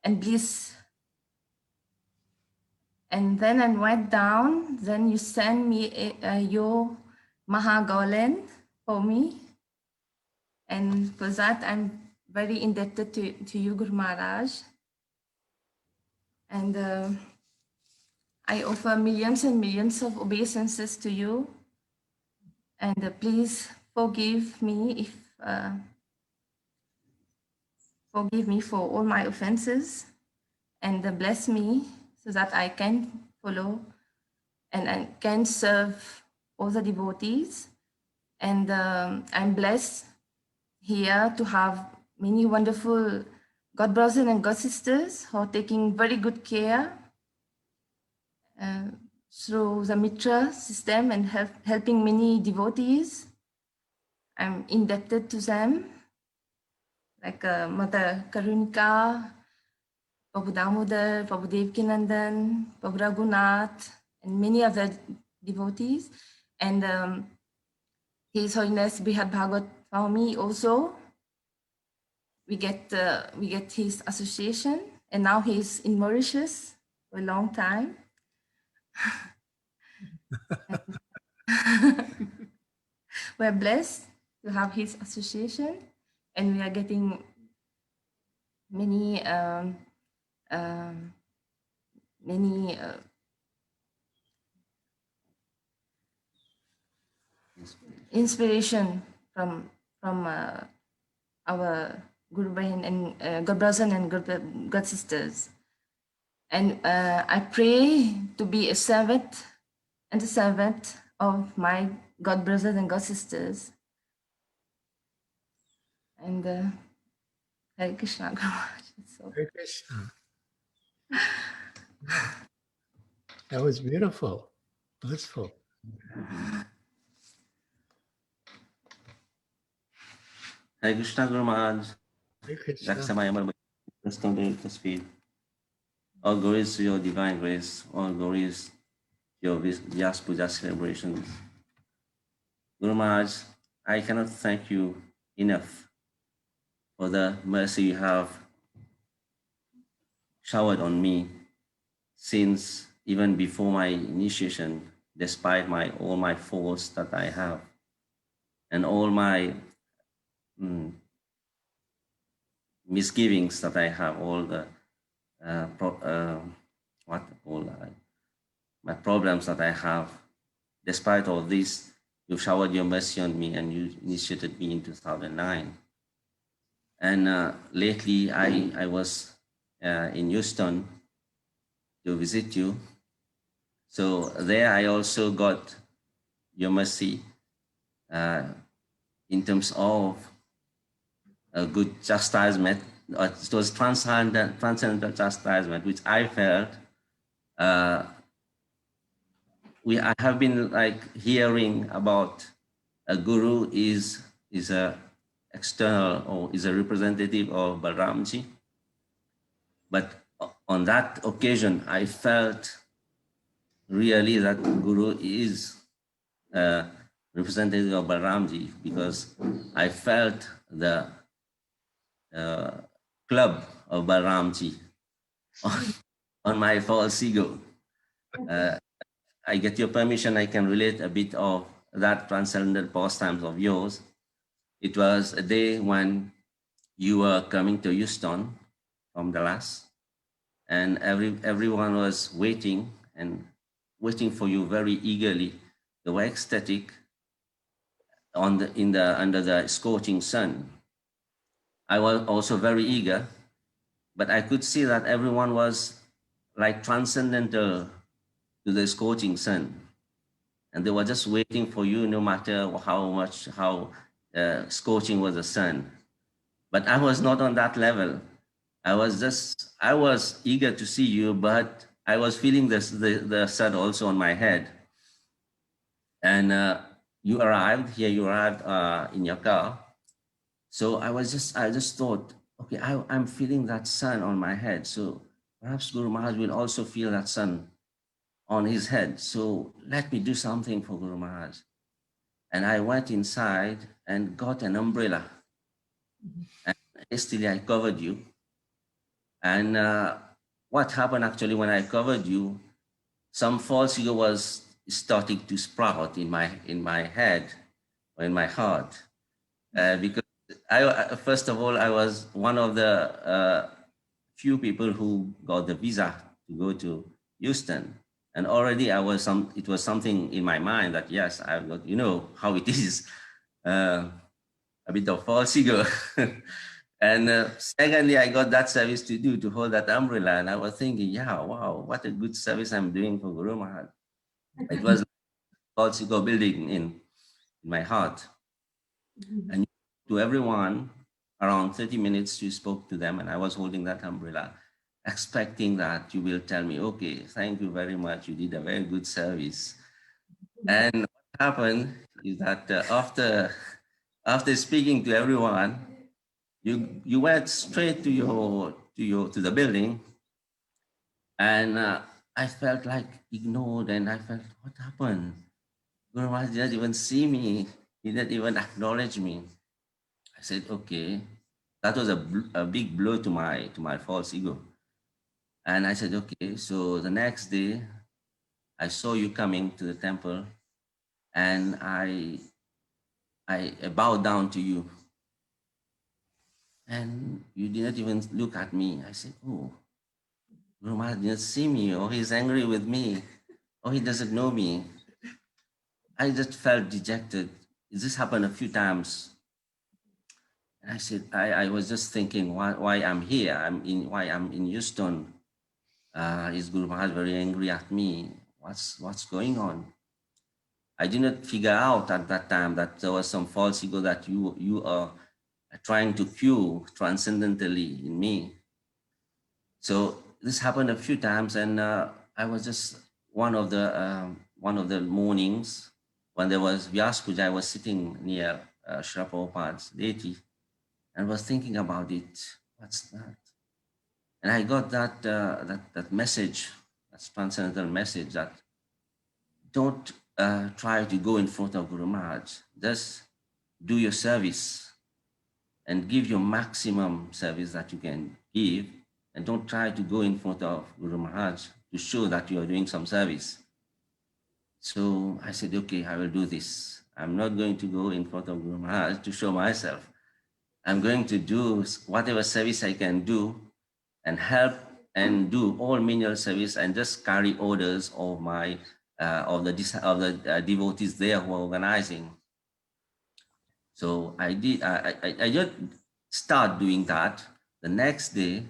and bliss. And then I went down. Then you sent me your Mahagolen for me, and for that I'm very indebted to you, Guru Maharaj. And I offer millions and millions of obeisances to you. And please forgive me forgive me for all my offenses, and bless me so that I can follow and I can serve all the devotees. And I'm blessed here to have many wonderful God brothers and God sisters who are taking very good care through the Mitra system and helping many devotees. I'm indebted to them, like Mother Karunika, Prabhu Damodar, Prabhu Devkinandan, Prabhu Raghunath, and many other devotees. And His Holiness Brihad Bhagavat Swami also, we get his association, and now he's in Mauritius for a long time. We're blessed to have his association, and we are getting many inspiration from our Guru Bahin and God brothers and God sisters. And I pray to be a servant and a servant of my God brothers and God sisters. And Hare Krishna. Hare Krishna. That was beautiful, blissful. Hare Krishna Guru Maharaj. Hare Krishna. All glories to your divine grace. All glories to your Vyasa-puja celebrations. Guru Maharaj, I cannot thank you enough for the mercy you have showered on me since even before my initiation, despite all my faults that I have and all my misgivings that I have, all the my problems that I have. Despite all this, you showered your mercy on me and you initiated me in 2009. And lately, I was in Houston to visit you. So there I also got your mercy in terms of a good chastisement. It was transcendental chastisement, which I felt I have been like hearing about a guru is a external or is a representative of Balramji. But on that occasion, I felt really that guru is a representative of Balramji because I felt the club of Balramji on my false ego. I get your permission, I can relate a bit of that transcendental pastimes of yours. It was a day when you were coming to Houston from Dallas, and everyone was waiting for you very eagerly. They were ecstatic under the scorching sun. I was also very eager, but I could see that everyone was like transcendental to the scorching sun. And they were just waiting for you no matter how scorching was the sun. But I was not on that level. I was eager to see you, but I was feeling the sun also on my head. And you arrived here, you arrived in your car. So I just thought, okay, I'm feeling that sun on my head. So perhaps Guru Maharaj will also feel that sun on his head. So let me do something for Guru Maharaj. And I went inside and got an umbrella. And hastily I covered you. And what happened actually when I covered you, some false ego was starting to sprout in my head or in my heart. Because first of all, I was one of the few people who got the visa to go to Houston. And already it was something in my mind that, yes, I've got, you know how it is, a bit of false ego. And secondly, I got that service to do, to hold that umbrella. And I was thinking, yeah, wow, what a good service I'm doing for Guru Maharaj. It was like false ego building in my heart. And to everyone, around 30 minutes, you spoke to them, and I was holding that umbrella, expecting that you will tell me, okay, thank you very much. You did a very good service. And what happened is that after speaking to everyone, you went straight to the building, and I felt like ignored, and I felt, what happened? Guru Maharaj didn't even see me. He didn't even acknowledge me. I said, okay. That was a big blow to my false ego. And I said, okay. So the next day, I saw you coming to the temple, and I bowed down to you. And you didn't even look at me. I said, oh, Guru Maharaj didn't see me, or he's angry with me, or he doesn't know me. I just felt dejected. This happened a few times. And I said, I was just thinking why I'm here. Why I'm in Houston. Is Guru Maharaj very angry at me? What's going on? I did not figure out at that time that there was some false ego that you are trying to cure transcendentally in me. So this happened a few times, and I was just one of the mornings when there was Vyasa-puja. I was sitting near Srila Prabhupada's deity and was thinking about it. What's that? And I got that message, that transcendental message, that don't try to go in front of Guru Maharaj. Just do your service and give your maximum service that you can give, and don't try to go in front of Guru Maharaj to show that you are doing some service. So I said, okay, I will do this. I'm not going to go in front of Guru Maharaj to show myself. I'm going to do whatever service I can do and help and do all menial service and just carry orders of the devotees there who are organizing. So I just start doing that. The next day,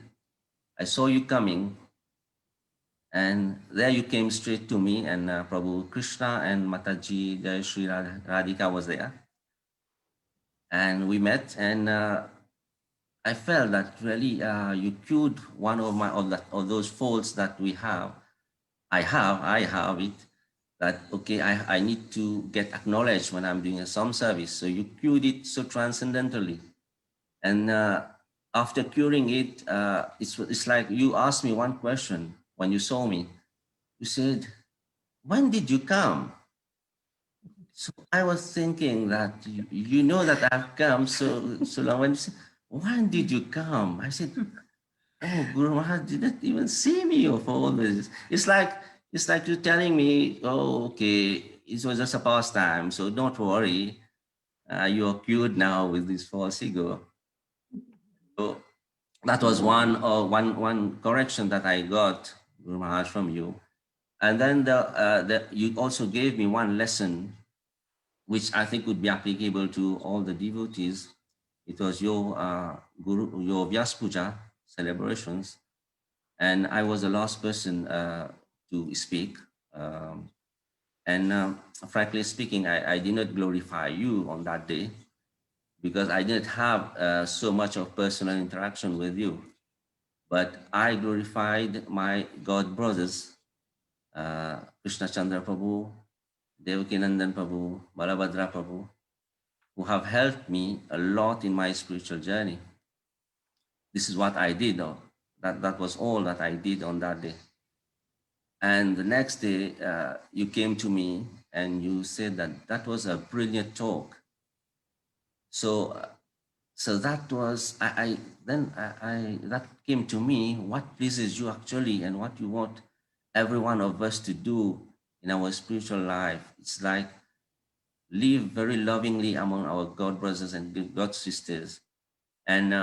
I saw you coming, and there you came straight to me, and Prabhu Krishna and Mataji Sri Radhika was there, and we met, and I felt that really you cured one of those faults that we have. I have it, that, okay, I need to get acknowledged when I'm doing some service. So you cured it so transcendentally. And after curing it, it's like you asked me one question when you saw me. You said, when did you come? So I was thinking that you know that I've come so long. When you said, when did you come? I said, oh, Guru Maharaj didn't even see me for all this. It's like you're telling me, oh, okay, it was just a pastime, so don't worry. You're cured now with this false ego. So that was one correction that I got, Guru Maharaj, from you. And then you also gave me one lesson, which I think would be applicable to all the devotees. It was your Vyasa-puja celebrations. And I was the last person to speak. Frankly speaking, I did not glorify you on that day because I didn't have so much of personal interaction with you. But I glorified my God brothers, Krishna Chandra Prabhu, Devakinandan Prabhu, Balabhadra Prabhu, who have helped me a lot in my spiritual journey. This is what I did. That was all that I did on that day. And the next day, you came to me and you said that that was a brilliant talk. So, so that was that came to me. What pleases you actually, and what you want every one of us to do in our spiritual life. It's like live very lovingly among our God brothers and God sisters, and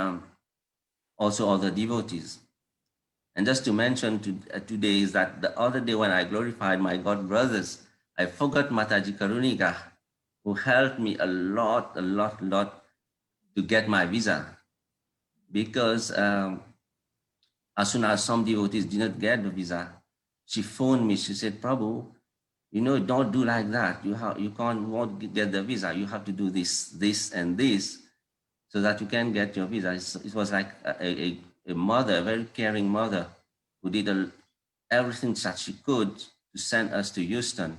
also other devotees. And just to mention today is that the other day when I glorified my God brothers, I forgot Mataji Karunika, who helped me a lot to get my visa. Because as soon as some devotees did not get the visa, she phoned me. She said, Prabhu, you know, don't do like that. You won't get the visa. You have to do this, and this, so that you can get your visa. It was like a mother, a very caring mother, who did everything that she could to send us to Houston.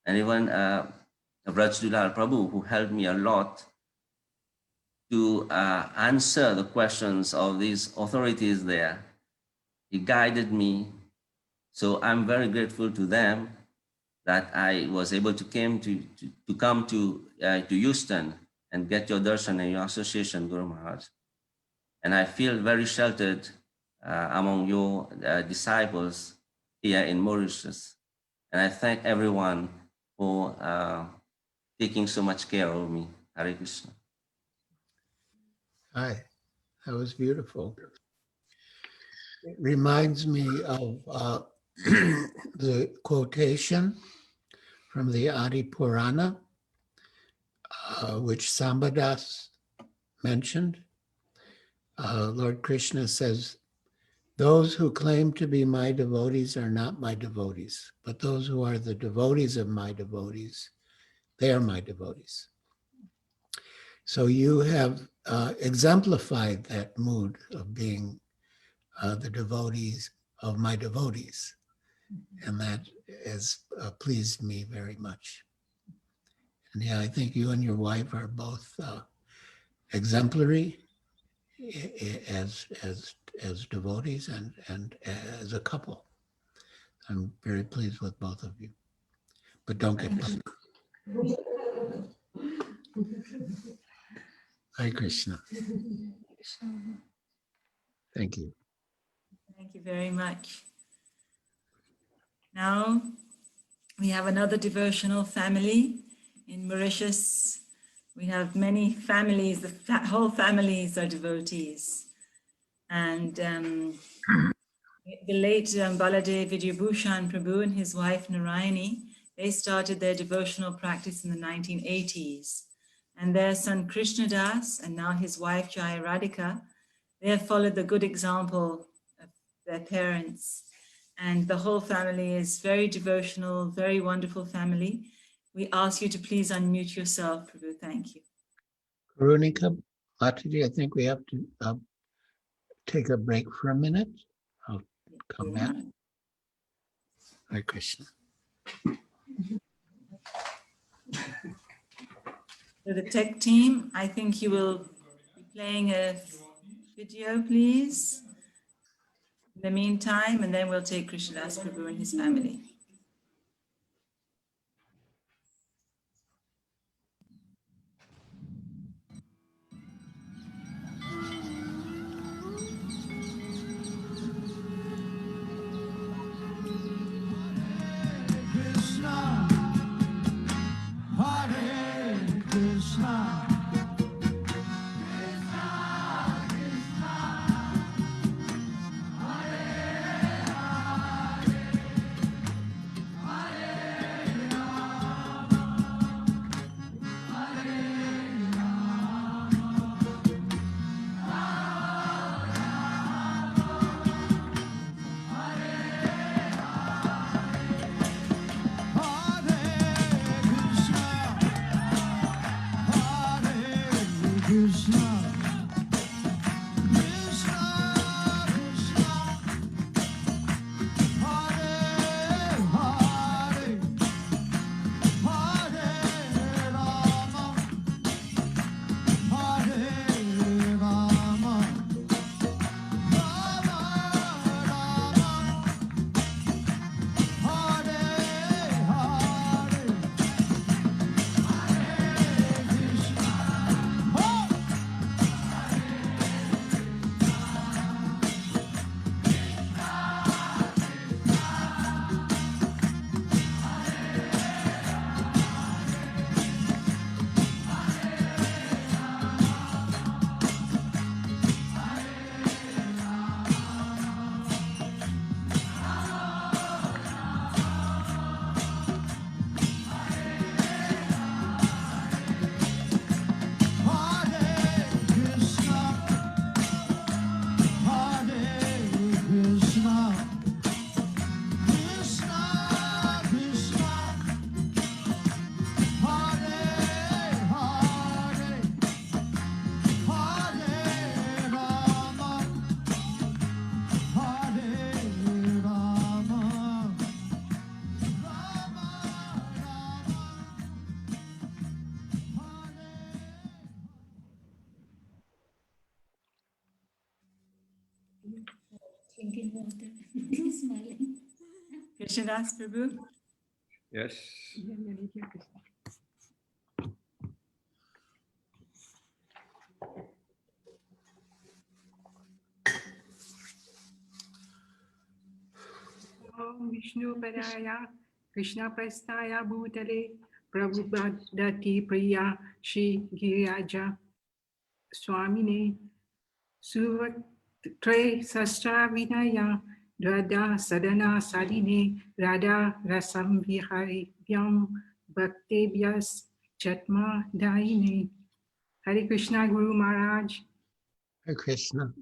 And even Vraj Prabhu, who helped me a lot to answer the questions of these authorities there. He guided me. So I'm very grateful to them that I was able to come to Houston and get your darshan and your association, Guru Maharaj. And I feel very sheltered among your disciples here in Mauritius. And I thank everyone for taking so much care of me. Hare Krishna. Hi, that was beautiful. It reminds me of the quotation from the Adi Purana, which Sambadas mentioned. Lord Krishna says, those who claim to be my devotees are not my devotees, but those who are the devotees of my devotees, they are my devotees. So you have exemplified that mood of being the devotees of my devotees. And that has pleased me very much. And yeah, I think you and your wife are both exemplary as devotees and as a couple. I'm very pleased with both of you. But don't get puffed. Hare Krishna. Thank you. Thank you very much. Now we have another devotional family in Mauritius. We have many families, the whole families are devotees. And the late Baladev Vidyabhushan Prabhu and his wife Narayani, they started their devotional practice in the 1980s. And their son Krishna Das and now his wife Jaya Radhika, they have followed the good example of their parents. And the whole family is very devotional, very wonderful family. We ask you to please unmute yourself, Prabhu. Thank you. Veronica, Mataji, I think we have to take a break for a minute. I'll come back. Hare Krishna. So the tech team, I think you will be playing a video, please, in the meantime, and then we'll take Krishnadas Prabhu and his family. Krishna, Hare Krishna. Hare Drinking water. Smiling. Krishnadas Prabhu. Yes. Om Vishnu Padaya Krishna Prastaya Bhutale Prabhupada Priya Shri Giriaja Swamine Suvatre Sastra Vinaya Dwada Sadana Sadine Radha Rasam Vihari Vyam Bhaktebhyas Chatma Daine. Hare Krishna Guru Maharaj. Hare Krishna.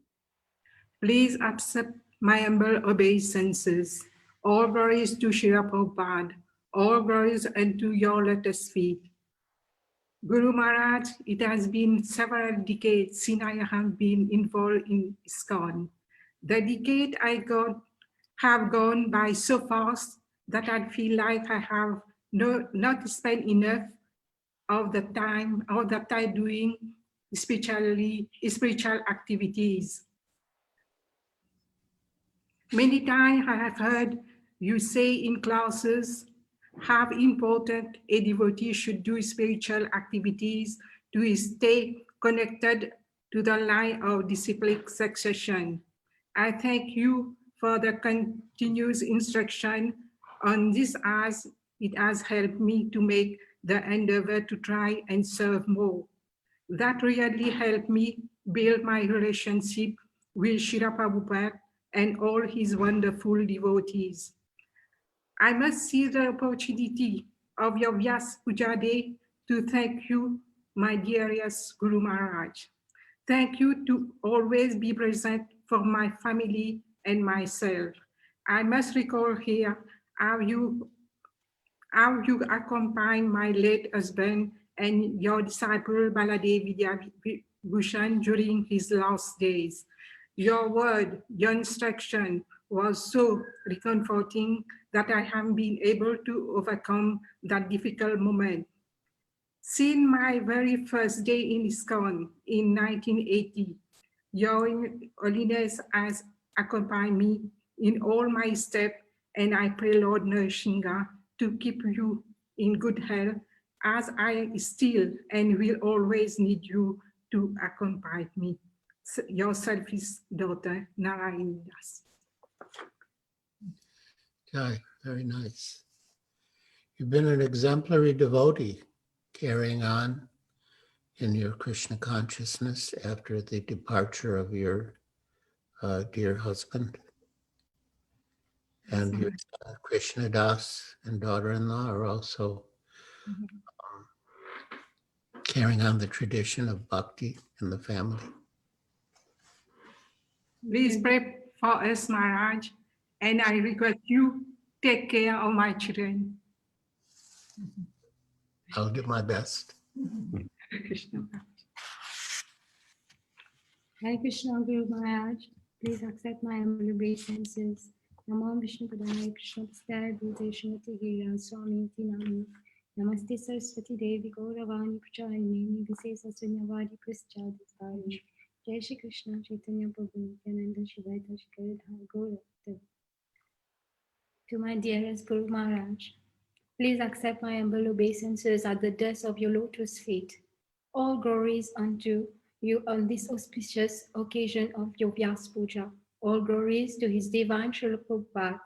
Please accept my humble obeisances. All glories to Srila Prabhupada. All glories unto your lotus feet. Guru Maharaj, it has been several decades since I have been involved in ISKCON. The decade have gone by so fast that I feel like I have not spent enough of the time doing spiritual activities. Many times I have heard you say in classes how important a devotee should do spiritual activities to stay connected to the line of disciplic succession. I thank you for the continuous instruction on this, as it has helped me to make the endeavor to try and serve more. That really helped me build my relationship with Srila Prabhupada and all his wonderful devotees. I must seize the opportunity of your Vyasa-puja Day to thank you, my dearest Guru Maharaj. Thank you to always be present for my family and myself. I must recall here how you accompanied my late husband and your disciple Baladev Vidyabhushan during his last days. Your word, your instruction was so reconforting that I have been able to overcome that difficult moment. Since my very first day in ISKCON in 1980, your holiness has accompanied me in all my steps, and I pray Lord Nrsimha to keep you in good health, as I still and will always need you to accompany me. Your selfish daughter, Narayani Das. Okay, very nice. You've been an exemplary devotee, carrying on in your Krishna consciousness after the departure of your dear husband. And your Krishna Das and daughter-in-law are also carrying on the tradition of bhakti in the family. Please pray for us, Maharaj, and I request you take care of my children. I'll do my best. Hare Krishna Guru Maharaj, please accept my humble obeisances. Namo Vishnu Padaya Krishna Prastaya Bhute Shrimati Gira Swami Nami. Namaste Saraswati Devi Gauravani Pracharine Visesa Sunyavadi Praschaditari. Jai Shri Krishna Chaitanya Prabhu Nityananda Shivaita Shikaridhar Gaurav. To my dearest Guru Maharaj, please accept my humble obeisances at the dust of your lotus feet. All glories unto you on this auspicious occasion of your Vyasa-puja. All glories to His Divine Srila Prabhupada.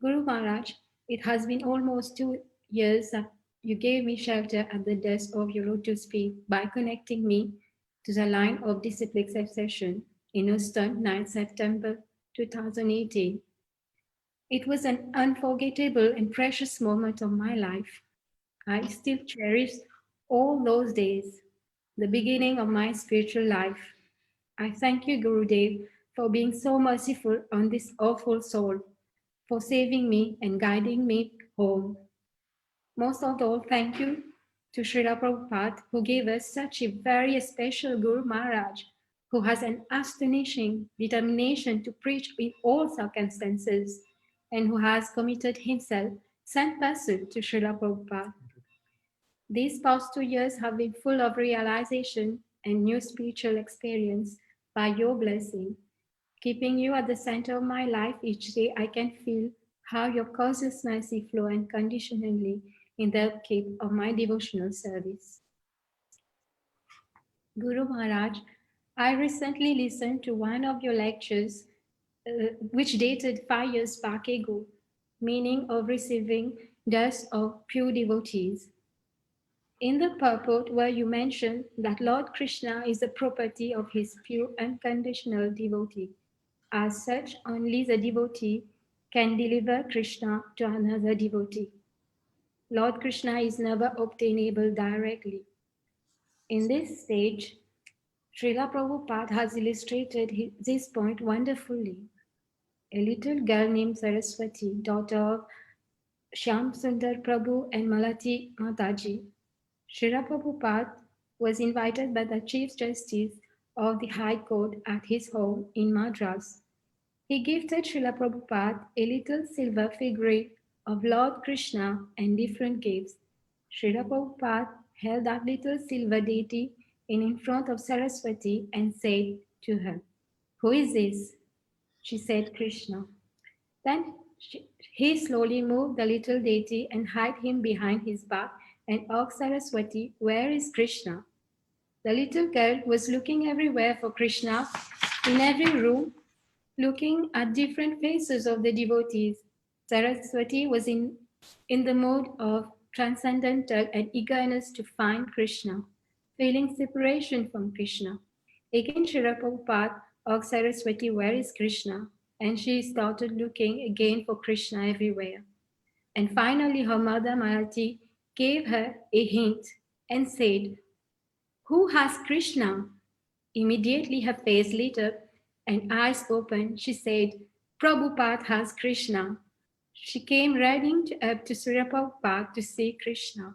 Guru Maharaj, it has been almost 2 years that you gave me shelter at the dust of your lotus feet by connecting me to the line of disciplic succession in Houston, 9 September 2018. It was an unforgettable and precious moment of my life. I still cherish all those days, the beginning of my spiritual life. I thank you, Gurudev, for being so merciful on this awful soul, for saving me and guiding me home. Most of all, thank you to Srila Prabhupada, who gave us such a very special Guru Maharaj, who has an astonishing determination to preach in all circumstances, and who has committed himself 100% to Srila Prabhupada. These past 2 years have been full of realization and new spiritual experience by your blessing. Keeping you at the center of my life each day, I can feel how your causeless mercy flow unconditionally in the upkeep of my devotional service. Guru Maharaj, I recently listened to one of your lectures, which dated 5 years back ago, meaning of receiving dust of pure devotees. In the purport where you mentioned that Lord Krishna is the property of his pure unconditional devotee. As such, only the devotee can deliver Krishna to another devotee. Lord Krishna is never obtainable directly. In this stage, Srila Prabhupada has illustrated this point wonderfully. A little girl named Saraswati, daughter of Shyam Sundar Prabhu and Malati Mataji. Srila Prabhupada was invited by the Chief Justice of the High Court at his home in Madras. He gifted Srila Prabhupada a little silver figurine of Lord Krishna and different gifts. Srila Prabhupada held that little silver deity in front of Saraswati and said to her, "Who is this?" She said, "Krishna." Then he slowly moved the little deity and hid him behind his back and asked Saraswati, "Where is Krishna?" The little girl was looking everywhere for Krishna, in every room, looking at different faces of the devotees. Saraswati was in the mode of transcendental and eagerness to find Krishna, feeling separation from Krishna. Again, Srila Prabhupada asked Saraswati, "Where is Krishna?" And she started looking again for Krishna everywhere. And finally, her mother Malati gave her a hint and said, "Who has Krishna?" Immediately her face lit up and eyes opened. She said, "Prabhupada has Krishna." She came running up to Srila Prabhupada to see Krishna.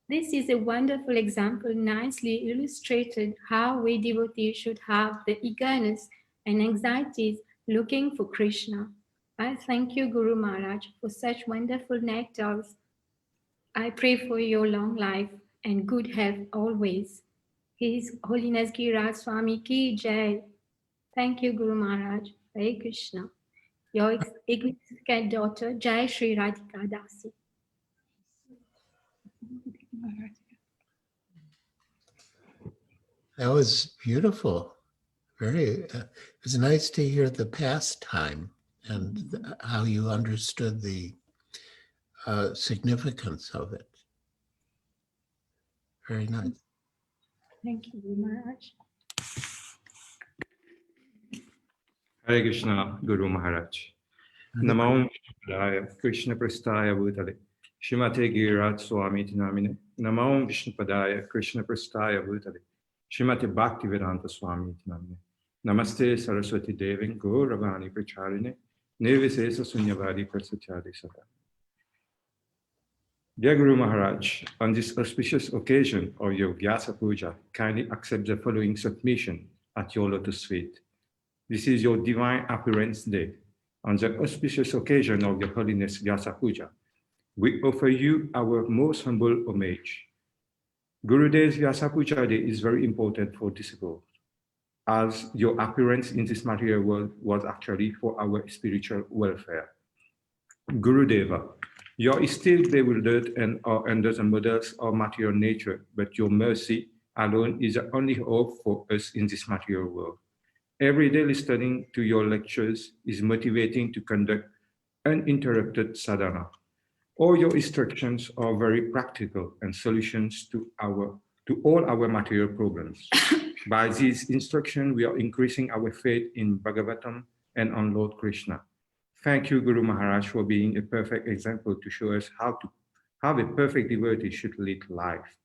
This is a wonderful example, nicely illustrated how we devotees should have the eagerness and anxieties looking for Krishna. I thank you, Guru Maharaj, for such wonderful nectars. I pray for your long life and good health always. His Holiness Giriraj Swami Ki Jai. Thank you, Guru Maharaj. Hare Krishna. Your significant daughter, Jai Shri Radhika Dasi. That was beautiful. It was nice to hear the pastime and how you understood the significance of it. Very nice. Thank you, Guru Maharaj. Hare Krishna, Guru Maharaj. Namo Krishna Prastaya Bhutale. Shrimate Giriraj Swami Tinamine. Namo Vishnupadaya Krishna Prastaya Bhutale. Shrimate Bhaktivedanta Swami Tinamine. Namaste Saraswati Devin Gauravani Pracharine. Nirvisesa Sunyavadi Prasatyadi Sada. Dear Guru Maharaj, on this auspicious occasion of your Vyasa-puja, kindly accept the following submission at your lotus feet. This is your divine appearance day. On the auspicious occasion of your Holiness Vyasa-puja, we offer you our most humble homage. Gurudev's Vyasa-puja day is very important for disciples, as your appearance in this material world was actually for our spiritual welfare. Gurudeva, you are still bewildered and are under the models of material nature, but your mercy alone is the only hope for us in this material world. Every day listening to your lectures is motivating to conduct uninterrupted sadhana. All your instructions are very practical and solutions to all our material problems. By these instructions, we are increasing our faith in Bhagavatam and on Lord Krishna. Thank you, Guru Maharaj, for being a perfect example to show us how a perfect devotee should lead life.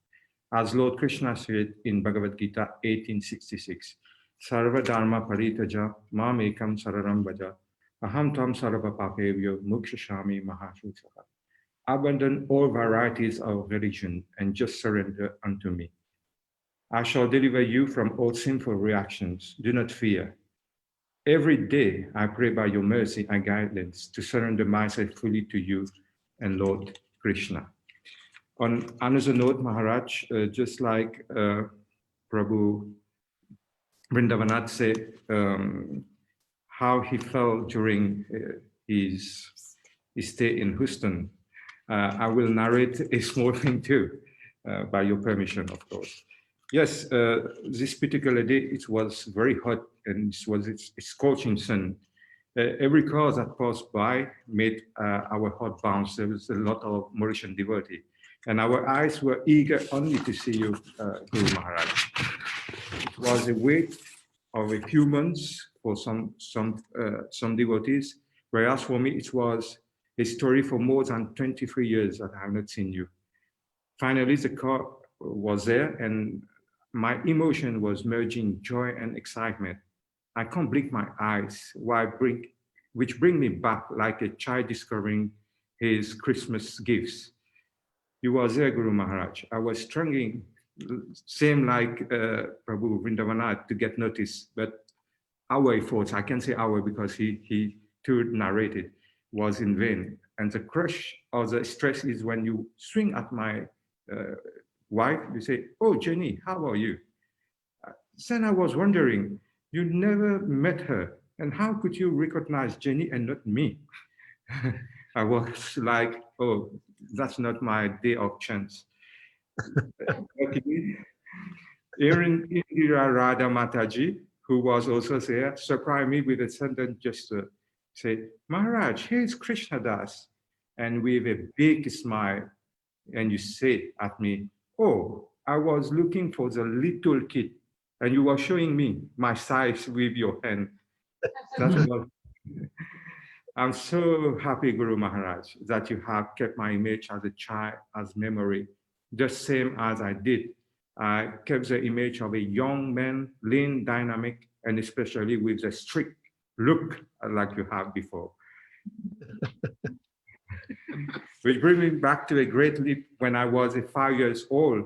As Lord Krishna said in Bhagavad Gita 1866, Sarva Dharma Paritaja Mam Ekam Sararam Bhaja Aham Tam Sarva Papevyo Mukshashami Mahashusaha. Abandon all varieties of religion and just surrender unto me. I shall deliver you from all sinful reactions. Do not fear. Every day I pray by your mercy and guidance to surrender myself fully to you and Lord Krishna. On another note, Maharaj, just like Prabhu Vrindavanath said, how he felt during his stay in Houston. I will narrate a small thing too, by your permission, of course. Yes, this particular day, it was very hot and it was a scorching sun. Every car that passed by made our heart bounce. There was a lot of Mauritian devotee, and our eyes were eager only to see you, Guru Maharaj. It was a wait of a few months for some devotees, whereas for me it was a story for more than 23 years that I have not seen you. Finally, the car was there, and my emotion was merging joy and excitement. I can't blink my eyes, which bring me back like a child discovering his Christmas gifts. You were there, Guru Maharaj. I was struggling, same like Prabhu Vrindavanat, to get noticed, but our efforts, I can say our because he too narrated, was in vain. And the crush or the stress is when you swing at my wife, you say, "Oh, Jenny, how are you?" Then I was wondering, you never met her, and how could you recognize Jenny and not me? I was like, oh, that's not my day of chance. Indira Radha Mataji, who was also there, surprised me with a sudden gesture. Say, "Maharaj, here's Krishna Das." And with a big smile, and you say at me, "Oh, I was looking for the little kid, and you were showing me my size with your hand." That was, I'm so happy, Guru Maharaj, that you have kept my image as a child, as memory, just same as I did. I kept the image of a young man, lean, dynamic, and especially with a strict look like you have before. Which brings me back to a great leap when I was 5 years old,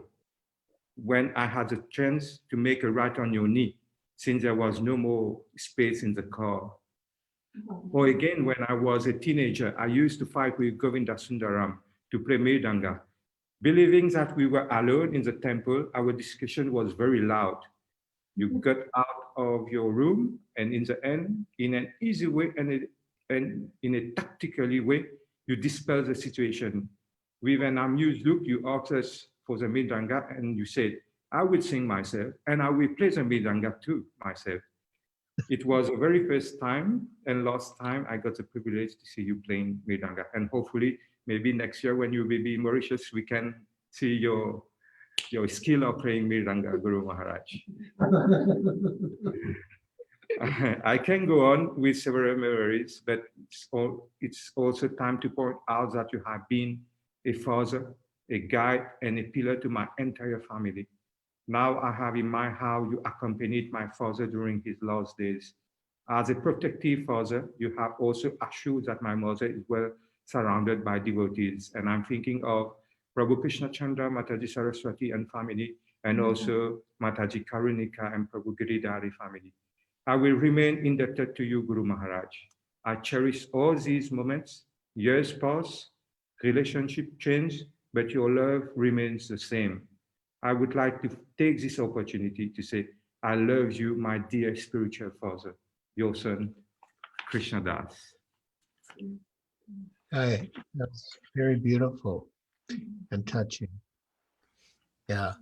when I had the chance to make a right on your knee, since there was no more space in the car. Or again, when I was a teenager, I used to fight with Govinda Sundaram to play Mridanga. Believing that we were alone in the temple, our discussion was very loud. You got out of your room, and in the end, in an easy way and in a tactically way, you dispelled the situation. With an amused look, you asked us for the Mridanga, and you said, "I will sing myself, and I will play the Mridanga too myself." It was the very first time and last time I got the privilege to see you playing Mridanga. And hopefully, maybe next year when you will be in Mauritius, we can see your skill of playing Mridanga, Guru Maharaj. I can go on with several memories, but it's also time to point out that you have been a father, a guide, and a pillar to my entire family. Now I have in mind how you accompanied my father during his last days. As a protective father, you have also assured that my mother is well surrounded by devotees. And I'm thinking of Prabhu Krishna Chandra, Mataji Saraswati and family, and also Mataji Karunika and Prabhu Giridhari family. I will remain indebted to you, Guru Maharaj. I cherish all these moments. Years pass, relationship change, but your love remains the same. I would like to take this opportunity to say, I love you, my dear spiritual father, your son, Krishna Das. Hi, that's very beautiful and touching. Yeah, I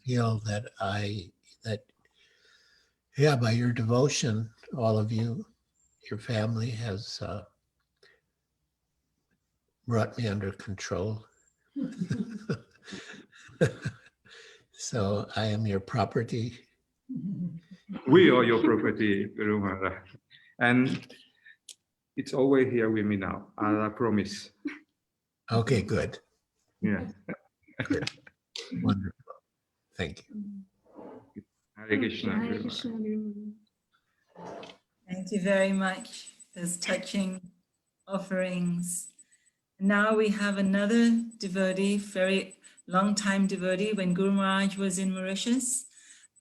feel that by your devotion, all of you, your family has brought me under control. So I am your property. We are your property, Guru Maharaj. And it's always here with me now, I promise. Okay, good. Yeah. Good. Wonderful. Thank you. Hare Krishna. Hare Krishna. Thank you very much. Those touching offerings. Now we have another devotee, very long time devotee. When Guru Maharaj was in Mauritius,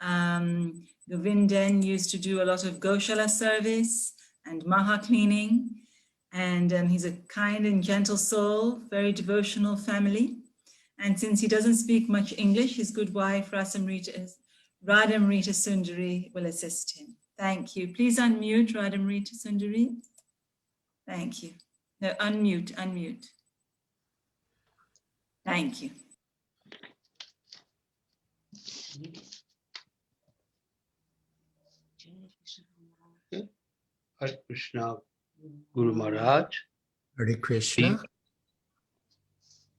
Govindan used to do a lot of Goshala service and Maha cleaning. And he's a kind and gentle soul, very devotional family. And since he doesn't speak much English, his good wife, Radhamrita Sundari, will assist him. Thank you. Please unmute Radhamrita Sundari. Thank you. No, unmute. Thank you. Hare Krishna, Guru Maharaj. Hare Krishna.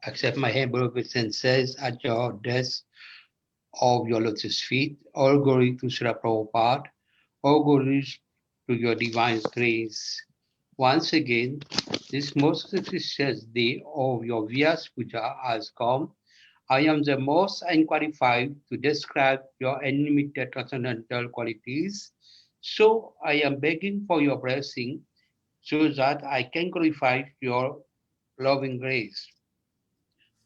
Accept my humble obeisances at your desk of your lotus feet. All glory to Srila Prabhupada. All glory to your divine grace. Once again, this most auspicious day of your Vyasa-puja has come. I am the most unqualified to describe your unlimited transcendental qualities. So I am begging for your blessing so that I can glorify your loving grace.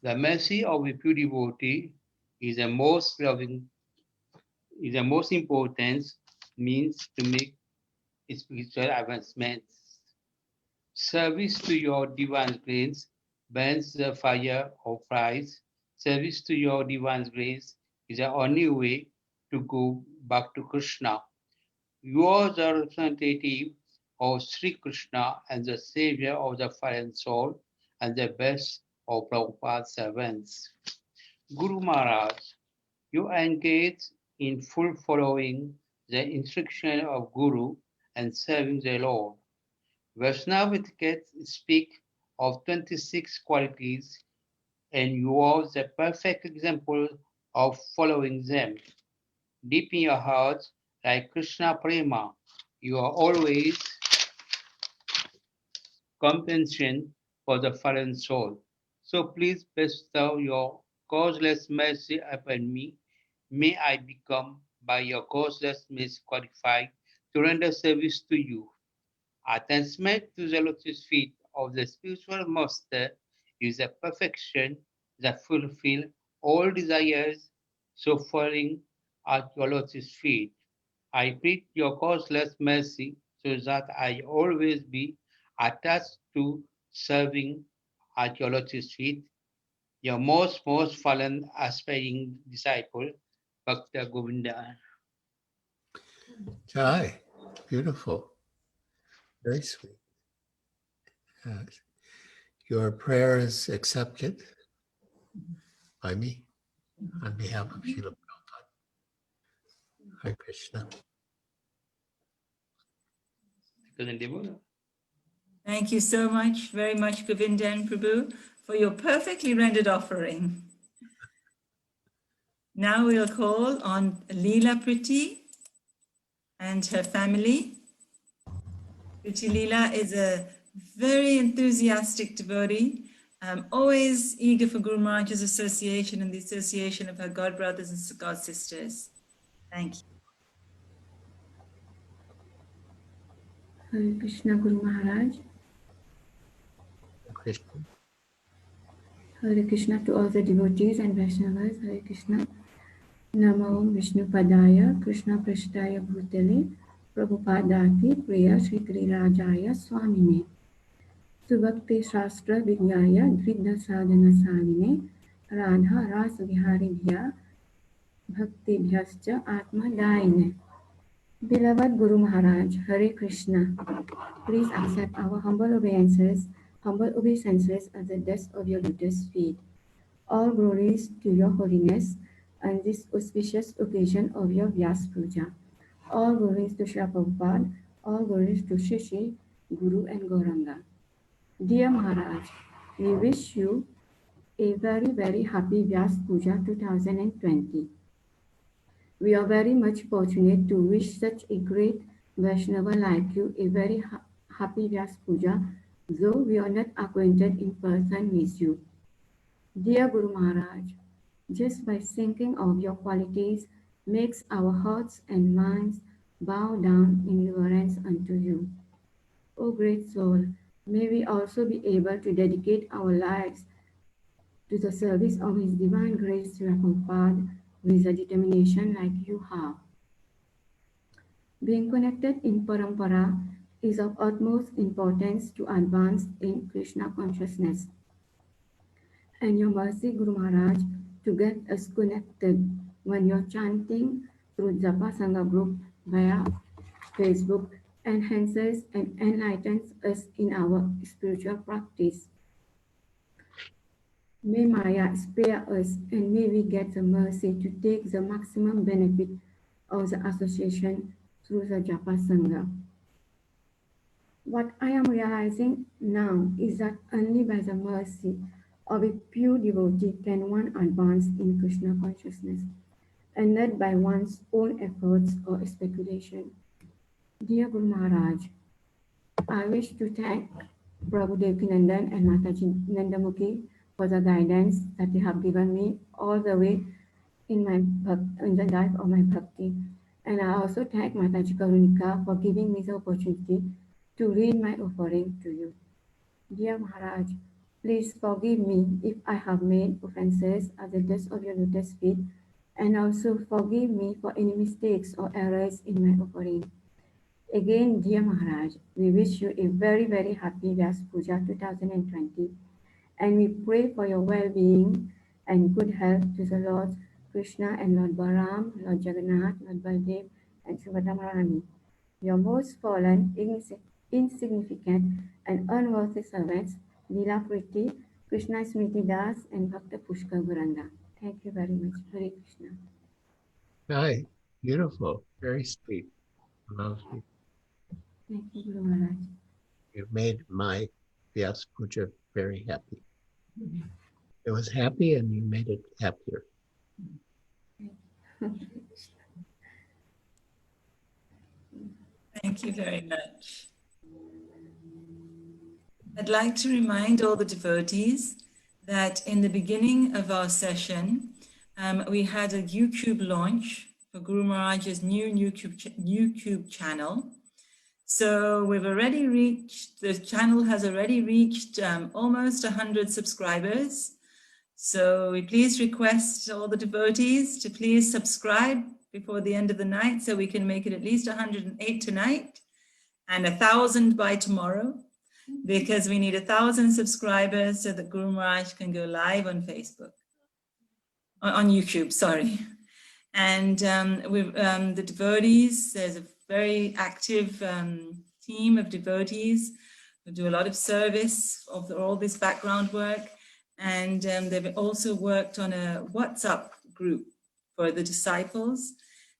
The mercy of a pure devotee is the most important means to make spiritual advancements. Service to your divine grace burns the fire of Christ. Service to your divine grace is the only way to go back to Krishna. You are the representative of Sri Krishna and the savior of the fallen soul and the best of Prabhupada's servants. Guru Maharaj, you engage in full following the instruction of Guru and serving the Lord. Vaishnava etiquette speak of 26 qualities, and you are the perfect example of following them. Deep in your heart, like Krishna Prema, you are always compassion for the fallen soul. So please bestow your causeless mercy upon me. May I become, by your causeless mercy, qualified to render service to you. Attachment to the lotus feet of the spiritual master is a perfection that fulfills all desires, so falling at your lotus feet. I plead your causeless mercy so that I always be attached to serving at your lotus feet, your most fallen aspiring disciple, Bhakta Govinda. Jai, beautiful, very sweet. Your prayer is accepted by me on behalf of Srila Prabhupada. Hare Krishna. Thank you so much, very much, Govinda and Prabhu, for your perfectly rendered offering. Now we'll call on Leela Priti and her family. Priti Leela is a very enthusiastic devotee, always eager for Guru Maharaj's association and the association of her god brothers and god sisters. Thank you. Hare Krishna Guru Maharaj. Krishna. Hare Krishna to all the devotees and Vaishnavas. Hare Krishna. Namo Vishnu Padaya Krishna Prashtaya Bhutale Prabhupadati Priya Shri Girirajaya Swamine Suvakti Shastra Vidyaya Dridha Sadhana Saline Radha Rasa Vihari Bhya Bhakti Bhyascha Atma Daine. Beloved Guru Maharaj, Hare Krishna. Please accept our humble obeisances at the dust of your lotus feet. All glories to your holiness on this auspicious occasion of your Vyasa-puja. All glories to Srila Prabhupada, all glories to Shri Guru and Gauranga. Dear Maharaj, we wish you a very, very happy Vyasa-puja 2020. We are very much fortunate to wish such a great Vaishnava like you a very happy Vyasa-puja, though we are not acquainted in person with you. Dear Guru Maharaj, just by thinking of your qualities makes our hearts and minds bow down in reverence unto you. O great soul, may we also be able to dedicate our lives to the service of His Divine Grace Srila Prabhupada with a determination like you have. Being connected in Parampara is of utmost importance to advance in Krishna consciousness. And your mercy, Guru Maharaj, to get us connected when you're chanting through Japa Sangha group via Facebook enhances and enlightens us in our spiritual practice. May Maya spare us and may we get the mercy to take the maximum benefit of the association through the Japa Sangha. What I am realizing now is that only by the mercy of a pure devotee can one advance in Krishna consciousness, and not by one's own efforts or speculation. Dear Guru Maharaj, I wish to thank Prabhu Devinandan and Mataji Nandamukhi for the guidance that they have given me all the way in the life of my bhakti. And I also thank Mataji Karunika for giving me the opportunity to read my offering to you. Dear Maharaj, please forgive me if I have made offenses at the dust of your lotus feet, and also forgive me for any mistakes or errors in my offering. Again, dear Maharaj, we wish you a very, very happy Vyasa-puja 2020, and we pray for your well-being and good health to the Lord Krishna and Lord Balaram, Lord Jagannath, Lord Baldev, and Subhadra Rani, your most fallen, insignificant, and unworthy servants, Leela Priti, Krishna Smriti Das, and Bhakta Pushkar Guranga. Thank you very much. Hare Krishna. Hi, beautiful, very sweet, lovely. Thank you, Guru Maharaj. You've made my Vyasa-puja very happy. It was happy and you made it happier. Thank you very much. I'd like to remind all the devotees that in the beginning of our session, we had a YouTube launch for Guru Maharaj's new YouTube channel. So we've already reached, the channel has already reached almost 100 subscribers. So we please request all the devotees to please subscribe before the end of the night so we can make it at least 108 tonight and 1,000 by tomorrow, because we need 1,000 subscribers so that Guru Maharaj can go live on Facebook, on YouTube, sorry. And the devotees, there's a very active team of devotees who do a lot of service of all this background work. And they've also worked on a WhatsApp group for the disciples.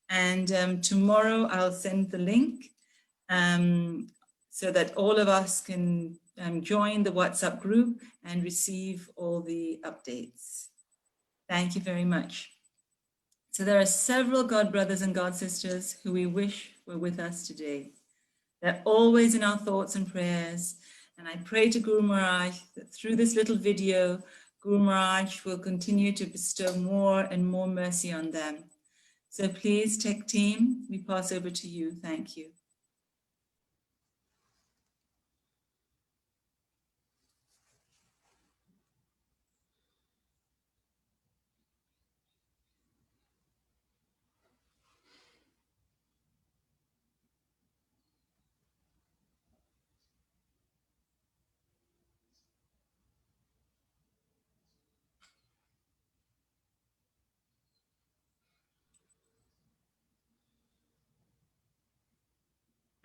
And tomorrow I'll send the link so that all of us can join the WhatsApp group and receive all the updates. Thank you very much. So there are several God brothers and God sisters who we wish were with us today. They're always in our thoughts and prayers. And I pray to Guru Maharaj that through this little video, Guru Maharaj will continue to bestow more and more mercy on them. So please, tech team, we pass over to you. Thank you.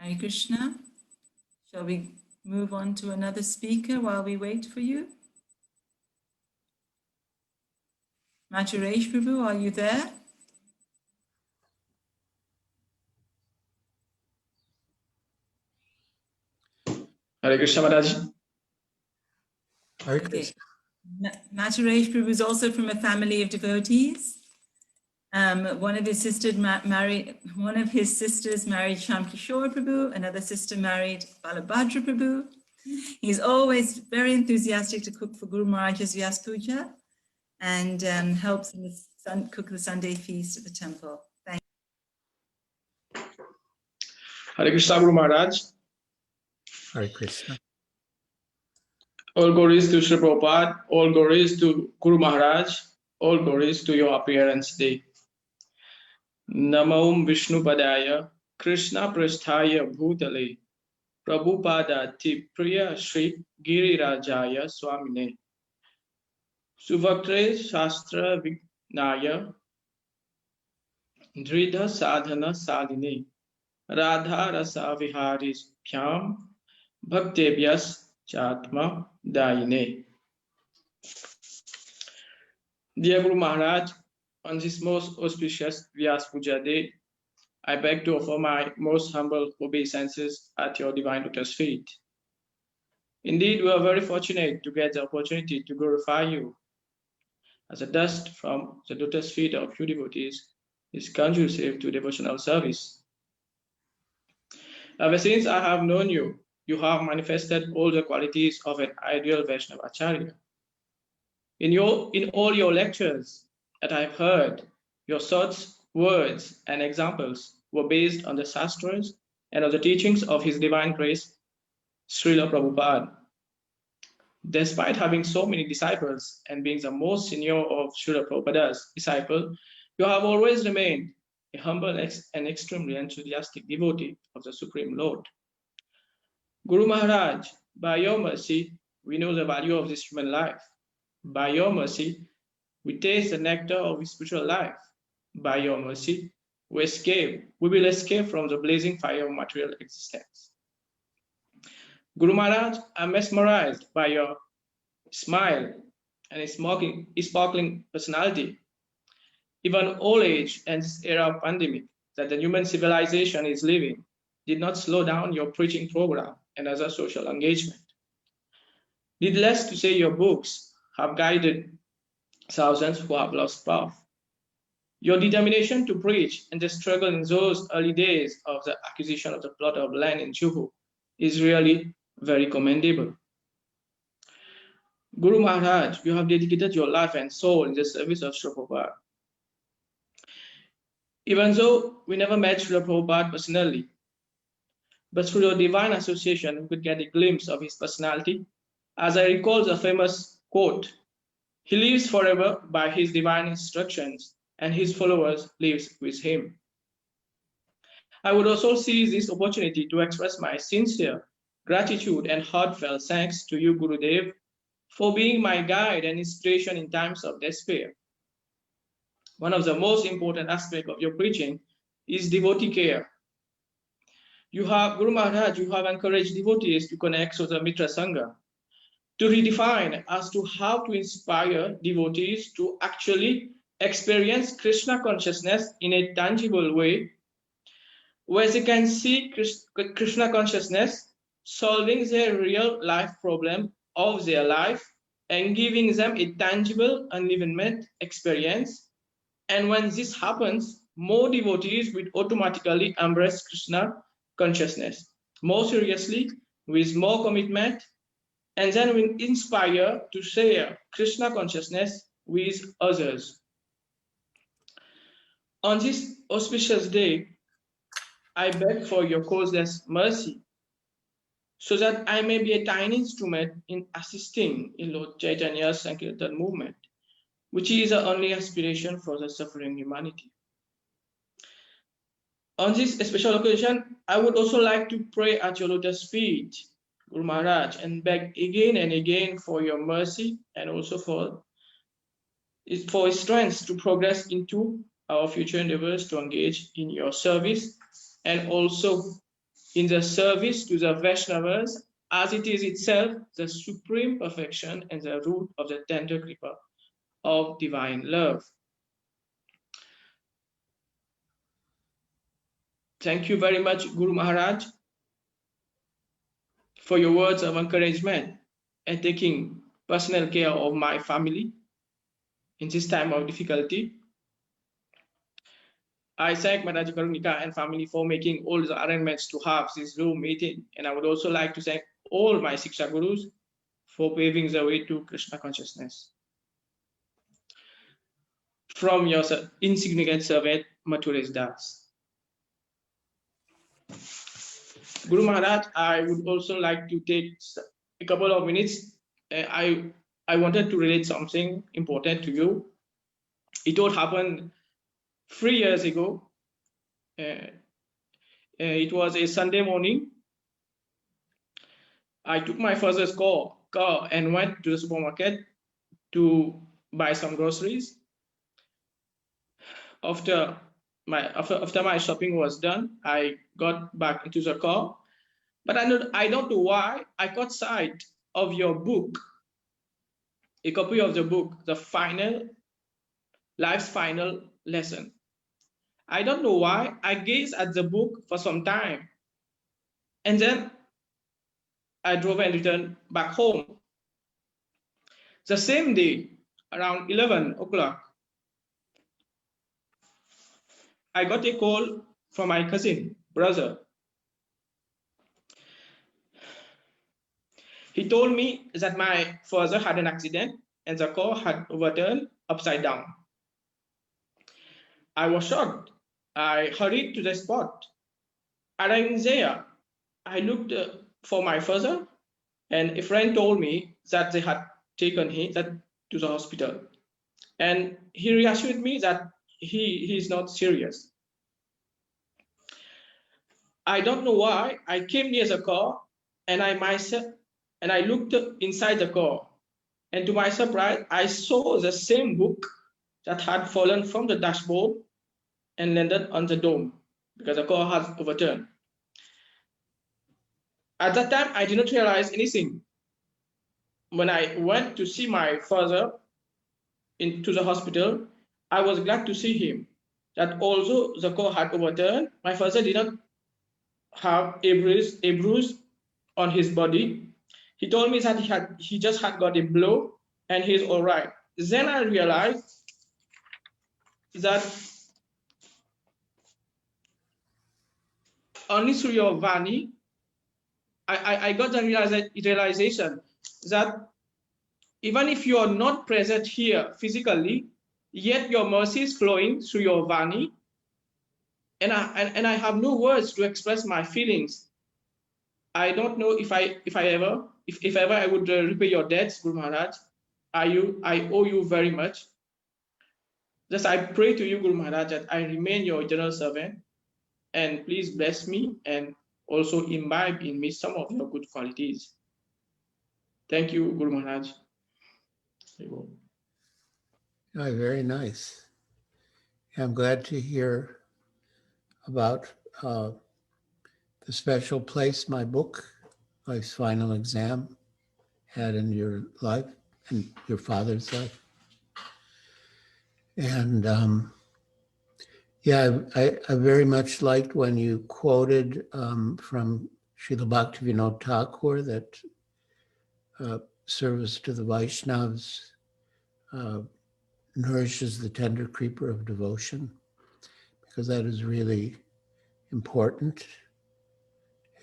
Hare Krishna. Shall we move on to another speaker while we wait for you? Maturesh Prabhu, are you there? Hare Krishna Maharaj. Hare Krishna. Maturesh Prabhu is also from a family of devotees. One of his sisters married Shyam Kishore Prabhu, another sister married Balabhadra Prabhu. He's always very enthusiastic to cook for Guru Maharaj's Vyasa-puja and helps in cook the Sunday feast at the temple. Thank you. Hare Krishna Guru Maharaj. Hare Krishna. All glories to Sri Prabhupada, all glories to Guru Maharaj, all glories to your appearance day. Namo Vishnu Padaya, Krishna Prasthaya Bhutale, Prabhupada Ti Priya Sri Girirajaya Swamine, Suvakre Shastra Vignaya, Dridha Sadhana Sadhine, Radha Rasa Viharis Pyam Bhaktevyas Chatma Daine. Dear Guru Maharaj, on this most auspicious Vyasa-puja day, I beg to offer my most humble obeisances at your divine lotus feet. Indeed, we are very fortunate to get the opportunity to glorify you, as the dust from the lotus feet of you devotees is conducive to devotional service. Ever since I have known you, you have manifested all the qualities of an ideal Vaishnava Acharya. In all your lectures that I've heard, your thoughts, words, and examples were based on the Shastras and on the teachings of His Divine Grace, Srila Prabhupada. Despite having so many disciples and being the most senior of Srila Prabhupada's disciple, you have always remained a humble and extremely enthusiastic devotee of the Supreme Lord. Guru Maharaj, by your mercy, we know the value of this human life. By your mercy, we taste the nectar of spiritual life. By your mercy, we will escape from the blazing fire of material existence. Guru Maharaj, I'm mesmerized by your smile and his sparkling personality. Even old age and this era of pandemic that the human civilization is living did not slow down your preaching program and other social engagement. Needless to say, your books have guided thousands who have lost path. Your determination to preach and the struggle in those early days of the acquisition of the plot of land in Juhu is really very commendable. Guru Maharaj, you have dedicated your life and soul in the service of Srila Prabhupada. Even though we never met Srila Prabhupada personally, but through your divine association, we could get a glimpse of his personality. As I recall the famous quote, "He lives forever by his divine instructions, and his followers live with him." I would also seize this opportunity to express my sincere gratitude and heartfelt thanks to you, Gurudev, for being my guide and inspiration in times of despair. One of the most important aspects of your preaching is devotee care. Guru Maharaj, you have encouraged devotees to connect with the Mitra Sangha, to redefine as to how to inspire devotees to actually experience Krishna consciousness in a tangible way, where they can see Krishna consciousness solving their real life problem of their life and giving them a tangible enlivenment experience. And when this happens, more devotees will automatically embrace Krishna consciousness more seriously, with more commitment, and then will inspire to share Krishna consciousness with others. On this auspicious day, I beg for your causeless mercy, so that I may be a tiny instrument in assisting in Lord Chaitanya's Sankirtan movement, which is the only aspiration for the suffering humanity. On this special occasion, I would also like to pray at your lotus feet, Guru Maharaj, and beg again and again for your mercy and also for strength to progress into our future endeavors to engage in your service and also in the service to the Vaishnavas, as it is itself the supreme perfection and the root of the tender kripa of divine love. Thank you very much, Guru Maharaj, for your words of encouragement and taking personal care of my family in this time of difficulty. I thank Mataji Karunika and family for making all the arrangements to have this Zoom meeting. And I would also like to thank all my Siksha Gurus for paving the way to Krishna consciousness. From your insignificant servant, Mathuresh Das. Guru Maharaj, I would also like to take a couple of minutes. I wanted to relate something important to you. It all happened 3 years ago. It was a Sunday morning. I took my father's car and went to the supermarket to buy some groceries. After after my shopping was done, I got back into the car, but I don't know why I caught sight of your book, a copy of the book, Life's Final Lesson. I don't know why I gazed at the book for some time, and then I drove and returned back home. The same day, around 11 o'clock, I got a call from my cousin, brother. He told me that my father had an accident and the car had overturned upside down. I was shocked. I hurried to the spot. Arriving there, I looked for my father, and a friend told me that they had taken him to the hospital. And he reassured me that he is not serious. I don't know why I came near the car and I looked inside the car, and to my surprise, I saw the same book that had fallen from the dashboard and landed on the dome because the car has overturned. At that time, I did not realize anything. When I went to see my father into the hospital, I was glad to see him, that although the car had overturned, my father did not have a bruise on his body. He told me that he just had got a blow and he's all right. Then I realized that only through your Vani, I got the realization that even if you are not present here physically, yet your mercy is flowing through your Vani, and I have no words to express my feelings. I don't know if ever I would repay your debts, Guru Maharaj. I owe you very much. Just I pray to you, Guru Maharaj, that I remain your eternal servant, and please bless me and also imbibe in me some of your good qualities. Thank you, Guru Maharaj. Oh, very nice. I'm glad to hear about the special place my book, Life's Final Exam, had in your life and your father's life. And yeah, I very much liked when you quoted from Srila Bhaktivinoda Thakur that service to the Vaishnavas nourishes the tender creeper of devotion, because that is really important.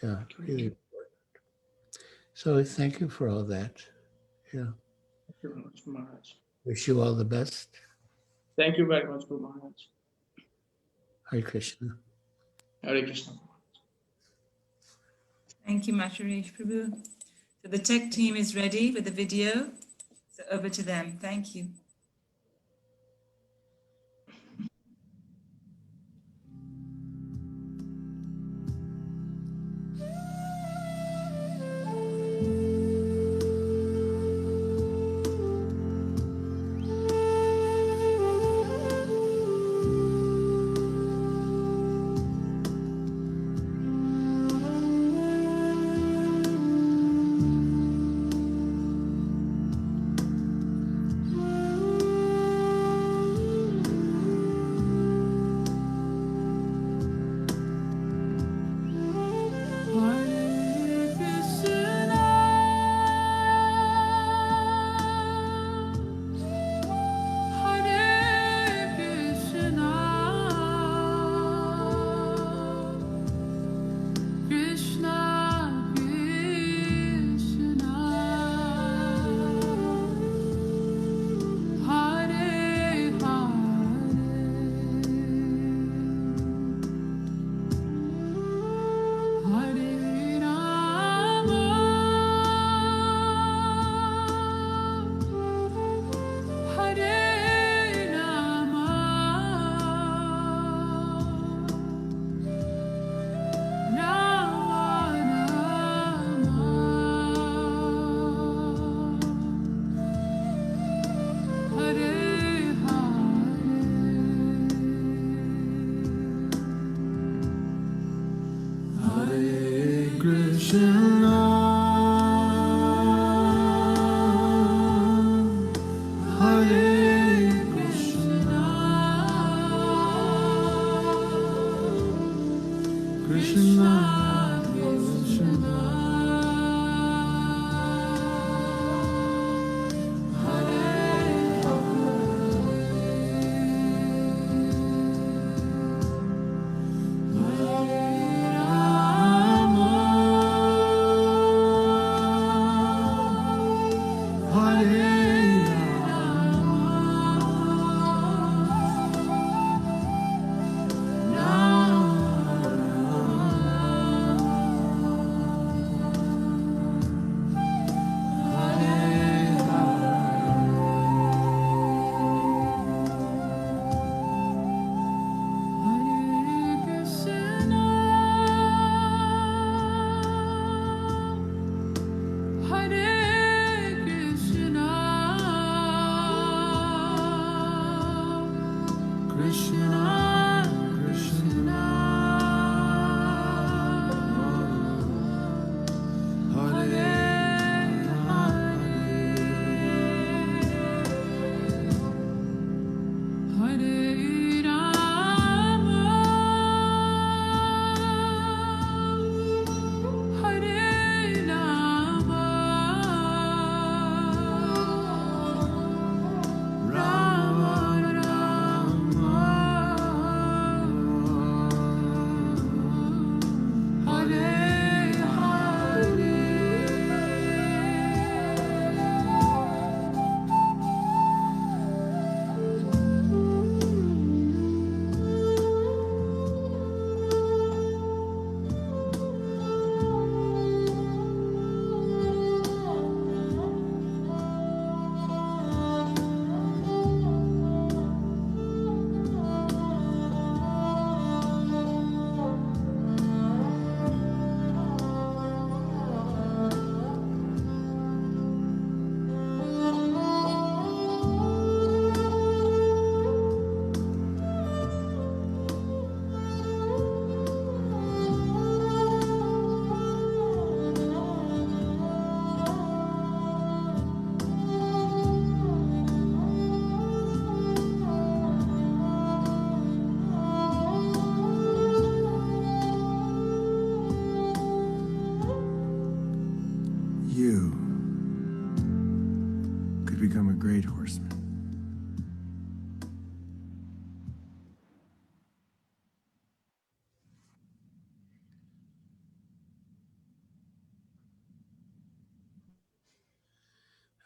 Yeah, really important. So thank you for all that. Yeah. Thank you very much, Guru Maharaj. Wish you all the best. Thank you very much, Guru Maharaj. Hare Krishna. Hare Krishna. Thank you, Matharesh Prabhu. So the tech team is ready with the video. So over to them. Thank you. Krishna, Hare Krishna, Krishna Krishna, you could become a great horseman.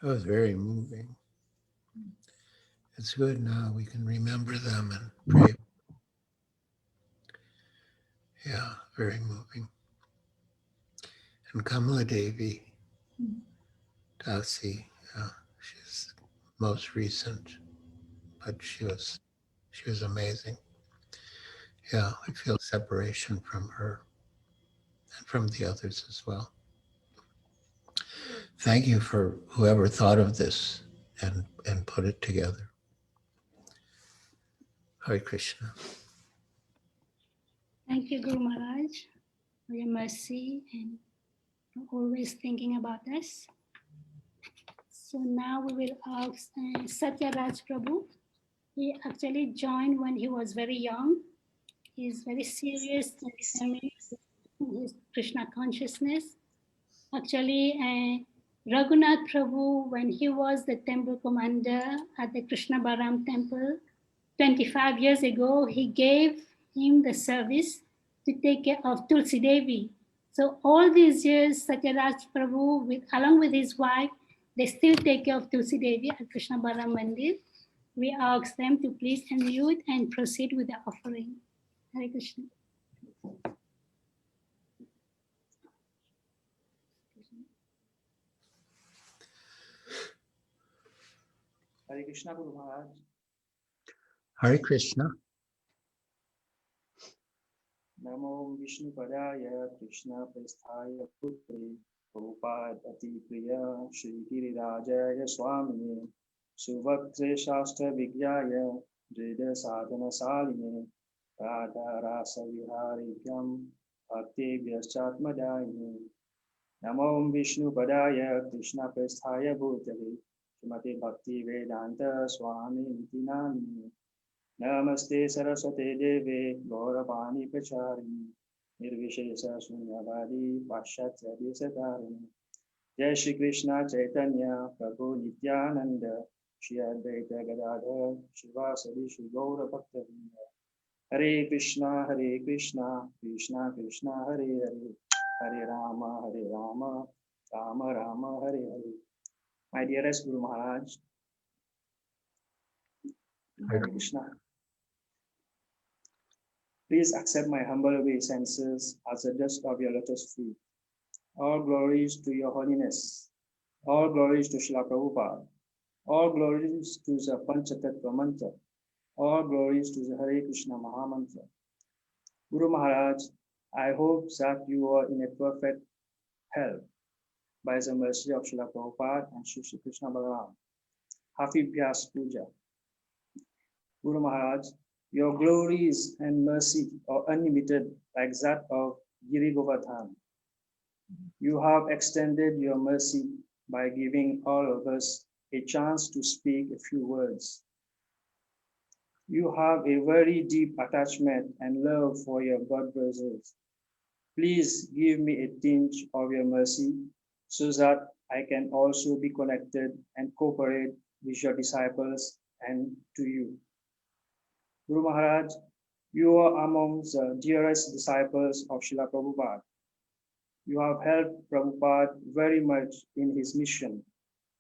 That was very moving. It's good now we can remember them and pray. Yeah, very moving. And Kamala Devi, Dasi, she's most recent, but she was amazing. Yeah, I feel separation from her and from the others as well. Thank you for whoever thought of this and put it together. Hare Krishna. Thank you, Guru Maharaj, for your mercy and for always thinking about us. So now we will ask Satyaraj Prabhu. He actually joined when he was very young. He is very serious and determined in his Krishna consciousness. Actually, Raghunath Prabhu, when he was the temple commander at the Krishna Baram temple 25 years ago, he gave him the service to take care of Tulsi Devi. So all these years, Satyaraj Prabhu, along with his wife, they still take care of Tulsi Devi at Krishna Baram Mandir. We ask them to please unmute and proceed with the offering. Hare Krishna. Hare Krishna, Guru Maharaj. Hare Krishna. Namo Vishnu Padaya Krishna Prasthaya Putri Prabhupada Ati Priya Shri Girirajaya Swamini Suvaktre Shastra Vigyaya Jada Sadhana Saline Radha Rasa Viharikyam Bhakti Vyasatmadayini Namo Vishnu Padaya Krishna Prasthaya Bhutale Srimati Bhakti Vedanta Swami Nitinami Namaste Saraswate Deve Gauravani Pracharini Nirvishesha Shunyavadi Pashatya Desatarani Jai Shri Krishna Chaitanya Prabhu Nityananda Shri Advaita Gadadhar Shivasadi Shri Gaura Bhaktavinda Hare Krishna Krishna Krishna Hare Hare Hare Rama Rama Rama Hare Hare. My dearest Guru Maharaj, Hare Krishna. Please accept my humble obeisances as the dust of your lotus feet. All glories to your holiness. All glories to Srila Prabhupada. All glories to the Panchatattva mantra. All glories to the Hare Krishna Mahamantra. Guru Maharaj, I hope that you are in a perfect health by the mercy of Srila Prabhupada and Shri Krishna Balaram. Happy Vyasa-puja. Guru Maharaj, your glories and mercy are unlimited like that of Giri Govardhan. You have extended your mercy by giving all of us a chance to speak a few words. You have a very deep attachment and love for your God brothers. Please give me a tinge of your mercy so that I can also be connected and cooperate with your disciples and to you. Guru Maharaj, you are among the dearest disciples of Srila Prabhupada. You have helped Prabhupada very much in his mission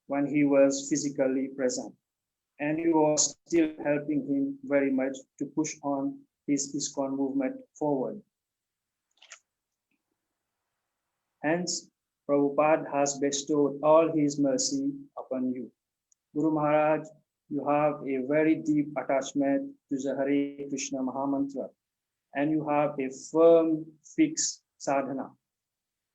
when he was physically present, and you are still helping him very much to push on his ISKCON movement forward. Hence, Prabhupada has bestowed all his mercy upon you. Guru Maharaj, you have a very deep attachment to the Hare Krishna Mahamantra, and you have a firm, fixed sadhana.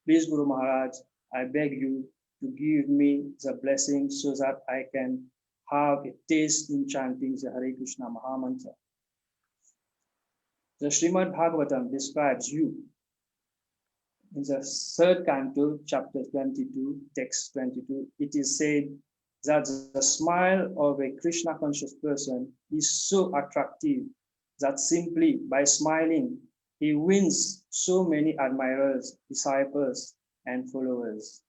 Please, Guru Maharaj, I beg you to give me the blessing so that I can have a taste in chanting the Hare Krishna Mahamantra. The Srimad Bhagavatam describes you in the third canto, chapter 22, text 22. It is said that the smile of a Krishna conscious person is so attractive that simply by smiling, he wins so many admirers, disciples, and followers.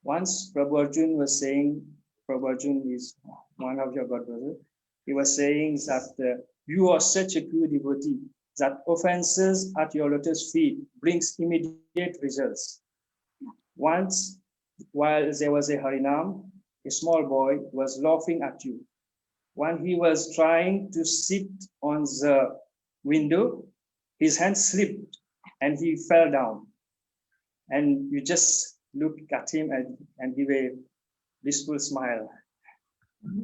Once Prabhu Arjun was saying, Prabhu Arjun is one of your God brothers, he was saying that you are such a pure devotee that offenses at your lotus feet brings immediate results. Once, while there was a Harinam, a small boy was laughing at you. When he was trying to sit on the window, his hand slipped and he fell down. And you just look at him and give a blissful smile.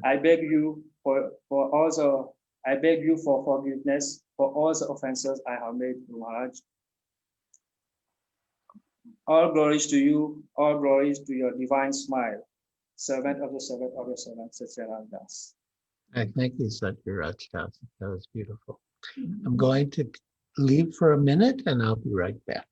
I beg you for forgiveness for all the offenses I have made, Maharaj. All glories to you, all glories to your divine smile, servant of the servant of your servant, Satyaraj Das. Thank you, Satyaraj Das. That was beautiful. I'm going to leave for a minute and I'll be right back.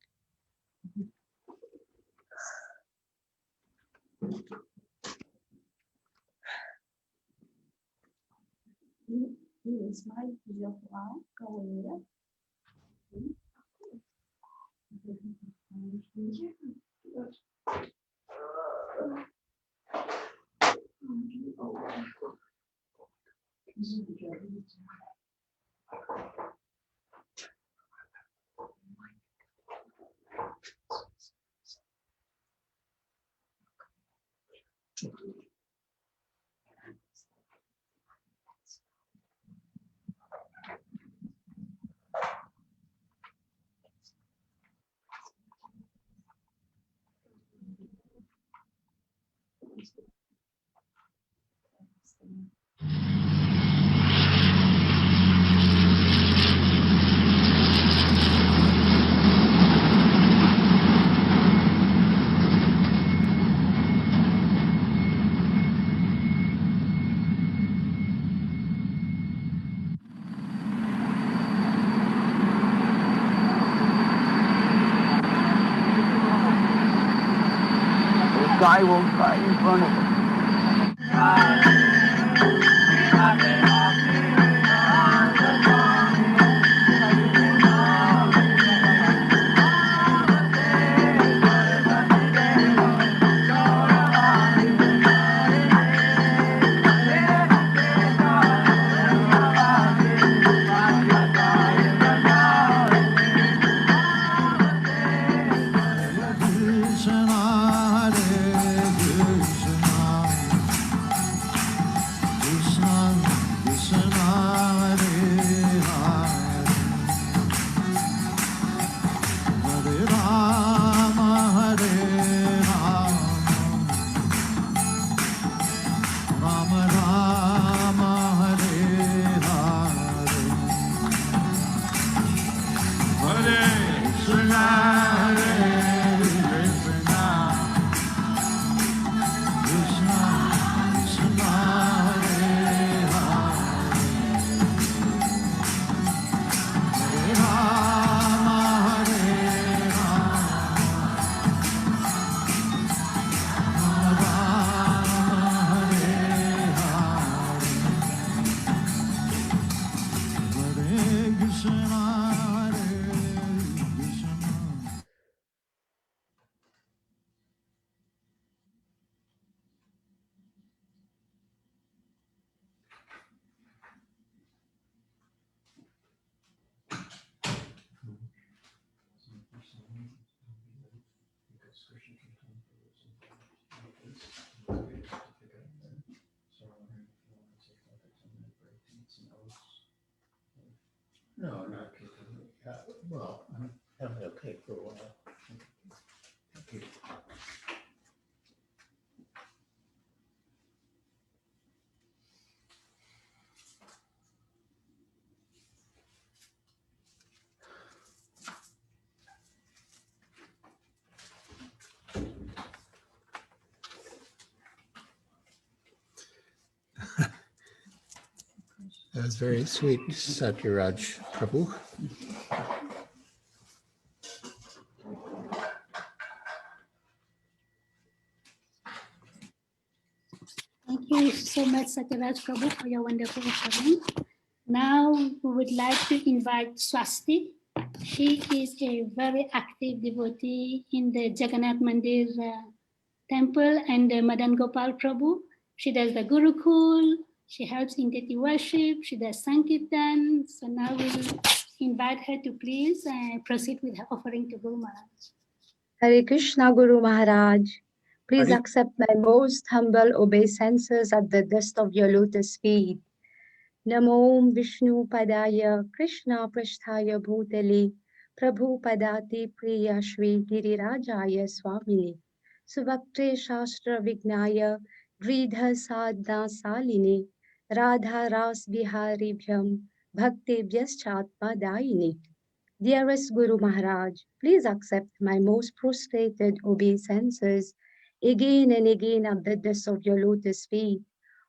I will cry in front of him. No, not well, I'm okay for a while. Thank you. That was very sweet, Satyaraj Prabhu. Thank you so much, Satyaraj Prabhu, for your wonderful sharing. Now we would like to invite Swasti. She is a very active devotee in the Jagannath Mandir temple and Madan Gopal Prabhu. She does the Gurukul, she helps in deity worship, she does Sankirtan. So now we'll invite her to please proceed with her offering to Guru Maharaj. Hare Krishna Guru Maharaj. Please Hare- accept my most humble obeisances at the dust of your lotus feet. Namo Vishnu Padaya Krishna Prasthaya Bhutale Prabhu Padati Priya Shri Girirajaya Swamini Suvaktre Shastra Vignaya Dridha Sadhna Saline Radha Ras Bihari Bhyam Bhakti Bhyaschatma Daini. Dearest Guru Maharaj, please accept my most prostrated obeisances again and again at the dust of your lotus feet.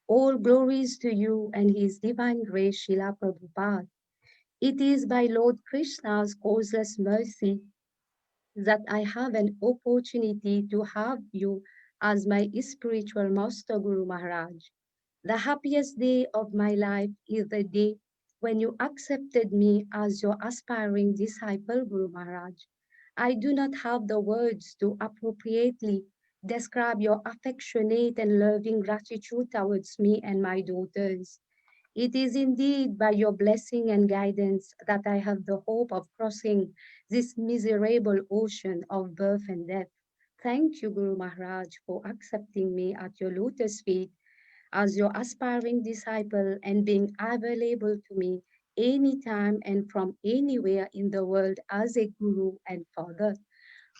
All glories to you and His Divine Grace, Srila Prabhupada. It is by Lord Krishna's causeless mercy that I have an opportunity to have you as my spiritual master, Guru Maharaj. The happiest day of my life is the day when you accepted me as your aspiring disciple, Guru Maharaj. I do not have the words to appropriately describe your affectionate and loving gratitude towards me and my daughters. It is indeed by your blessing and guidance that I have the hope of crossing this miserable ocean of birth and death. Thank you, Guru Maharaj, for accepting me at your lotus feet as your aspiring disciple and being available to me anytime and from anywhere in the world as a guru and father.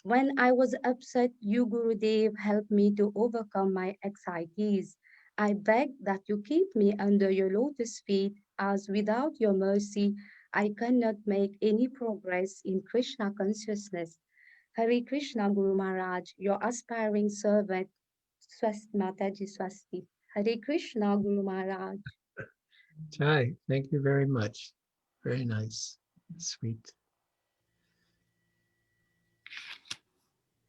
When I was upset, you, Gurudev, helped me to overcome my anxieties. I beg that you keep me under your lotus feet, as without your mercy, I cannot make any progress in Krishna consciousness. Hare Krishna, Guru Maharaj, your aspiring servant, Swasti Mataji Swasti. Hare Krishna, Guru Maharaj. Jai, thank you very much. Very nice, sweet.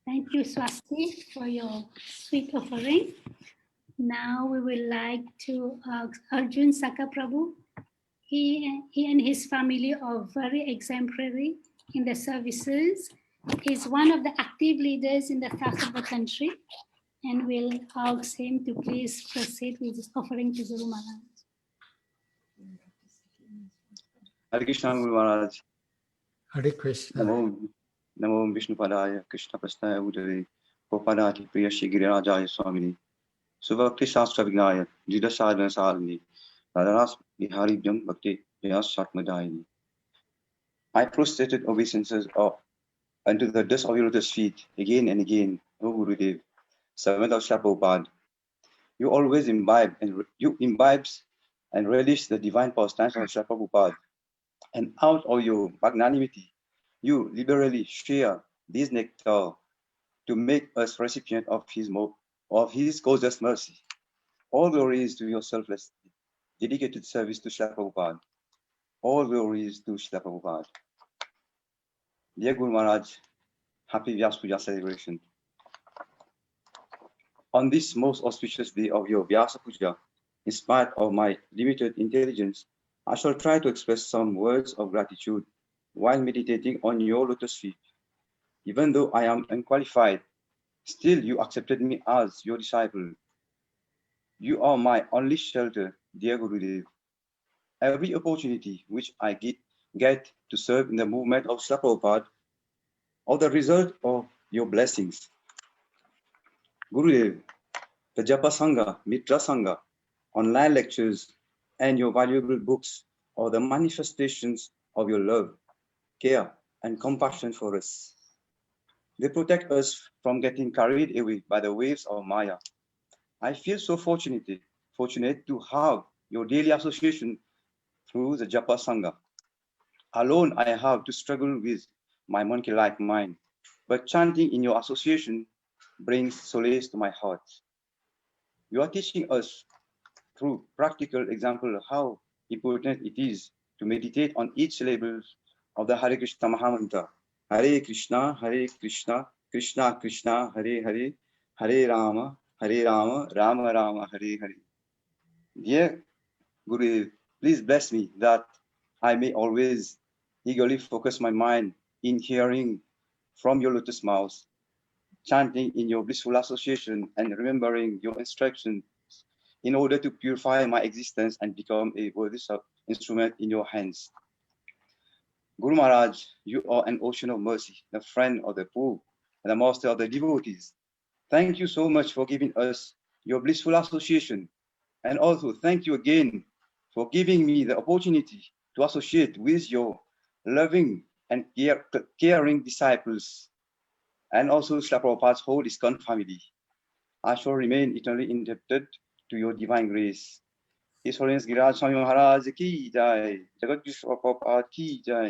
Thank you, Swasti, for your sweet offering. Now we would like to ask Arjun Sakaprabhu. He and his family are very exemplary in the services. He's one of the active leaders in the south of the country, and we'll ask him to please proceed with his offering to Guru Maharaj. Hare Krishna Guru Maharaj. Hare Krishna. Namo Vishnu Padaya Krishna Prasthaya Bhutale Gopadati Priya Shri Girirajaya Swamini Suvakti Shastra Vignaya Jida Sadhana Salini Radharas Bihari Vyam Bhakti Vyas Shatmadayini. I prostrated obeisances unto the dust of your lotus feet again and again, O Gurudev, servant of Srila Prabhupada. You always imbibe and relish the divine pastimes of Srila Prabhupada, and out of your magnanimity, you liberally share this nectar to make us recipient of his gorgeous mercy. All glory is to your selfless, dedicated service to Srila Prabhupada. All glory is to Srila Prabhupada. Dear Guru Maharaj, happy Vyasa-puja celebration. On this most auspicious day of your Vyasa-puja, in spite of my limited intelligence, I shall try to express some words of gratitude while meditating on your lotus feet. Even though I am unqualified, still you accepted me as your disciple. You are my only shelter, dear Gurudev. Every opportunity which I get to serve in the movement of Srila Prabhupada are the result of your blessings. Gurudev, the Japa Sangha, Mitra Sangha, online lectures, and your valuable books are the manifestations of your love, care, and compassion for us. They protect us from getting carried away by the waves of Maya. I feel so fortunate to have your daily association through the Japa Sangha. Alone, I have to struggle with my monkey-like mind, but chanting in your association brings solace to my heart. You are teaching us through practical example how important it is to meditate on each syllable of the Hare Krishna Mahamantra. Hare Krishna, Krishna Krishna, Hare Hare, Hare Rama, Rama Rama, Hare Hare. Dear Guru, please bless me that I may always eagerly focus my mind in hearing from your lotus mouth, chanting in your blissful association, and remembering your instructions in order to purify my existence and become a worthy instrument in your hands. Guru Maharaj, you are an ocean of mercy, the friend of the poor, and the master of the devotees. Thank you so much for giving us your blissful association. And also thank you again for giving me the opportunity to associate with your loving and caring disciples, and also Srila Prabhupada's whole ISKCON family. I shall remain eternally indebted to your divine grace. His Holiness Giriraj Swami Maharaj ki jai, Jagat Guru Prabhupada ki jai.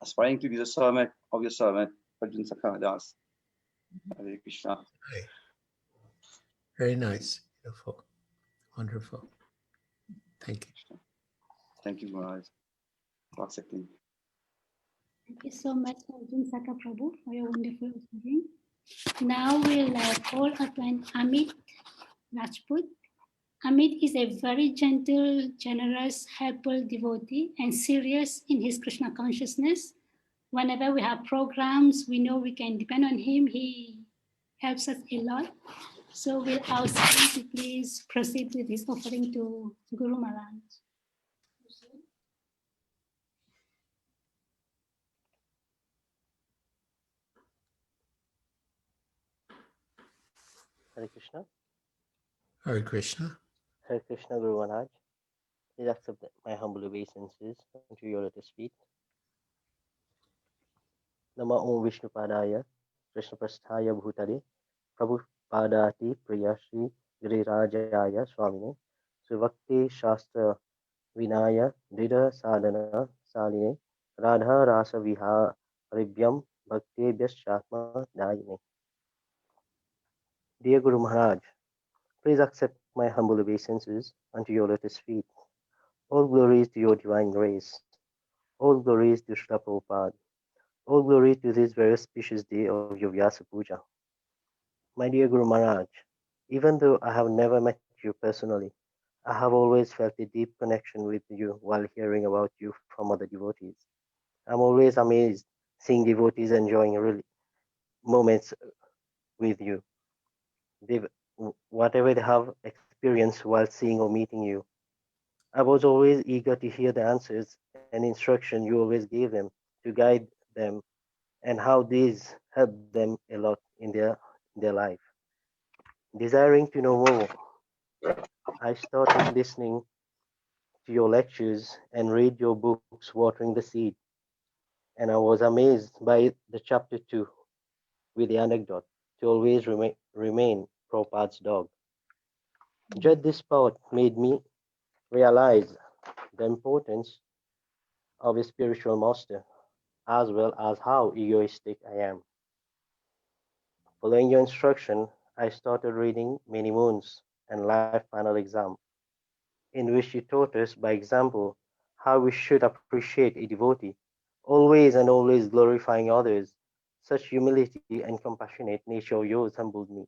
Aspiring to be the servant of your servant, Arjun Sakhadas. Hare Krishna. Very nice, beautiful, wonderful. Thank you. Thank you, Maharaj, for accepting. Thank you so much, Arjun Sakaprabhu, for your wonderful offering. Now we'll call upon Amit Rajput. Amit is a very gentle, generous, helpful devotee and serious in his Krishna consciousness. Whenever we have programs, we know we can depend on him. He helps us a lot. So we'll ask him to please proceed with his offering to Guru Maharaj. Hare Krishna. Hare Krishna. Hare Krishna Guru Maharaj. Please accept my humble obeisances unto your lotus feet. Nama Om Vishnu Padaya, Krishna Prasthaya Bhutale, Prabhu Padati Priya Shri Girirajaya Swamine, Suvakti Shastra Vinaya, Dida Sadhana Saline, Radha Rasa Viharibhyam Bhakti Shatma Dayine. Dear Guru Maharaj, please accept my humble obeisances unto your lotus feet. All glories to your divine grace. All glories to Srila Prabhupada. All glory to this very auspicious day of your Vyasa-puja. My dear Guru Maharaj, even though I have never met you personally, I have always felt a deep connection with you while hearing about you from other devotees. I'm always amazed seeing devotees enjoying really moments with you. They, whatever they have experienced while seeing or meeting you, I was always eager to hear the answers and instruction you always gave them to guide them and how these helped them a lot in their life. Desiring to know more, I started listening to your lectures and read your books, Watering the Seed, and I was amazed by the chapter 2 with the anecdote to always remain Prabhupada's dog. Just this part made me realize the importance of a spiritual master, as well as how egoistic I am. Following your instruction, I started reading Many Moons and Life Final Exam, in which you taught us by example how we should appreciate a devotee, always and always glorifying others. Such humility and compassionate nature of yours humbled me.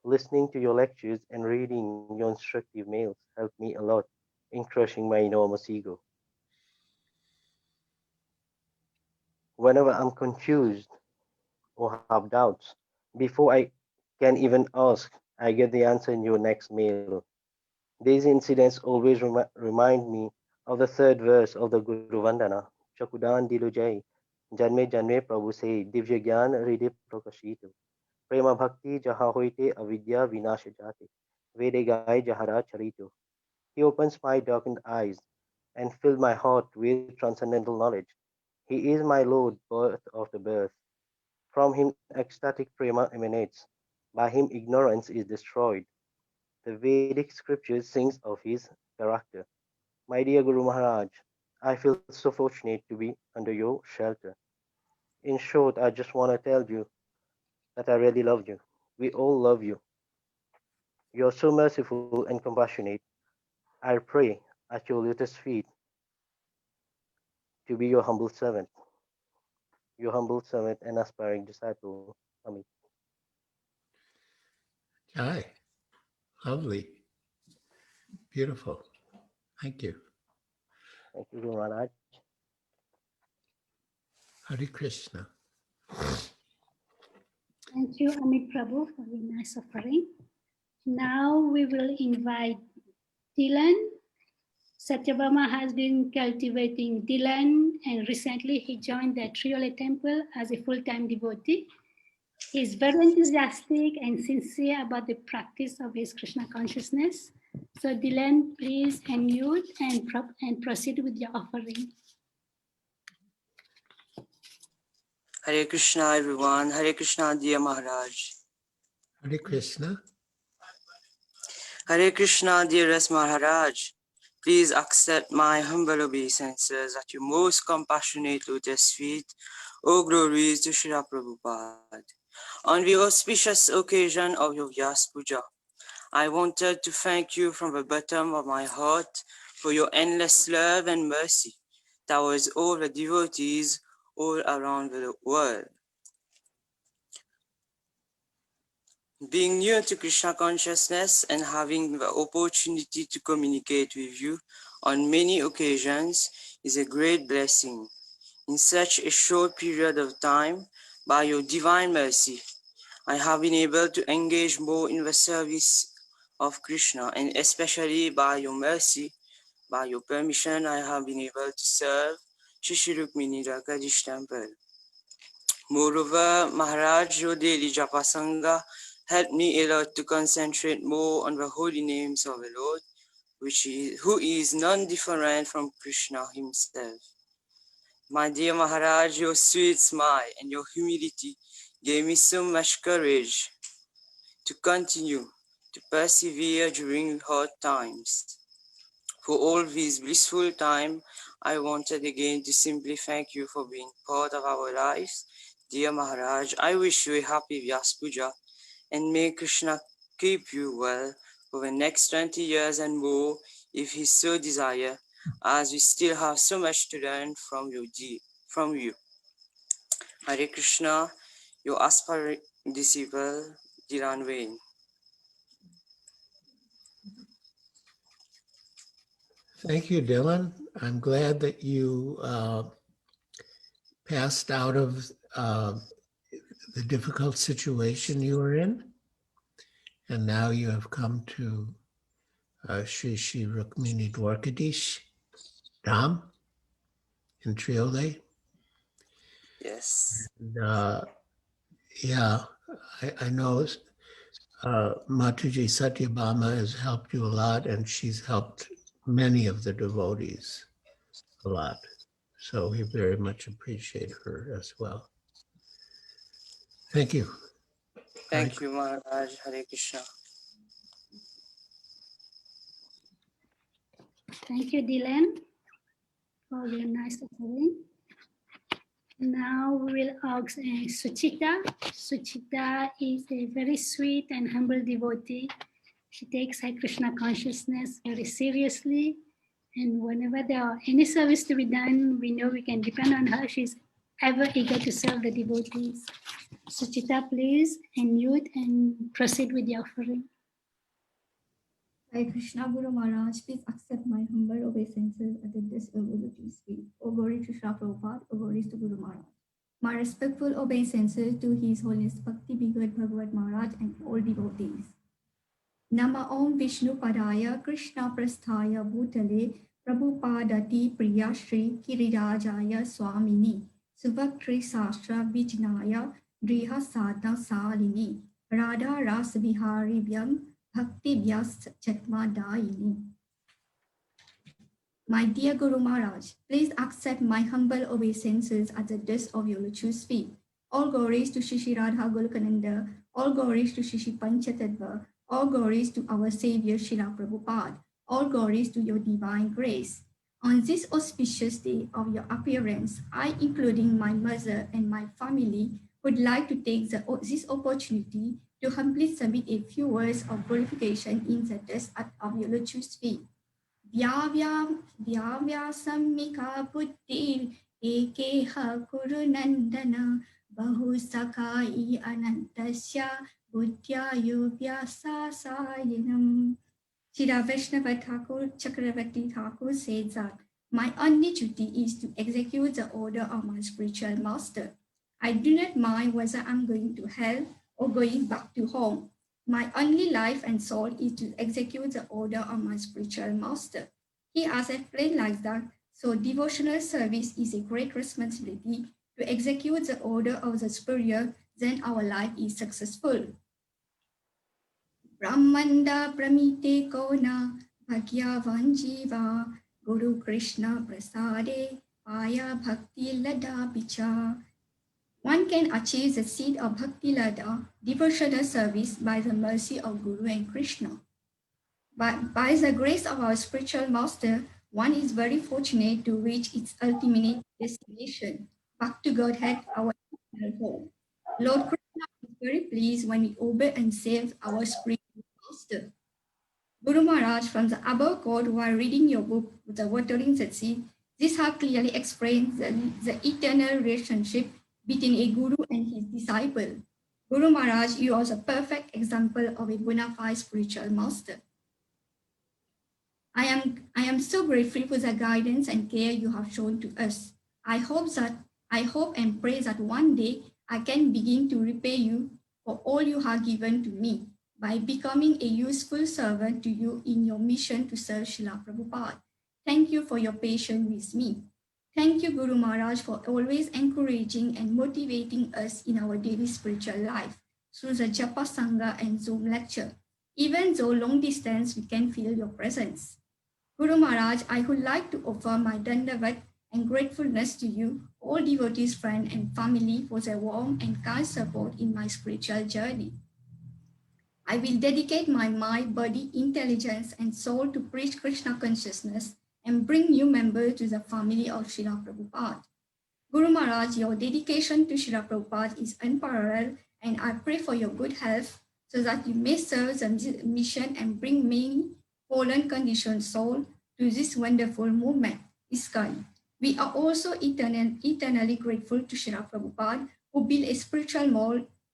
Listening to your lectures and reading your instructive mails helped me a lot in crushing my enormous ego. Whenever I'm confused or have doubts, before I can even ask, I get the answer in your next mail. These incidents always remind me of the third verse of the Guru Vandana, Chakudan Dilujai, Janme Janme Prabhu se Divya Gyan Hriday Prakashito, Prema Bhakti Jaha Hoite Avidya Vinasha Jate, Vede Gai Jahara Charito. He opens my darkened eyes and fills my heart with transcendental knowledge. He is my Lord, birth of the birth. From him ecstatic prema emanates. By him ignorance is destroyed. The Vedic scriptures sings of his character. My dear Guru Maharaj, I feel so fortunate to be under your shelter. In short, I just want to tell you that I really love you. We all love you. You are so merciful and compassionate. I pray at your lotus feet to be your humble servant and aspiring disciple. Amit. Hi, lovely, beautiful. Thank you. Thank you, Guru Maharaj. Hare Krishna. Thank you, Amit Prabhu, for the nice offering. Now we will invite Dylan. Satyabama has been cultivating Dylan, and recently he joined the Triola Temple as a full-time devotee. He is very enthusiastic and sincere about the practice of his Krishna consciousness. So Dylan, please unmute and proceed with your offering. Hare Krishna, everyone. Hare Krishna, dear Maharaj. Hare Krishna. Hare Krishna, dearest Maharaj. Please accept my humble obeisances at your most compassionate lotus feet. O glories to Srila Prabhupada. On the auspicious occasion of your Vyasa-puja, I wanted to thank you from the bottom of my heart for your endless love and mercy towards all the devotees all around the world. Being new to Krishna consciousness and having the opportunity to communicate with you on many occasions is a great blessing. In such a short period of time, by your divine mercy, I have been able to engage more in the service of Krishna, and especially by your mercy, by your permission, I have been able to serve Shri Rukmini Rakadish temple. Moreover, Maharaj, your daily Japa Sangha helped me a lot to concentrate more on the holy names of the Lord, who is none different from Krishna himself. My dear Maharaj, your sweet smile and your humility gave me so much courage to continue to persevere during hard times. For all this blissful time, I wanted again to simply thank you for being part of our lives. Dear Maharaj, I wish you a happy Vyasa-puja and may Krishna keep you well for the next 20 years and more if he so desire, as we still have so much to learn from you. Hare Krishna, your aspiring disciple, Diran Wayne. Thank you, Dylan. I'm glad that you passed out of the difficult situation you were in. And now you have come to Shri Shri Rukmini Dwarkadish Dham in Triole. Yes. And, yeah, I know Mataji Satyabhama has helped you a lot, and she's helped many of the devotees a lot. So we very much appreciate her as well. Thank you. Thank you, Maharaj. Hare Krishna. Thank you, Dylan, for your nice offering. Now we will ask Suchita. Suchita is a very sweet and humble devotee. She takes Hare Krishna consciousness very seriously. And whenever there are any service to be done, we know we can depend on her. She's ever eager to serve the devotees. Suchita, please unmute and proceed with the offering. Hare Krishna Guru Maharaj, please accept my humble obeisances at the desk of Guruji's feet. O glory to Srila Prabhupada, O glory to Guru Maharaj. My respectful obeisances to His Holiness Bhakti Bigad Bhagavad Maharaj and all devotees. Nama Om Vishnu Padaya Krishna Prasthaya Bhutale Prabhupadati Priya Shri Kirirajaya Swamini Suvaktri Sastra Vijnaya Driha Sadha Salini Radha Ras Vihari Vyam Bhakti Vyas Chatma Daini. My dear Guru Maharaj, please accept my humble obeisances at the dust of your lotus feet. All glories to Shri Radha Golokananda, all glories to Shri Panchatattva, all glories to our Savior Srila Prabhupada, all glories to your divine grace. On this auspicious day of your appearance, I, including my mother and my family, would like to take this opportunity to humbly submit a few words of glorification in the dust of your lotus feet. Vyavya sammika buddhir ekeha kurunandana bahu sakai anantasya buddhyayo vyasasayinam. Srila Vaishnava Thakur Chakravarti Thakur said that my only duty is to execute the order of my spiritual master. I do not mind whether I'm going to hell or going back to home. My only life and soul is to execute the order of my spiritual master. He has explained like that, so devotional service is a great responsibility. To execute the order of the superior, then our life is successful. Brahmanda pramite kona bhagyavan jiva Guru Krishna prasade aya bhakti lada bicha. One can achieve the seat of Bhakti Lada, devotional service, by the mercy of Guru and Krishna. But by the grace of our spiritual master, one is very fortunate to reach its ultimate destination, back to Godhead, our eternal home. Lord Krishna is very pleased when we obey and save our spiritual master. Guru Maharaj, from the above quote, while reading your book, The Watering the Seed, this have clearly explains the eternal relationship between a guru and his disciple. Guru Maharaj, you are the perfect example of a bona fide spiritual master. I am so grateful for the guidance and care you have shown to us. I hope and pray that one day I can begin to repay you for all you have given to me by becoming a useful servant to you in your mission to serve Srila Prabhupada. Thank you for your patience with me. Thank you, Guru Maharaj, for always encouraging and motivating us in our daily spiritual life through the Japa Sangha and Zoom lecture. Even though long distance, we can feel your presence. Guru Maharaj, I would like to offer my dandavat and gratefulness to you, all devotees, friends, and family for their warm and kind support in my spiritual journey. I will dedicate my mind, body, intelligence, and soul to preach Krishna consciousness and bring new members to the family of Srila Prabhupada. Guru Maharaj, your dedication to Srila Prabhupada is unparalleled, and I pray for your good health so that you may serve the mission and bring many fallen conditioned souls to this wonderful movement, ISKCON. We are also eternally grateful to Srila Prabhupada, who built a spiritual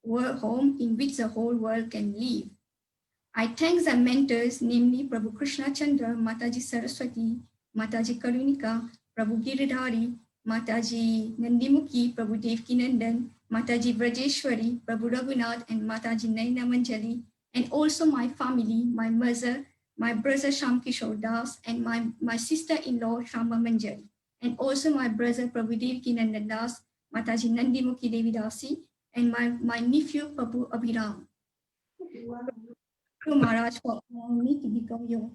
home in which the whole world can live. I thank the mentors, namely Prabhu Krishna Chandra, Mataji Saraswati, Mataji Karunika, Prabhu Giridhari, Mataji Nandimukhi, Prabhu Devkinandan, Mataji Vrajeshwari, Prabhu Raghunath, and Mataji Naina Manjali, and also my family, my mother, my brother Sham Kishore Das, and my sister-in-law Shamba Manjali, and also my brother Prabhu Devkinandan Das, Mataji Nandimukhi Devi Dasi, and my nephew Prabhu Abhiram. Guru Maharaj for allowing me to become your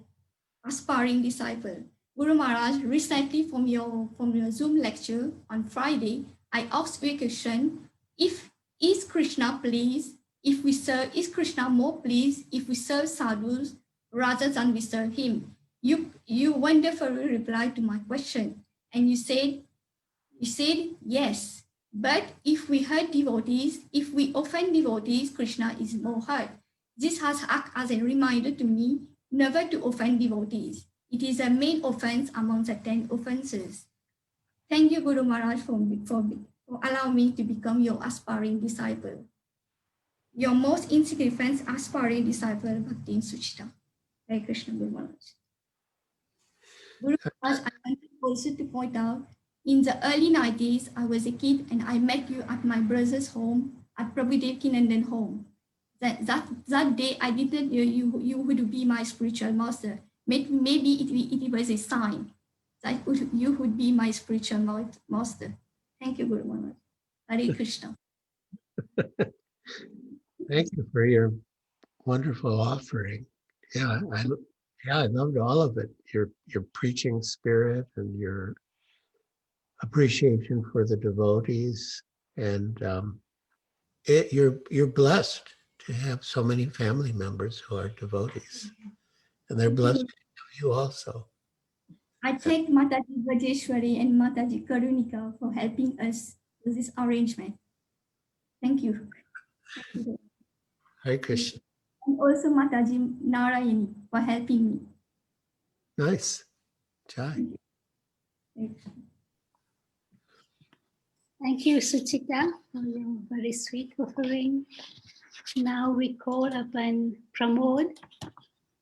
aspiring disciple. Guru Maharaj, recently from your Zoom lecture on Friday, I asked you a question: is Krishna pleased if we serve? Is Krishna more pleased if we serve sadhus rather than we serve him? You wonderfully replied to my question, and you said yes. But if we hurt devotees, if we offend devotees, Krishna is more hurt. This has acted as a reminder to me never to offend devotees. It is a main offense among the 10 offenses. Thank you, Guru Maharaj, for allowing me to become your aspiring disciple. Your most insignificant aspiring disciple, Bhakti Suchita. Hare Krishna, Guru Maharaj. Guru Maharaj, I want also to point out, in the early 90s, I was a kid and I met you at my brother's home, at Prabhu Devkinandan home. That day, I didn't know you would be my spiritual master. Maybe it was a sign that you would be my spiritual master. Thank you, Guru Maharaj. Hare Krishna. Thank you for your wonderful offering. Yeah, I loved all of it. Your preaching spirit and your appreciation for the devotees, and you're blessed to have so many family members who are devotees, and they're blessed to you also. I thank Mataji Vrajeshwari and Mataji Karunika for helping us with this arrangement. Thank you. Hare Krishna. And also Mataji Narayani for helping me. Nice. Jai. Thank you, Suchita, for your very sweet offering. Now we call upon Pramod.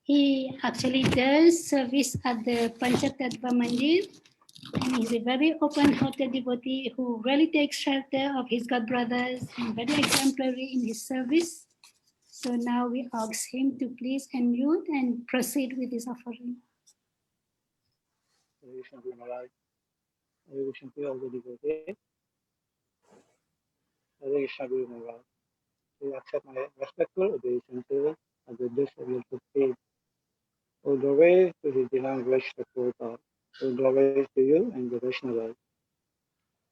He actually does service at the Panchatattva Mandir, and he's a very open-hearted devotee who really takes shelter of his god brothers and very exemplary in his service. So now we ask him to please unmute and proceed with his offering. Hare Krishna, Guru Maharaj. Hare Krishna to all the devotees. Hare Krishna, Guru Maharaj. We accept my respectful obeisances as the dish of your good faith. All the way to His Divine Grace the Prabhupada. All the way to you and the Vaishnavas.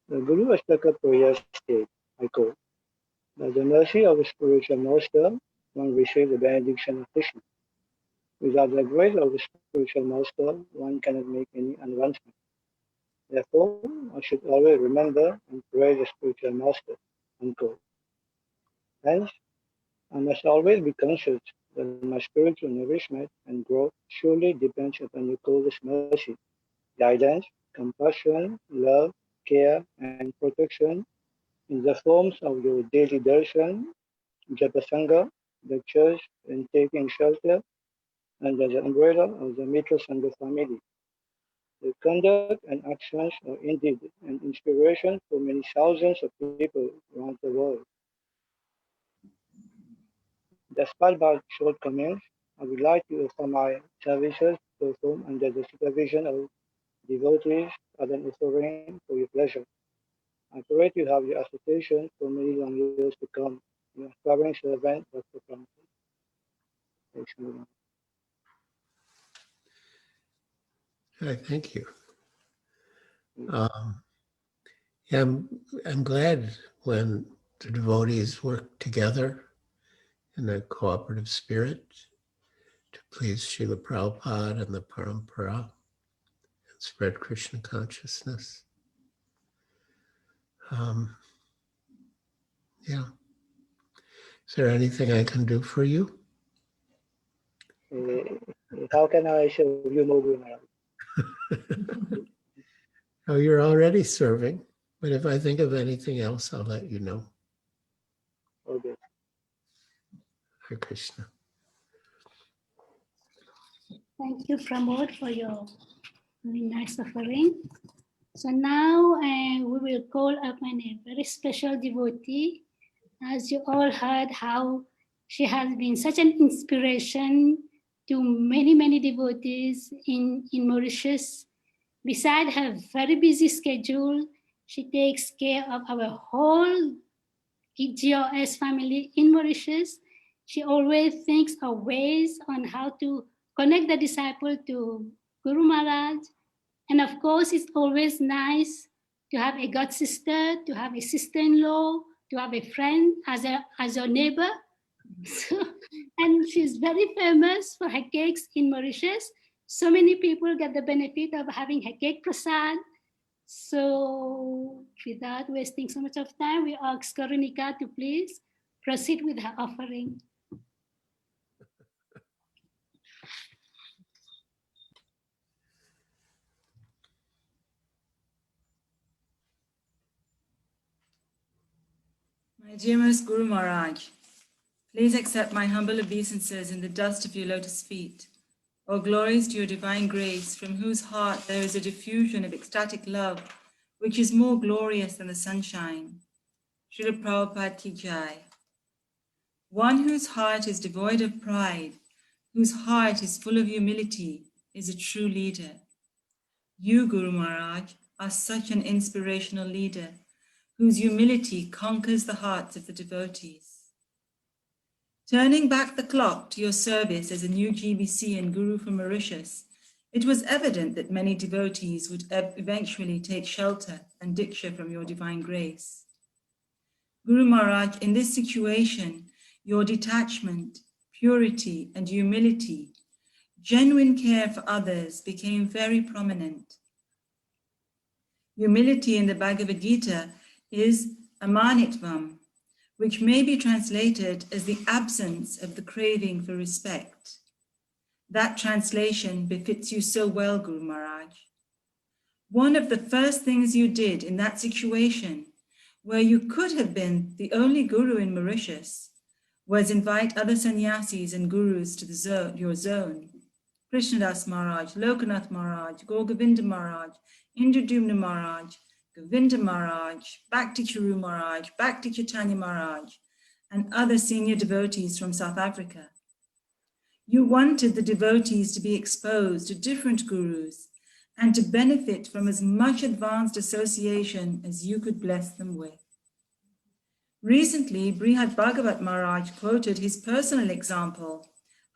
The Guru Astaka prayer state, I quote, by the mercy of the spiritual master, one receives the benediction of Krishna. Without the grace of the spiritual master, one cannot make any advancement. Therefore, I should always remember and praise the spiritual master, unquote. Hence, I must always be conscious that my spiritual nourishment and growth surely depends upon your coldest mercy, guidance, compassion, love, care, and protection in the forms of your daily darshan, japasanga, lectures, and taking shelter under the umbrella of the Mitra Sangha family. The conduct and actions are indeed an inspiration for many thousands of people around the world. Despite my shortcomings, I would like to offer my services performed under the supervision of devotees as an offering for your pleasure. I pray to have your association for many long years to come. Your aspiring servant, Dr. Francis. Thank you. Yeah, I'm glad when the devotees work together in a cooperative spirit to please Srila Prabhupada and the Parampara and spread Krishna consciousness. Yeah. Is there anything I can do for you? How can I serve you more, Guru Maharaj? Oh, you're already serving, but if I think of anything else, I'll let you know. Okay. Hare Krishna. Thank you, Pramod, for your very nice offering. So now we will call upon a very special devotee. As you all heard how she has been such an inspiration to many, many devotees in Mauritius. Beside her very busy schedule, she takes care of our whole GOS family in Mauritius. She always thinks of ways on how to connect the disciple to Guru Maharaj. And of course, it's always nice to have a god sister, to have a sister-in-law, to have a friend as your neighbor. And she's very famous for her cakes in Mauritius. So many people get the benefit of having her cake prasad. So without wasting so much of time, we ask Karunika to please proceed with her offering. My dearest Guru Maharaj, please accept my humble obeisances in the dust of your lotus feet. All glories to your divine grace, from whose heart there is a diffusion of ecstatic love, which is more glorious than the sunshine. Srila Prabhupada Ki Jai. One whose heart is devoid of pride, whose heart is full of humility, is a true leader. You, Guru Maharaj, are such an inspirational leader, whose humility conquers the hearts of the devotees. Turning back the clock to your service as a new GBC and Guru from Mauritius, it was evident that many devotees would eventually take shelter and diksha from your divine grace. Guru Maharaj, in this situation, your detachment, purity, and humility, genuine care for others became very prominent. Humility in the Bhagavad Gita is amanitvam, which may be translated as the absence of the craving for respect. That translation befits you so well, Guru Maharaj. One of the first things you did in that situation, where you could have been the only Guru in Mauritius, was invite other sannyasis and Gurus to your zone. Krishnadas Maharaj, Lokanath Maharaj, Govinda Maharaj, Indradumna Maharaj, Govinda Maharaj, Bhakti Charu Maharaj, Bhakti Chaitanya Maharaj, and other senior devotees from South Africa. You wanted the devotees to be exposed to different gurus and to benefit from as much advanced association as you could bless them with. Recently, Brihad Bhagavat Maharaj quoted his personal example,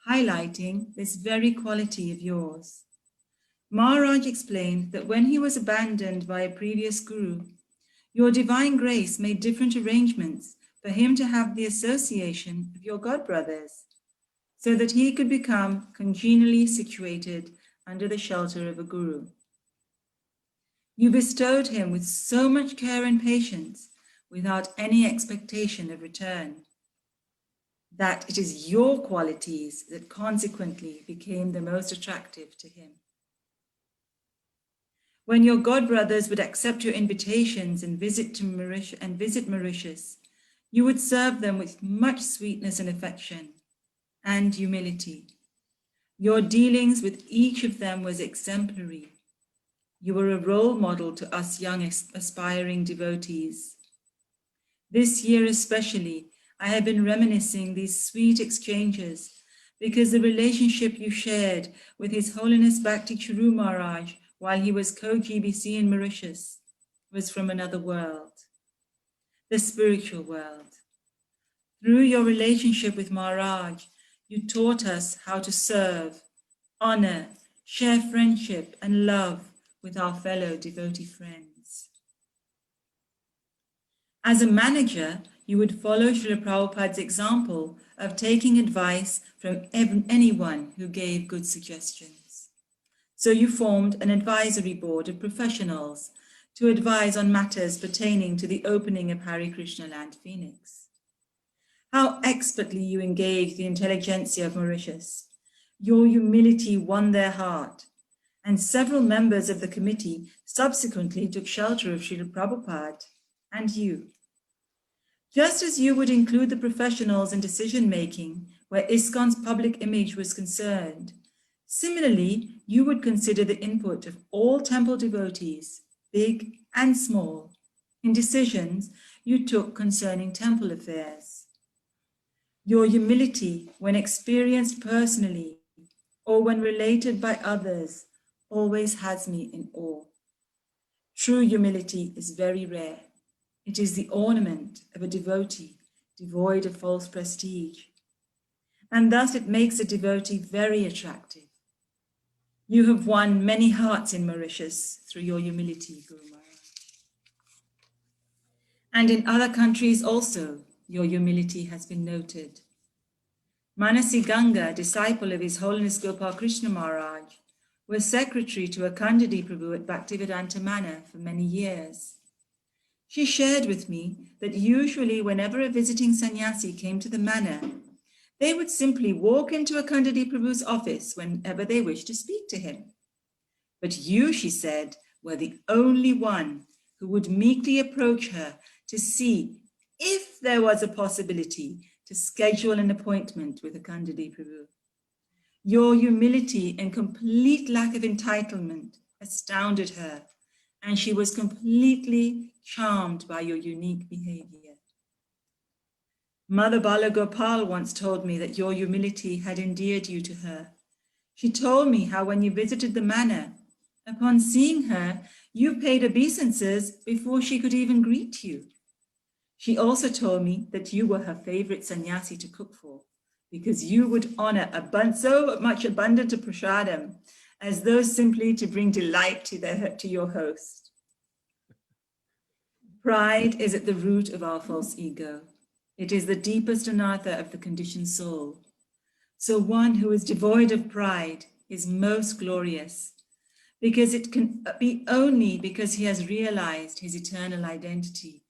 highlighting this very quality of yours. Maharaj explained that when he was abandoned by a previous guru, your divine grace made different arrangements for him to have the association of your godbrothers, so that he could become congenially situated under the shelter of a guru. You bestowed him with so much care and patience without any expectation of return, that it is your qualities that consequently became the most attractive to him. When your godbrothers would accept your invitations and visit Mauritius, you would serve them with much sweetness and affection and humility. Your dealings with each of them was exemplary. You were a role model to us young aspiring devotees. This year especially, I have been reminiscing these sweet exchanges because the relationship you shared with His Holiness Bhakti Charu Maharaj while he was co-GBC in Mauritius was from another world, the spiritual world. Through your relationship with Maharaj, you taught us how to serve, honor, share friendship and love with our fellow devotee friends. As a manager, you would follow Srila Prabhupada's example of taking advice from anyone who gave good suggestions. So you formed an advisory board of professionals to advise on matters pertaining to the opening of Hare Krishna Land Phoenix. How expertly you engaged the intelligentsia of Mauritius. Your humility won their heart, and several members of the committee subsequently took shelter of Srila Prabhupada and you. Just as you would include the professionals in decision-making where ISKCON's public image was concerned, similarly, you would consider the input of all temple devotees, big and small, in decisions you took concerning temple affairs. Your humility, when experienced personally or when related by others, always has me in awe. True humility is very rare. It is the ornament of a devotee devoid of false prestige, and thus it makes a devotee very attractive. You have won many hearts in Mauritius through your humility, Guru Maharaj. And in other countries also, your humility has been noted. Manasi Ganga, disciple of His Holiness Gopal Krishna Maharaj, was secretary to Akandadi Prabhu at Bhaktivedanta Manor for many years. She shared with me that usually whenever a visiting sannyasi came to the manor, they would simply walk into Akandadi Prabhu's office whenever they wished to speak to him. But you, she said, were the only one who would meekly approach her to see if there was a possibility to schedule an appointment with Akandadi Prabhu. Your humility and complete lack of entitlement astounded her, and she was completely charmed by your unique behavior. Mother Bala Gopal once told me that your humility had endeared you to her. She told me how when you visited the manor, upon seeing her, you paid obeisances before she could even greet you. She also told me that you were her favorite sannyasi to cook for, because you would honor so much abundant prasadam as though simply to bring delight to your host. Pride is at the root of our false ego. It is the deepest anartha of the conditioned soul. So one who is devoid of pride is most glorious, because it can be only because he has realized his eternal identity.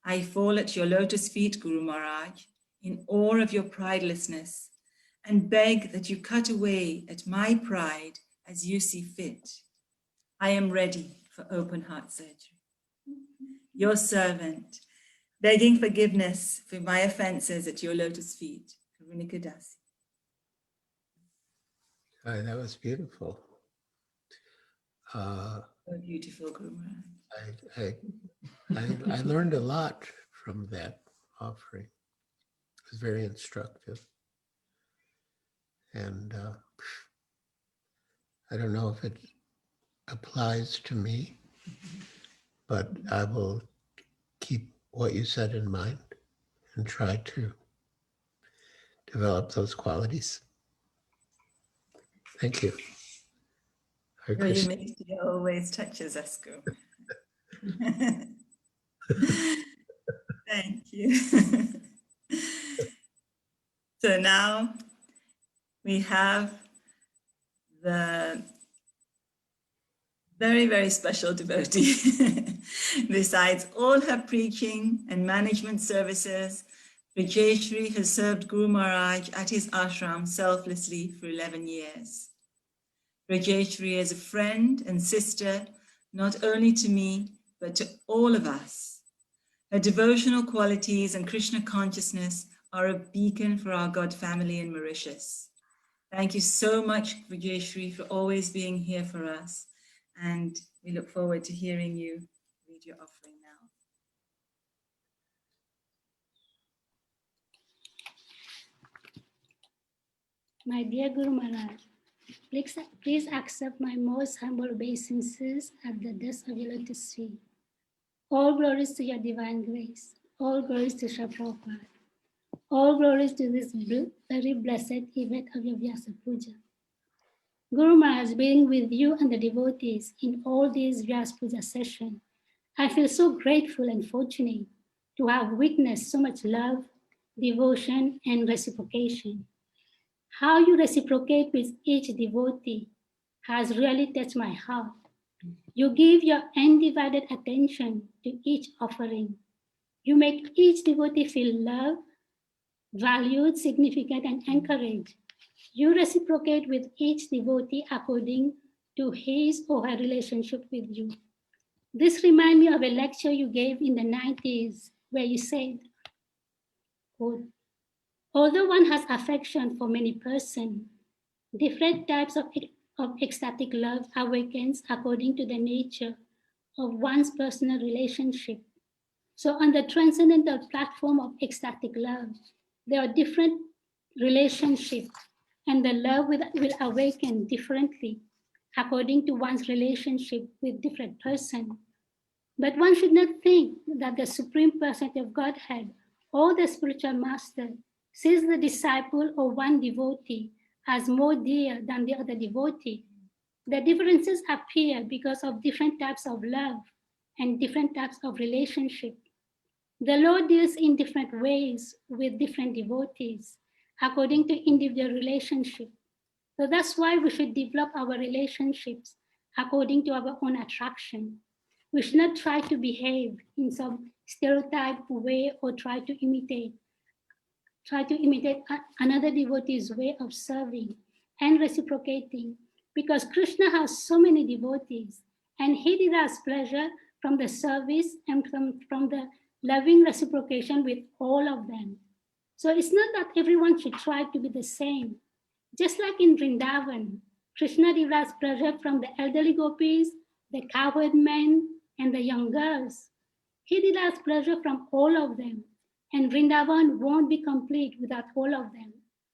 I fall at your lotus feet, Guru Maharaj, in awe of your pridelessness, and beg that you cut away at my pride as you see fit. I am ready for open heart surgery. Your servant, begging forgiveness for my offenses at your lotus feet, Karunika Dasi. That was beautiful. So beautiful, Guru Maharaj. I learned a lot from that offering. It was very instructive. And I don't know if it applies to me, but I will keep what you said in mind and try to develop those qualities. Thank you. Hare Your Krishna. humility always touches us, Guru. Thank you. So now we have the very, very special devotee. Besides all her preaching and management services, Vijayashri has served Guru Maharaj at his ashram selflessly for 11 years. Vijayashri is a friend and sister, not only to me, but to all of us. Her devotional qualities and Krishna consciousness are a beacon for our God family in Mauritius. Thank you so much, Vijayashri, for always being here for us. And we look forward to hearing you read your offering now. My dear Guru Maharaj, please accept my most humble obeisances at the dust of your lotus feet. All glories to your divine grace. All glories to Sri Prabhupada. All glories to this very blessed event of your Vyasa-puja. Guru Maharaj, being with you and the devotees in all these Vyasa-puja sessions, I feel so grateful and fortunate to have witnessed so much love, devotion, and reciprocation. How you reciprocate with each devotee has really touched my heart. You give your undivided attention to each offering. You make each devotee feel loved, valued, significant, and encouraged. You reciprocate with each devotee according to his or her relationship with you. This reminds me of a lecture you gave in the 90s where you said, quote, although one has affection for many persons, different types of ecstatic love awakens according to the nature of one's personal relationship. So on the transcendental platform of ecstatic love, there are different relationships, and the love will awaken differently according to one's relationship with different person. But one should not think that the Supreme Personality of Godhead or the spiritual master sees the disciple or one devotee as more dear than the other devotee. The differences appear because of different types of love and different types of relationship. The Lord deals in different ways with different devotees according to individual relationship. So that's why we should develop our relationships according to our own attraction. We should not try to behave in some stereotyped way or try to imitate another devotee's way of serving and reciprocating, because Krishna has so many devotees and he derives pleasure from the service and from the loving reciprocation with all of them. So it's not that everyone should try to be the same. Just like in Vrindavan, Krishna derives pleasure from the elderly gopis, the cowherd men, and the young girls. He derives pleasure from all of them, and Vrindavan won't be complete without all of them.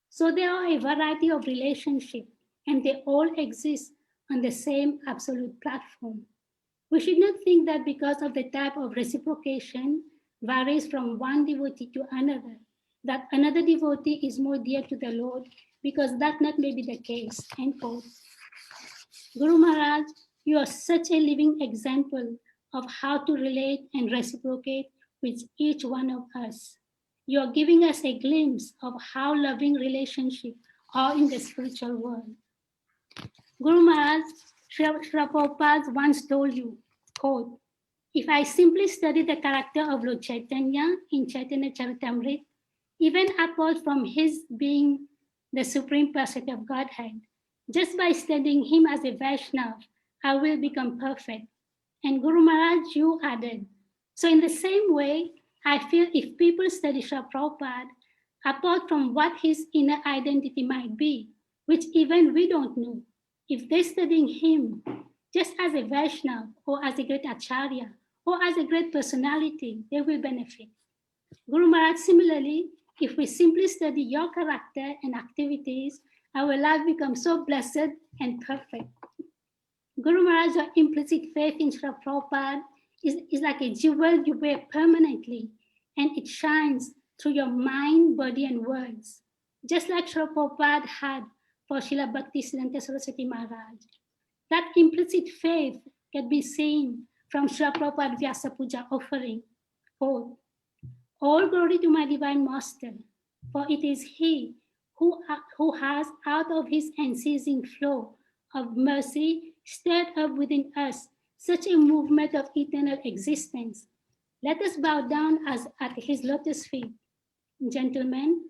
So there are a variety of relationships, and they all exist on the same absolute platform. We should not think that because of the type of reciprocation varies from one devotee to another, that another devotee is more dear to the Lord, because that not may be the case. End quote. Guru Maharaj, you are such a living example of how to relate and reciprocate with each one of us. You are giving us a glimpse of how loving relationships are in the spiritual world. Guru Maharaj, Srila Prabhupada once told you, quote, if I simply study the character of Lord Chaitanya in Chaitanya Charitamrita, even apart from his being the Supreme Personality of Godhead, just by studying him as a Vaishnava, I will become perfect. And Guru Maharaj, you added, so in the same way, I feel if people study Srila Prabhupada, apart from what his inner identity might be, which even we don't know, if they're studying him just as a Vaishnava or as a great Acharya or as a great personality, they will benefit. Guru Maharaj, similarly, if we simply study your character and activities, our life becomes so blessed and perfect. Guru Maharaj, your implicit faith in Srila Prabhupada is like a jewel you wear permanently, and it shines through your mind, body, and words, just like Srila Prabhupada had for Srila Bhaktisiddhanta Saraswati Maharaj. That implicit faith can be seen from Srila Prabhupada Vyasa-puja offering. Quote, all glory to my divine master, for it is he who has out of his unceasing flow of mercy stirred up within us such a movement of eternal existence. Let us bow down as at his lotus feet. Gentlemen,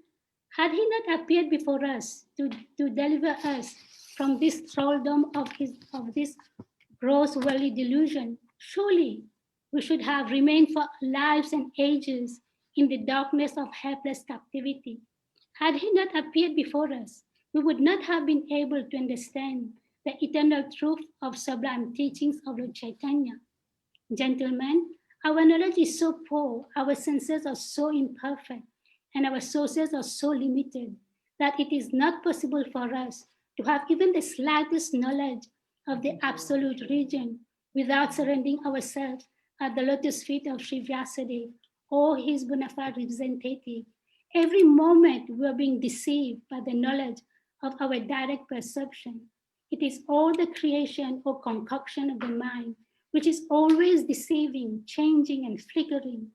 had he not appeared before us to deliver us from this thraldom of this gross worldly delusion, surely we should have remained for lives and ages in the darkness of helpless captivity. Had he not appeared before us, we would not have been able to understand the eternal truth of sublime teachings of Lord Chaitanya. Gentlemen, our knowledge is so poor, our senses are so imperfect, and our sources are so limited that it is not possible for us to have even the slightest knowledge of the absolute region without surrendering ourselves at the lotus feet of Sri Vyasadeva or his bona fide representative. Every moment we are being deceived by the knowledge of our direct perception. It is all the creation or concoction of the mind, which is always deceiving, changing, and flickering.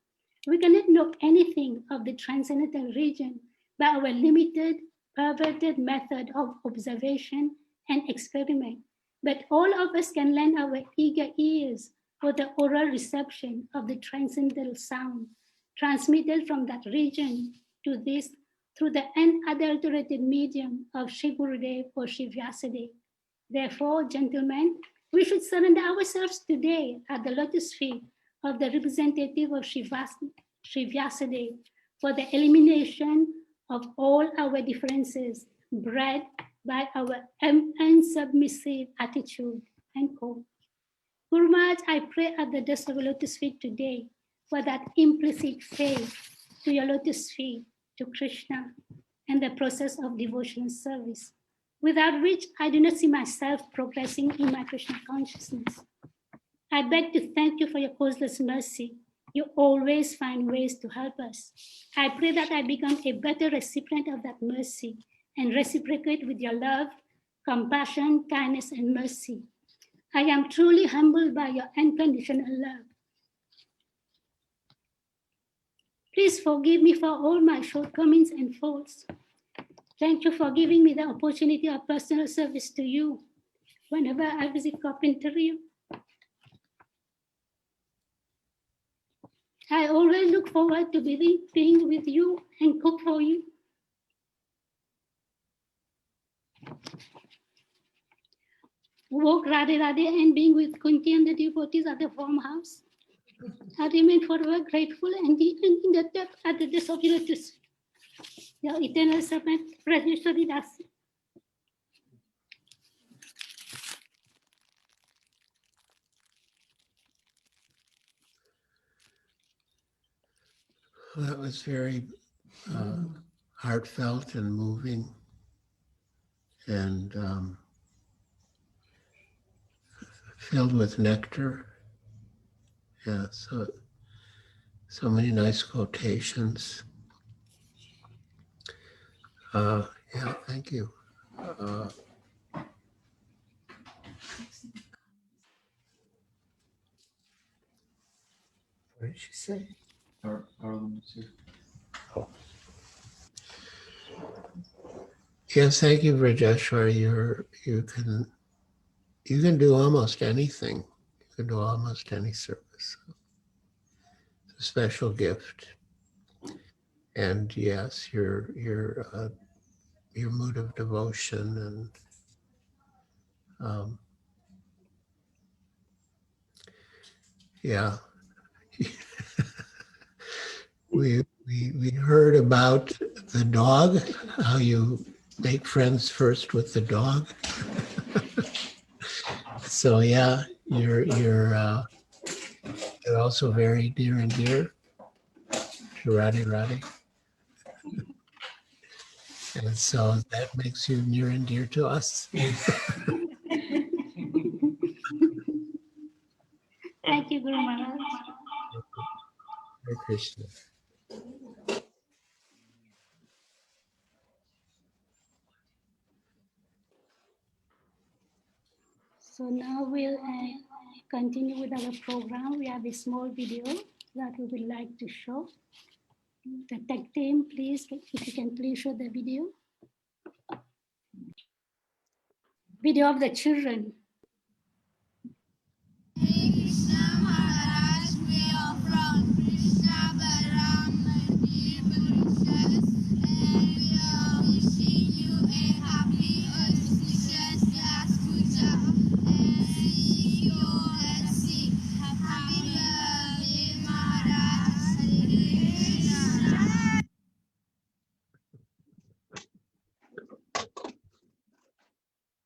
We cannot know anything of the transcendental region by our limited, perverted method of observation and experiment. But all of us can lend our eager ears for the oral reception of the transcendental sound transmitted from that region to this through the unadulterated medium of Sri Gurudev or Sri Vyasadeva. Therefore, gentlemen, we should surrender ourselves today at the lotus feet of the representative of Sri Sri Vyasadeva, for the elimination of all our differences bred by our unsubmissive attitude. End quote. Guru Maharaj, I pray at the dust of your lotus feet today for that implicit faith to your lotus feet, to Krishna, and the process of devotional service, without which I do not see myself progressing in my Krishna consciousness. I beg to thank you for your causeless mercy. You always find ways to help us. I pray that I become a better recipient of that mercy and reciprocate with your love, compassion, kindness, and mercy. I am truly humbled by your unconditional love. Please forgive me for all my shortcomings and faults. Thank you for giving me the opportunity of personal service to you whenever I visit Carpinteria. I always look forward to being with you and cook for you. Walk Radhe Radhe and being with Kunti and the devotees at the farmhouse. I remain forever grateful and in the depth at the depths of your lotus, your eternal servant, Rajeshwari Das. Well, that was very heartfelt and moving, and filled with nectar. Yeah, so many nice quotations. Yeah, thank you. What did she say? Oh. Yes, thank you, Rajeshwari. You can do almost anything. You can do almost any service. It's a special gift. And yes, your mood of devotion and yeah. We heard about the dog, how you make friends first with the dog. So yeah, you're also very near and dear to Radhe Radhe. And so that makes you near and dear to us. Thank you, Guru Maharaj. Hare Krishna. So now we'll continue with our program. We have a small video that we would like to show. The tech team, please, if you can please show the video. Video of the children.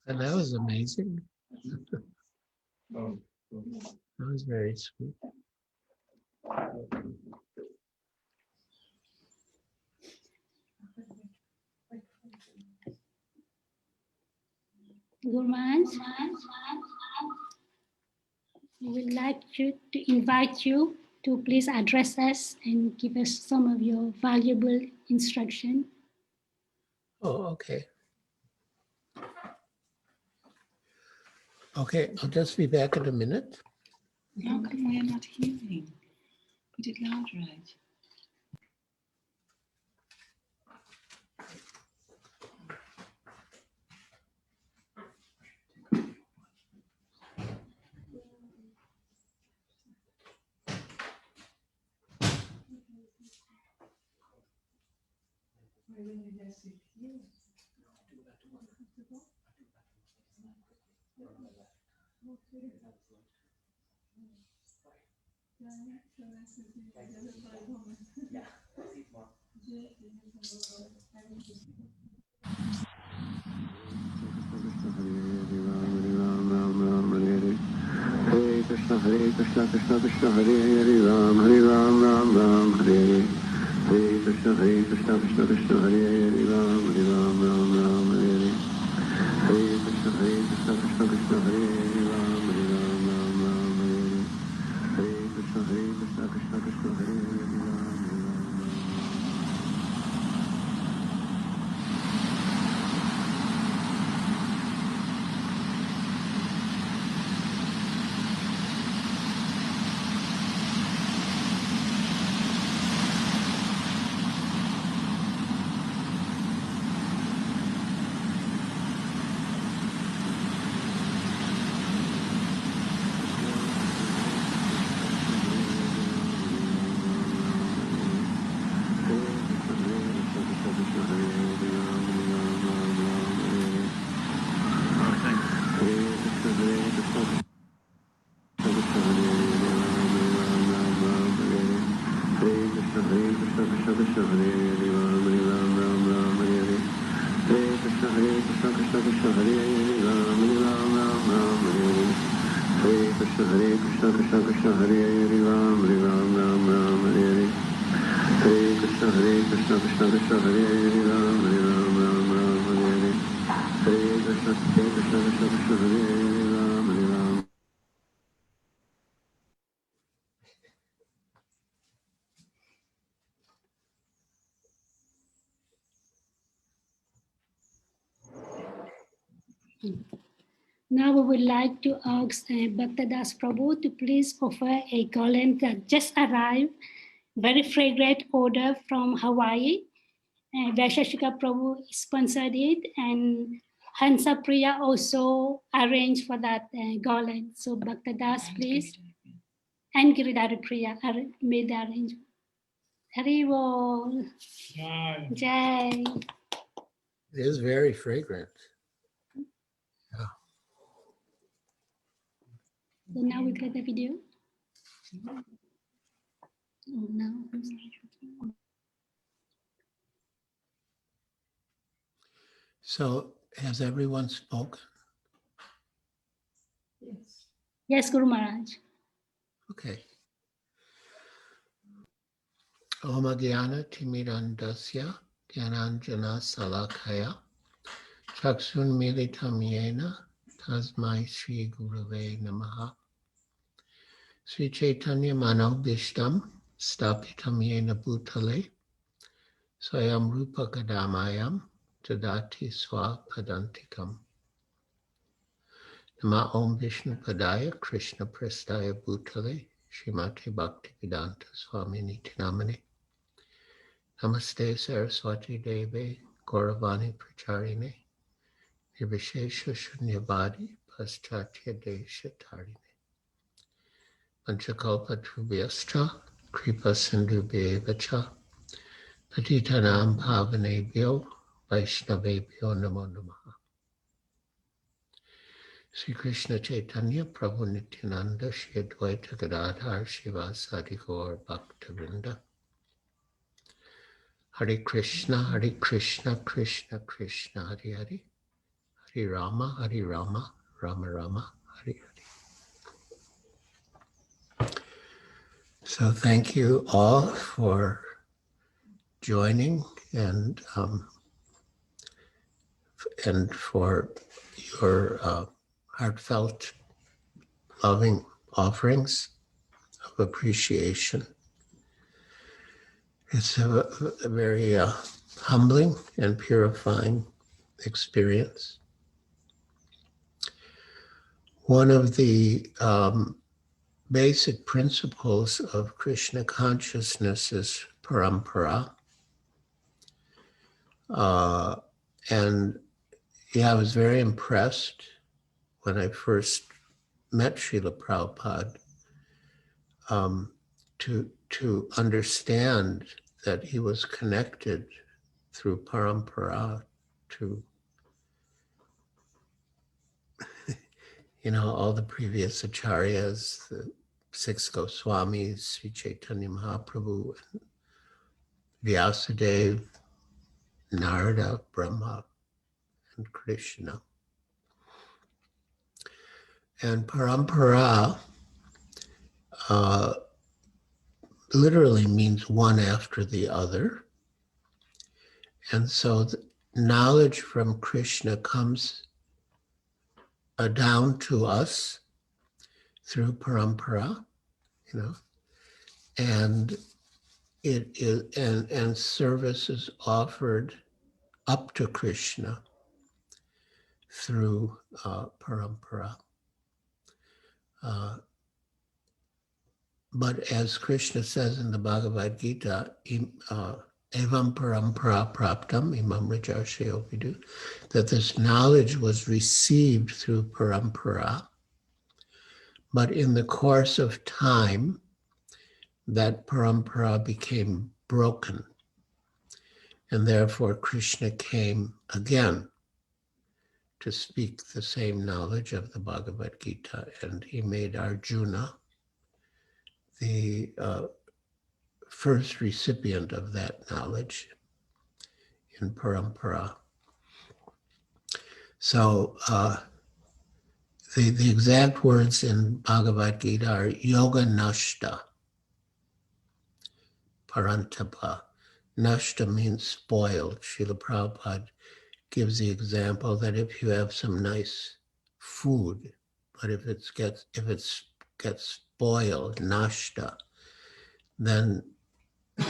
And that was amazing. That was very sweet. Guru Maharaj, we would like to invite you to please address us and give us some of your valuable instruction. Oh, okay. Okay, I'll just be back in a minute. How come we are not hearing? Put it louder, Raj. Hare Krishna, Krishna Krishna, Hare Hare Ram, Ram Ram, Hare Hare. Hare Krishna, Krishna Krishna, Hare Hare Ram, Ram Hare Hare. Hare Krishna, Krishna Krishna, Hare Hare Ram, Ram Hare Hare. Hare Krishna, Krishna Krishna, Hare Hare Ram. Now we would like to ask Bhaktadas Prabhu to please offer a garland that just arrived, very fragrant odor from Hawaii. Vyasa-puja Prabhu sponsored it, and Hansa Priya also arranged for that garland. So Bhaktadas, please, and Giridhari Priya made the arrangement. Haribol. Jai. It is very fragrant. So now we play the video. Oh, no. So has everyone spoken? Yes, Guru Maharaj. Okay. Om Jnana Timirandasya Jnananjana Salakaya Chaksun Militam Yena Tasmai Sri Gurave Namaha Sri Chaitanya Manobhishtam Stapitam Yena Bhutale Swayam Rupa Kadamayam Tadati Swa Padantikam Nama Om Vishnu Padaya Krishna Prestaya Bhutale Srimati Bhaktivedanta Swami Nitinamani Namaste Saraswati Devi Gauravani Pracharine Nirvishesha Shunyavadi Paschatya Desha Tarine Panchakalpa Trubhyascha Kripa Sindhubhyevacha Patitanam Bhavanebhyo Vaishnavebhyo Namo Namaha Sri Krishna Chaitanya Prabhu Nityananda Shri Advaita Gadadhar Shivasadi Gaur Bhaktavinda Hare Krishna, Krishna Krishna, Hare Hare, Hare Rama, Rama Rama, Hare Hare. So thank you all for joining and for your heartfelt, loving offerings of appreciation. It's a very humbling and purifying experience. One of the basic principles of Krishna consciousness is parampara. And yeah, I was very impressed when I first met Srila Prabhupada to understand that he was connected through parampara to all the previous acharyas, six Goswamis, Sri Chaitanya Mahaprabhu, Vyasadeva, Narada, Brahma, and Krishna. And parampara literally means one after the other. And so the knowledge from Krishna comes down to us through parampara, and it is and service is offered up to Krishna through parampara. But as Krishna says in the Bhagavad Gita, evam parampara praptam imam rajarshayo vidu, that this knowledge was received through parampara, but in the course of time, that parampara became broken. And therefore Krishna came again to speak the same knowledge of the Bhagavad Gita, and he made Arjuna the first recipient of that knowledge in parampara. So the exact words in Bhagavad Gita are yoga nashta parantapa. Nashta means spoiled. Srila Prabhupada gives the example that if you have some nice food, but if it gets spoiled, nashta, then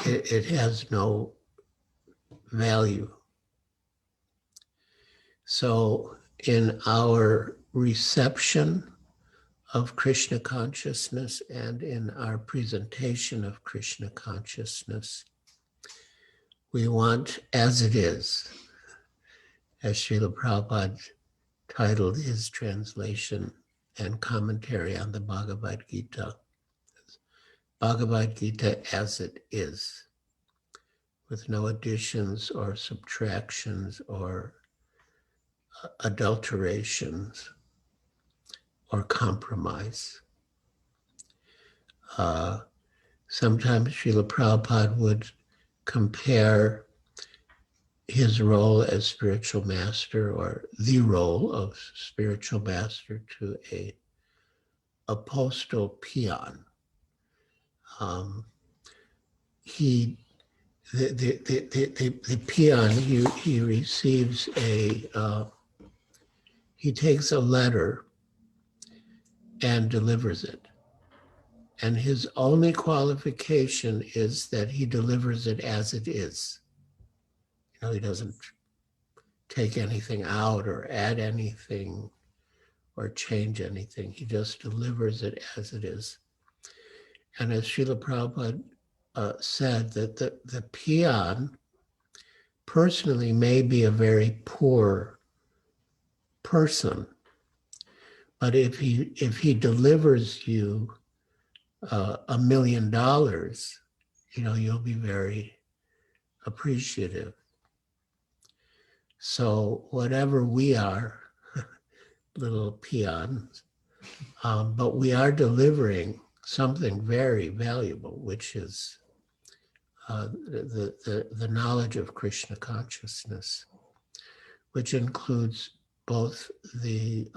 it has no value. So in our reception of Krishna consciousness and in our presentation of Krishna consciousness, we want as it is, as Srila Prabhupada titled his translation and commentary on the Bhagavad Gita, Bhagavad Gita as it is, with no additions or subtractions or adulterations or compromise. Sometimes Srila Prabhupada would compare his role as spiritual master, or the role of spiritual master, to a postal peon. The peon, he receives he takes a letter and delivers it. And his only qualification is that he delivers it as it is. He doesn't take anything out or add anything or change anything. He just delivers it as it is. And as Srila Prabhupada said, that the peon personally may be a very poor person, but if he delivers you $1 million, you'll be very appreciative. So whatever we are, little peons, but we are delivering something very valuable, which is the knowledge of Krishna consciousness, which includes both the,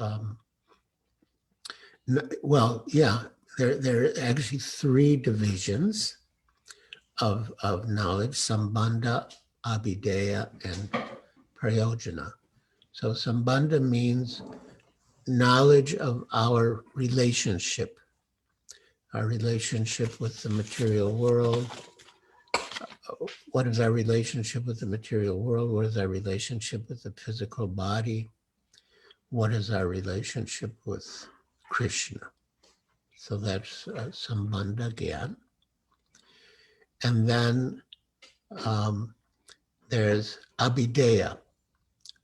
there are actually 3 divisions of knowledge: Sambandha, Abhideya, and Prayojana. So Sambandha means knowledge of our relationship with the material world. What is our relationship with the material world? What is our relationship with the physical body? What is our relationship with Krishna? So that's Sambandha Gyan. And then there's Abhideya,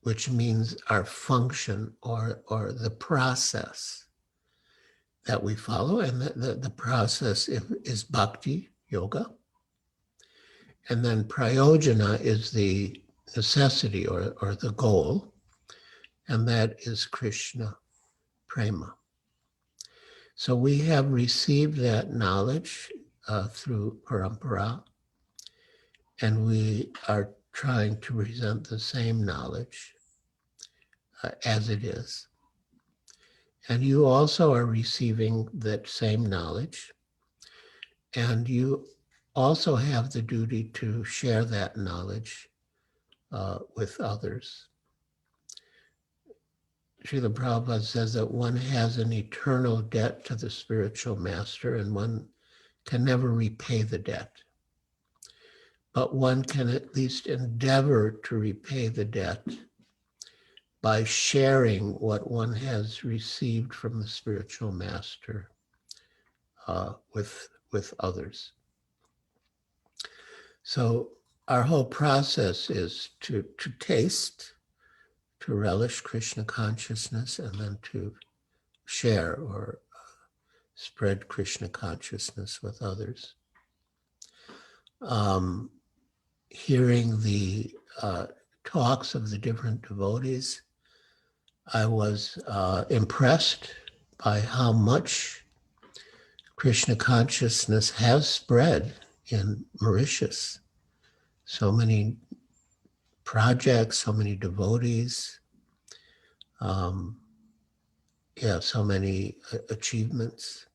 which means our function or the process that we follow. And the process is bhakti, yoga. And then prayojana is the necessity or the goal, and that is Krishna prema. So we have received that knowledge through parampara, and we are trying to present the same knowledge as it is. And you also are receiving that same knowledge, and you also have the duty to share that knowledge with others. Srila Prabhupada says that one has an eternal debt to the spiritual master, and one can never repay the debt. But one can at least endeavor to repay the debt by sharing what one has received from the spiritual master with others. So our whole process is to taste, to relish Krishna consciousness, and then to share or spread Krishna consciousness with others. Hearing the talks of the different devotees, I was impressed by how much Krishna consciousness has spread in Mauritius. So many projects, so many devotees, so many achievements.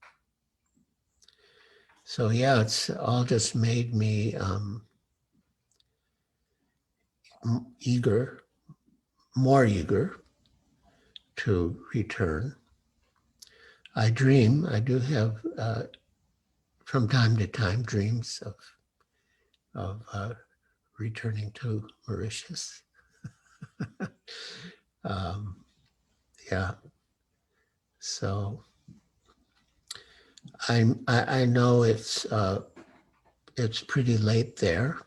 So yeah, it's all just made me more eager to return. I do have from time to time dreams of returning to Mauritius. So I know it's pretty late there,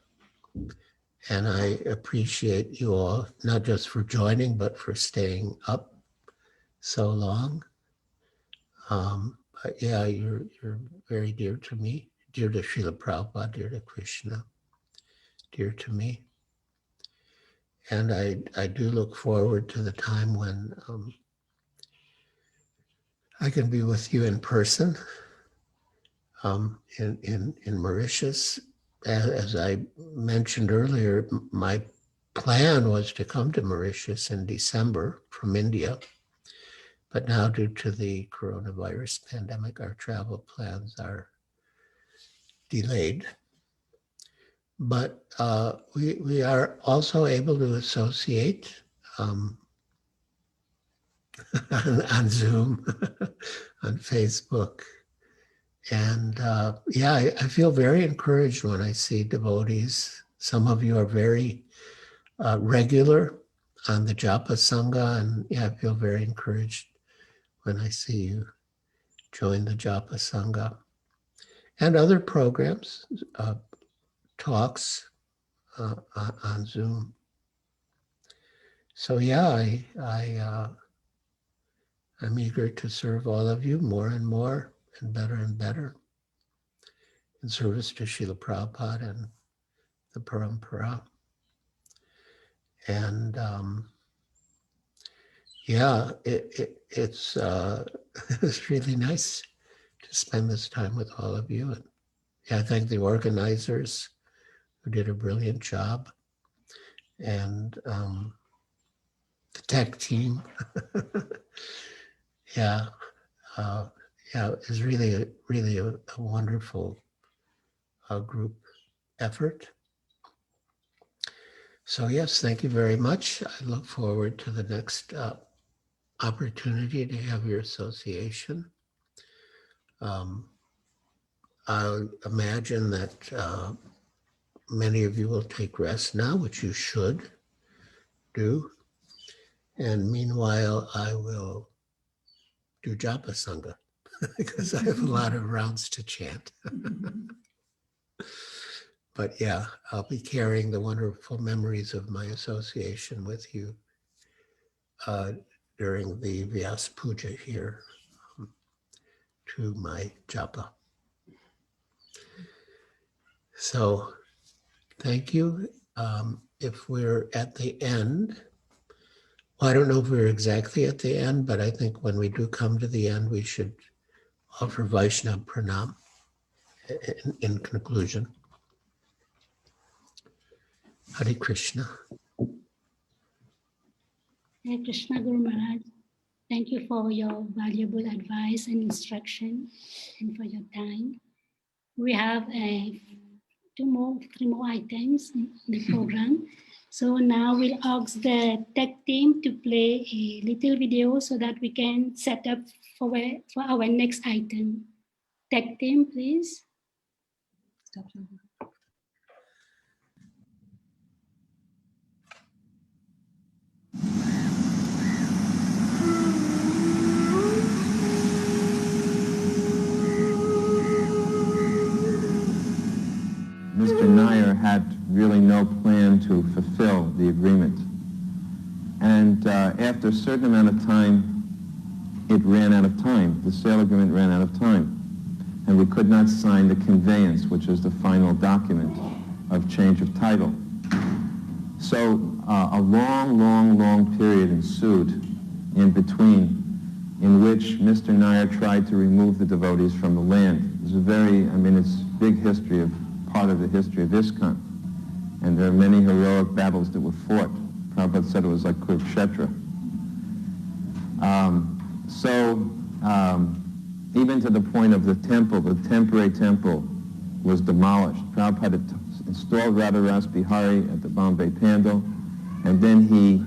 and I appreciate you all, not just for joining, but for staying up so long. But yeah, you're very dear to me, dear to Srila Prabhupada, dear to Krishna, dear to me. And I do look forward to the time when I can be with you in person in Mauritius. As I mentioned earlier, my plan was to come to Mauritius in December from India. But now, due to the coronavirus pandemic, our travel plans are delayed. But we are also able to associate on Zoom, on Facebook. And I feel very encouraged when I see devotees. Some of you are very regular on the Japa Sangha, and I feel very encouraged when I see you join the Japa Sangha. And other programs, talks on Zoom. So I'm eager to serve all of you more and more and better in service to Srila Prabhupada and the Parampara. And it's it's really nice to spend this time with all of you. And I thank the organizers who did a brilliant job, and the tech team. It's really a wonderful group effort. So yes, thank you very much. I look forward to the next opportunity to have your association. I imagine that many of you will take rest now, which you should do. And meanwhile, I will do Japa Sangha because I have a lot of rounds to chant. But yeah, I'll be carrying the wonderful memories of my association with you during the Vyasa-puja here to my japa. So thank you. If we're at the end, well, I don't know if we're exactly at the end, but I think when we do come to the end, we should offer Vaishnava Pranam in conclusion. Hare Krishna. Hare Krishna Guru Maharaj. Thank you for your valuable advice and instruction and for your time. We have three more items in the program. So now we'll ask the tech team to play a little video so that we can set up for our next item. Tech team, please. Mr. Nair had really no plan to fulfill the agreement. And after a certain amount of time, it ran out of time. The sale agreement ran out of time. And we could not sign the conveyance, which is the final document of change of title. So a long period ensued in between, in which Mr. Nair tried to remove the devotees from the land. It's a very, it's big history of part of the history of ISKCON. And there are many heroic battles that were fought. Prabhupada said it was like Kurukshetra. Even to the point of the temple, the temporary temple was demolished. Prabhupada installed Radharas Bihari at the Bombay Pandal, and then he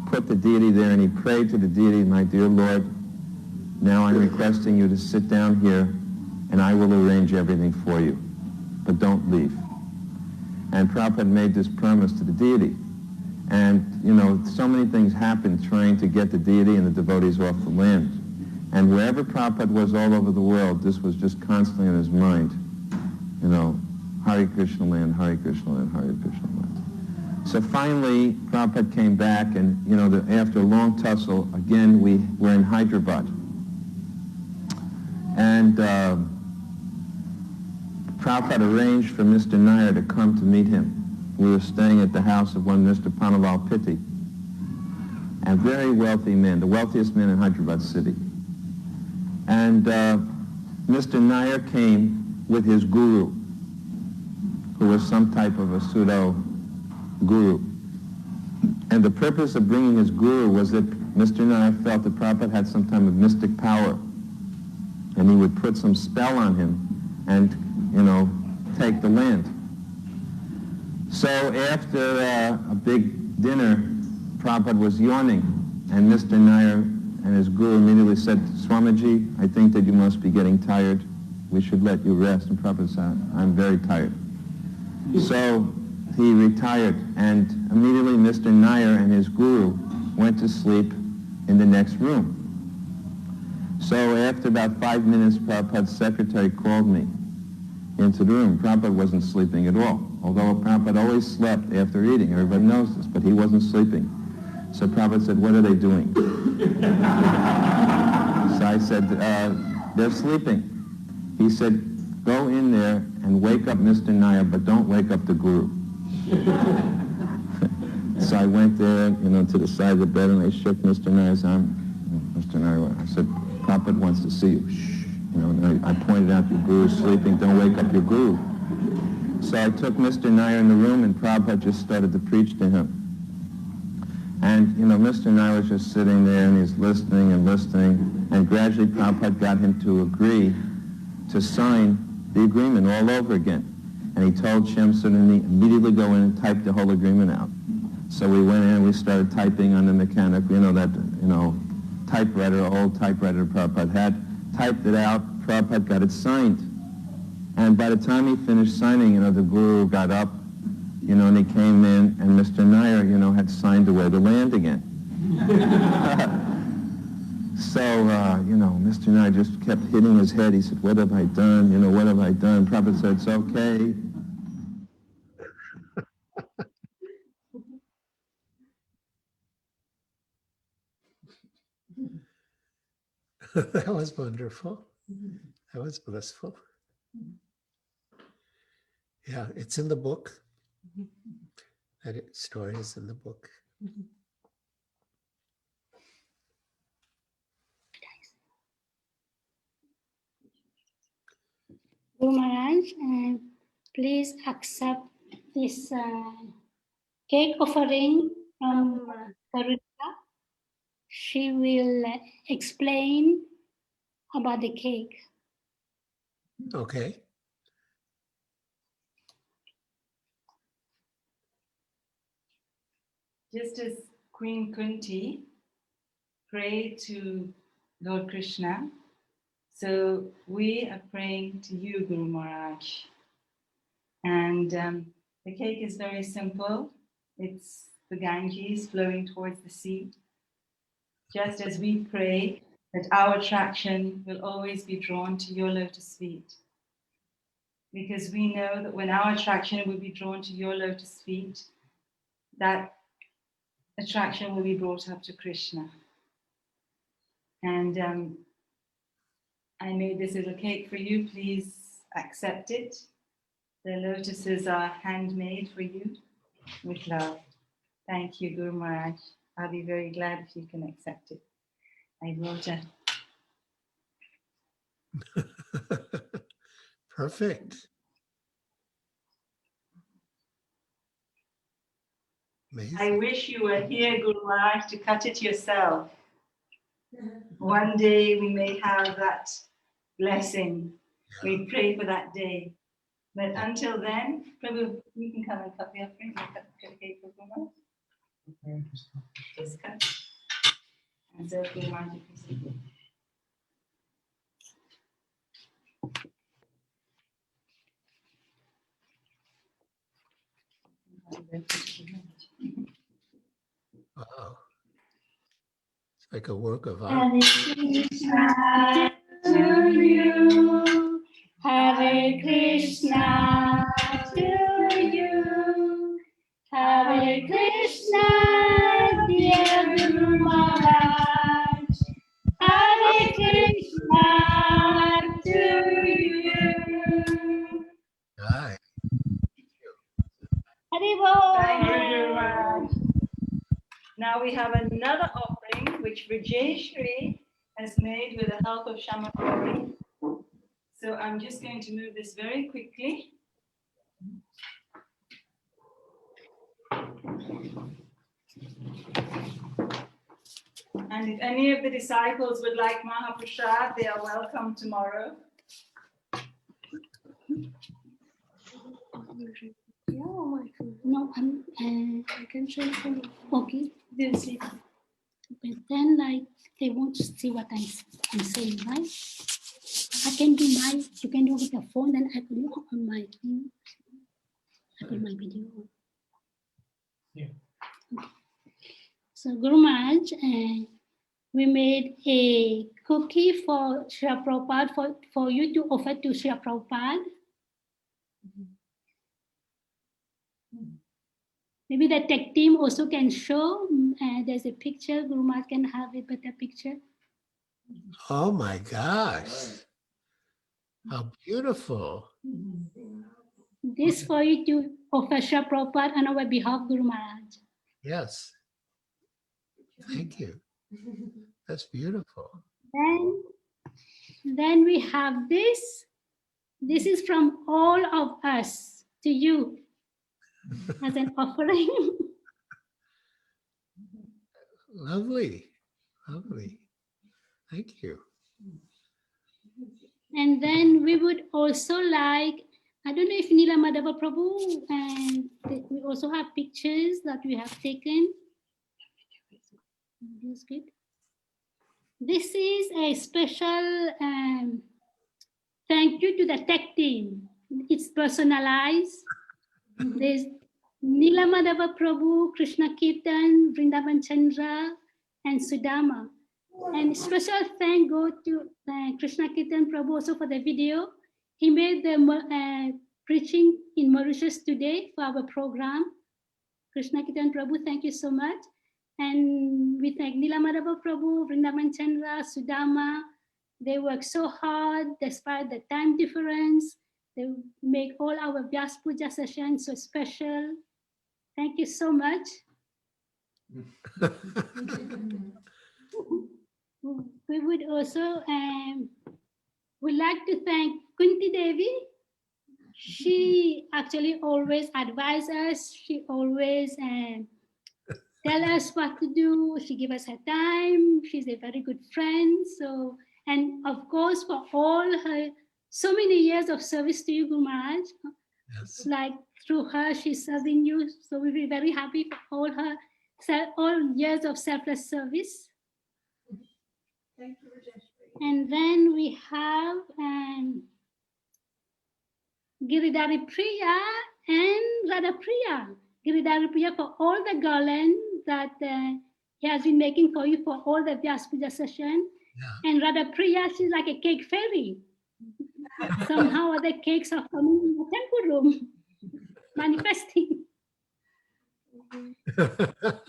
put the deity there and he prayed to the deity, my dear Lord, now I'm requesting you to sit down here and I will arrange everything for you, but don't leave. And Prabhupada made this promise to the deity. And, so many things happened trying to get the deity and the devotees off the land. And wherever Prabhupada was all over the world, this was just constantly in his mind. Hare Krishna land, Hare Krishna land, Hare Krishna land. So finally, Prabhupada came back and, after a long tussle, again, we were in Hyderabad. And Prabhupada arranged for Mr. Nair to come to meet him. We were staying at the house of one Mr. Panaval Pitti, a very wealthy man, the wealthiest man in Hyderabad city. And Mr. Nair came with his guru, who was some type of a pseudo-guru. And the purpose of bringing his guru was that Mr. Nair felt that Prabhupada had some type of mystic power, and he would put some spell on him and, take the land. So after a big dinner, Prabhupada was yawning, and Mr. Nair and his guru immediately said, Swamiji, I think that you must be getting tired. We should let you rest. And Prabhupada said, I'm very tired. So he retired, and immediately Mr. Nair and his guru went to sleep in the next room. So after about 5 minutes, Prabhupada's secretary called me into the room. Prabhupada wasn't sleeping at all, although Prabhupada always slept after eating. Everybody knows this, but he wasn't sleeping. So Prabhupada said, what are they doing? So I said, they're sleeping. He said, go in there and wake up Mr. Nair, but don't wake up the guru. So I went there, to the side of the bed, and I shook Mr. Nair's arm. Mr. Nair, I said, Prabhupada wants to see you. Shh. And I pointed out your guru's sleeping, don't wake up your guru. So I took Mr. Nair in the room, and Prabhupada just started to preach to him. And, Mr. Nair was just sitting there, and he's listening, and gradually Prabhupada got him to agree to sign the agreement all over again. And he told Shyam Sundar immediately go in and type the whole agreement out. So we went in and we started typing on the mechanic, typewriter, old typewriter Prabhupada had, typed it out, Prabhupada got it signed. And by the time he finished signing, the guru got up, and he came in, and Mr. Nair, had signed away the land again. So, Mr. Nair just kept hitting his head. He said, what have I done? What have I done? Prabhupada said, it's okay. That was wonderful. That was blissful. Yeah, it's in the book. That story is in the book. Guru Maharaj, please accept this cake offering from Karuna. She will explain about the cake. Okay. Just as Queen Kunti prayed to Lord Krishna, so we are praying to you, Guru Maharaj. And the cake is very simple. It's the Ganges flowing towards the sea. Just as we pray that our attraction will always be drawn to your lotus feet. Because we know that when our attraction will be drawn to your lotus feet, that attraction will be brought up to Krishna. And I made this little cake for you. Please accept it. The lotuses are handmade for you with love. Thank you, Guru Maharaj. I'll be very glad if you can accept it. I wrote it. Perfect. Amazing. I wish you were here, Guru Maharaj, to cut it yourself. One day we may have that blessing. We pray for that day. But until then, Prabhu, you can come and cut the offering. Cut the cake for Guru Maharaj. Just cut. And so Guru Maharaj, Wow. It's like a work of art. Hare Krishna to you, Hare Krishna to you, Hare Krishna, dear Guru Maharaj, Hare Krishna to you. Hi. Haribol. Thank you, Guru Maharaj. Now we have another offering which Vijayashri has made with the help of Shama Gauri. So I'm just going to move this very quickly. And if any of the disciples would like Mahaprasad, they are welcome tomorrow. No, I can show you. Okay, there's it. But then, like, they won't see what I'm saying, right? I can do my, you can do with the phone, then I can look on my thing. I put my video on. Yeah. Okay. So, Guru Maharaj, we made a cookie for Srila Prabhupada for you to offer to Srila Prabhupada. Maybe the tech team also can show. There's a picture. Guru Maharaj can have a better picture. Oh my gosh. How beautiful. This for you to offer Srila Prabhupada on our behalf, Guru Maharaj. Yes. Thank you. That's beautiful. Then we have this. This is from all of us to you as an offering. Lovely. Lovely. Thank you. And then we would also like, I don't know if Nila Madhava Prabhu, and we also have pictures that we have taken. That's good. This is a special thank you to the tech team. It's personalized. There's Nila Madhava Prabhu, Krishna Kirtan, Vrindavan Chandra, and Sudama. And special thank go to Krishna Kirtan Prabhu also for the video. He made the preaching in Mauritius today for our program. Krishna Kirtan Prabhu, thank you so much. And we thank Nila Madhava Prabhu, Vrindavan Chandra, Sudama. They work so hard despite the time difference. They make all our Vyasa-puja sessions so special. Thank you so much. We would also would like to thank Kunti Devi she actually always advises us. She always tell us what to do. She give us her time. She's a very good friend. So, and of course, for all her so many years of service to you, Guru Maharaj, like through her, she's serving you. So we'll be very happy for all her all years of selfless service. Thank you, Rajeshwari. And then we have Giridhari Priya and Radha Priya. Giridhari Priya for all the garland that he has been making for you for all the Vyasa-puja session. Yeah. And Radha Priya, she's like a cake fairy. Somehow the cakes are coming in the temple room, manifesting.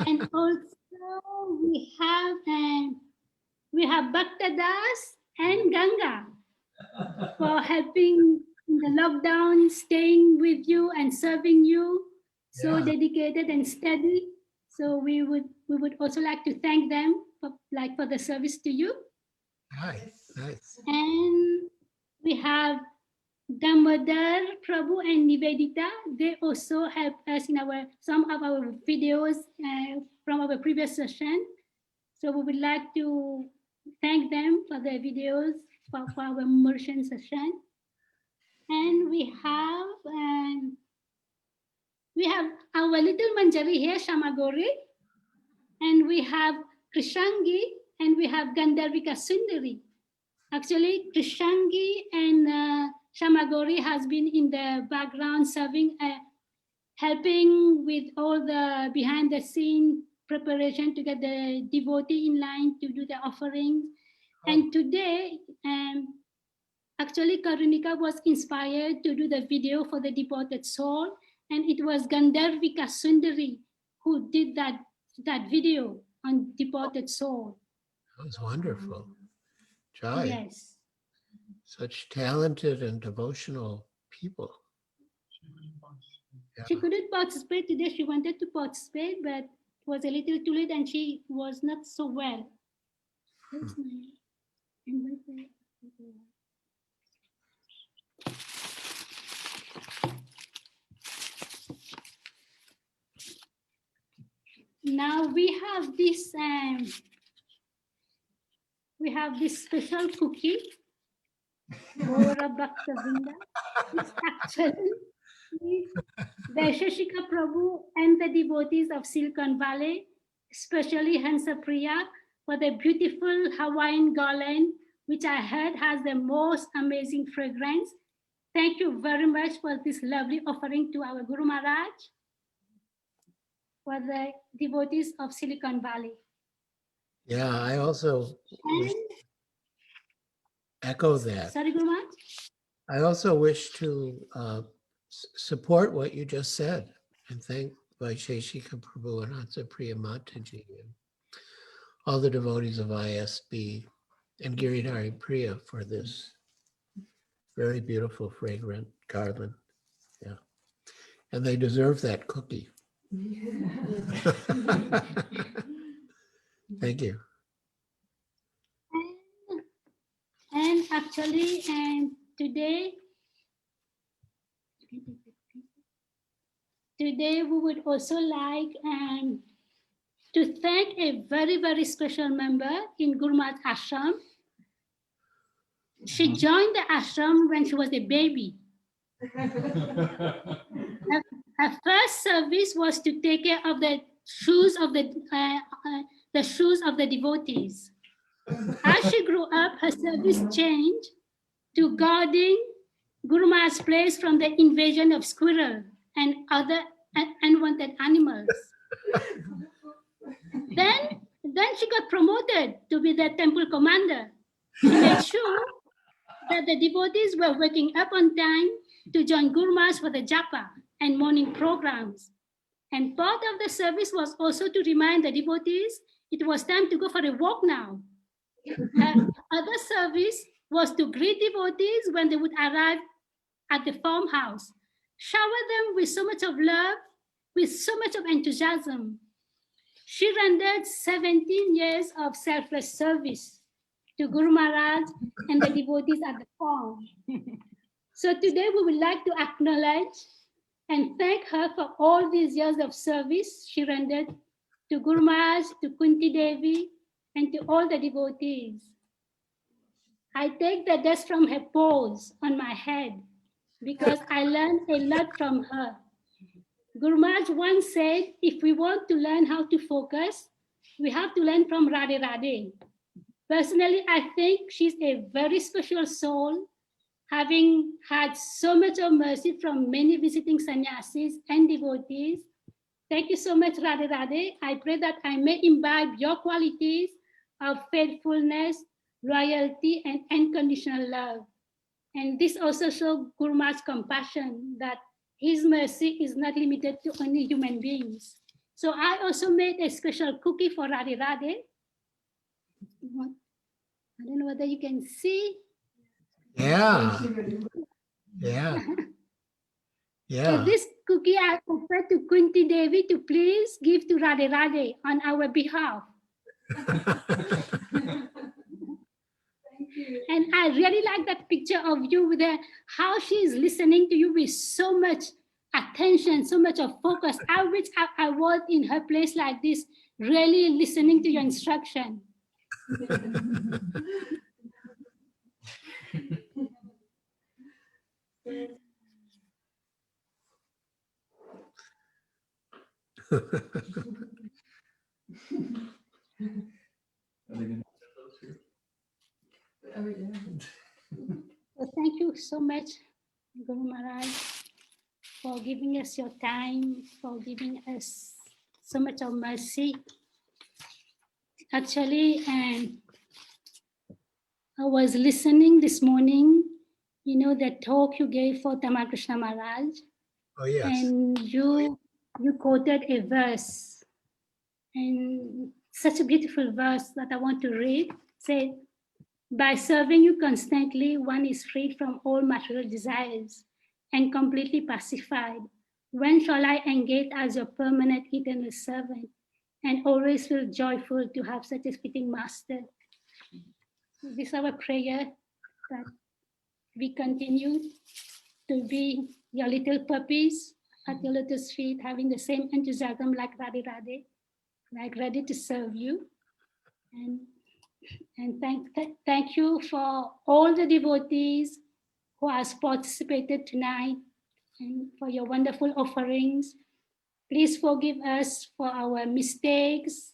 And also we have Bhakta Das and Ganga for helping in the lockdown, staying with you and serving you, so dedicated and steady. So we would also like to thank them for the service to you. Nice. And we have Damodar Prabhu and Nivedita. They also help us in some of our videos from our previous session. So we would like to thank them for their videos for our immersion session. And we have our little Manjari here, Shamagori, and we have Krishangi, and we have Gandharvika Sundari. Actually, Krishangi and Shamagori has been in the background serving, helping with all the behind the scene preparation to get the devotee in line to do the offerings. And today, actually, Karunika was inspired to do the video for the deported soul, and it was Gandharvika Sundari who did that video on deported soul. That was wonderful. Jai. Yes. Such talented and devotional people. Yeah. She couldn't participate today. She wanted to participate, but it was a little too late and she was not so well. Now we have this special cookie for Bhakta-vrinda. It's actually Vyasa-puja Prabhu and the devotees of Silicon Valley, especially Hansa Priya, for the beautiful Hawaiian garland, which I heard has the most amazing fragrance. Thank you very much for this lovely offering to our Guru Maharaj, for the devotees of Silicon Valley. Yeah, I also wish to echo that. Sorry, Guru Maharaj? I also wish to support what you just said and thank Vyasa-puja Prabhu and Hansa Priya Mataji and all the devotees of ISB and Giridhari Priya for this very beautiful, fragrant garland. Yeah. And they deserve that cookie. Thank you. And actually, today we would also like to thank a very, very special member in Guru Maharaj Ashram. She joined the ashram when she was a baby. Her first service was to take care of the shoes of the devotees. As she grew up, her service changed to guarding Guru Maharaj's place from the invasion of squirrel and other unwanted animals. Then she got promoted to be the temple commander. She made sure that the devotees were waking up on time to join Guru Maharaj for the japa and morning programs. And part of the service was also to remind the devotees it was time to go for a walk now. Her other service was to greet devotees when they would arrive at the farmhouse, shower them with so much of love, with so much of enthusiasm. She rendered 17 years of selfless service to Guru Maharaj and the devotees at the farm. So today we would like to acknowledge and thank her for all these years of service she rendered to Guru Maharaj, to Kunti Devi, and to all the devotees. I take the dust from her paws on my head because I learned a lot from her. Guru Maharaj once said, if we want to learn how to focus, we have to learn from Radhe Radhe. Personally, I think she's a very special soul, having had so much of mercy from many visiting sannyasis and devotees. Thank you so much, Radhe Radhe. I pray that I may imbibe your qualities of faithfulness, loyalty, and unconditional love. And this also shows Guru Maharaj's compassion, that his mercy is not limited to only human beings. So I also made a special cookie for Radhe Radhe. I don't know whether you can see. Yeah. Yeah. Yeah. So this cookie I offer to Kunti Devi to please give to Radhe Radhe on our behalf. And I really like that picture of you with how she is listening to you with so much attention, so much of focus. I wish I was in her place like this, really listening to your instruction. So thank you so much, Guru Maharaj, for giving us your time, for giving us so much of mercy. Actually, I was listening this morning, the talk you gave for Tamakrishna Maharaj. Oh, yes. And you quoted a verse, and such a beautiful verse that I want to read. Say, by serving you constantly, one is freed from all material desires and completely pacified. When shall I engage as your permanent eternal servant and always feel joyful to have such a fitting master? This is our prayer, that we continue to be your little puppies at your lotus feet, having the same enthusiasm like Radhe Radhe, like ready to serve you. And thank you for all the devotees who has participated tonight and for your wonderful offerings. Please forgive us for our mistakes,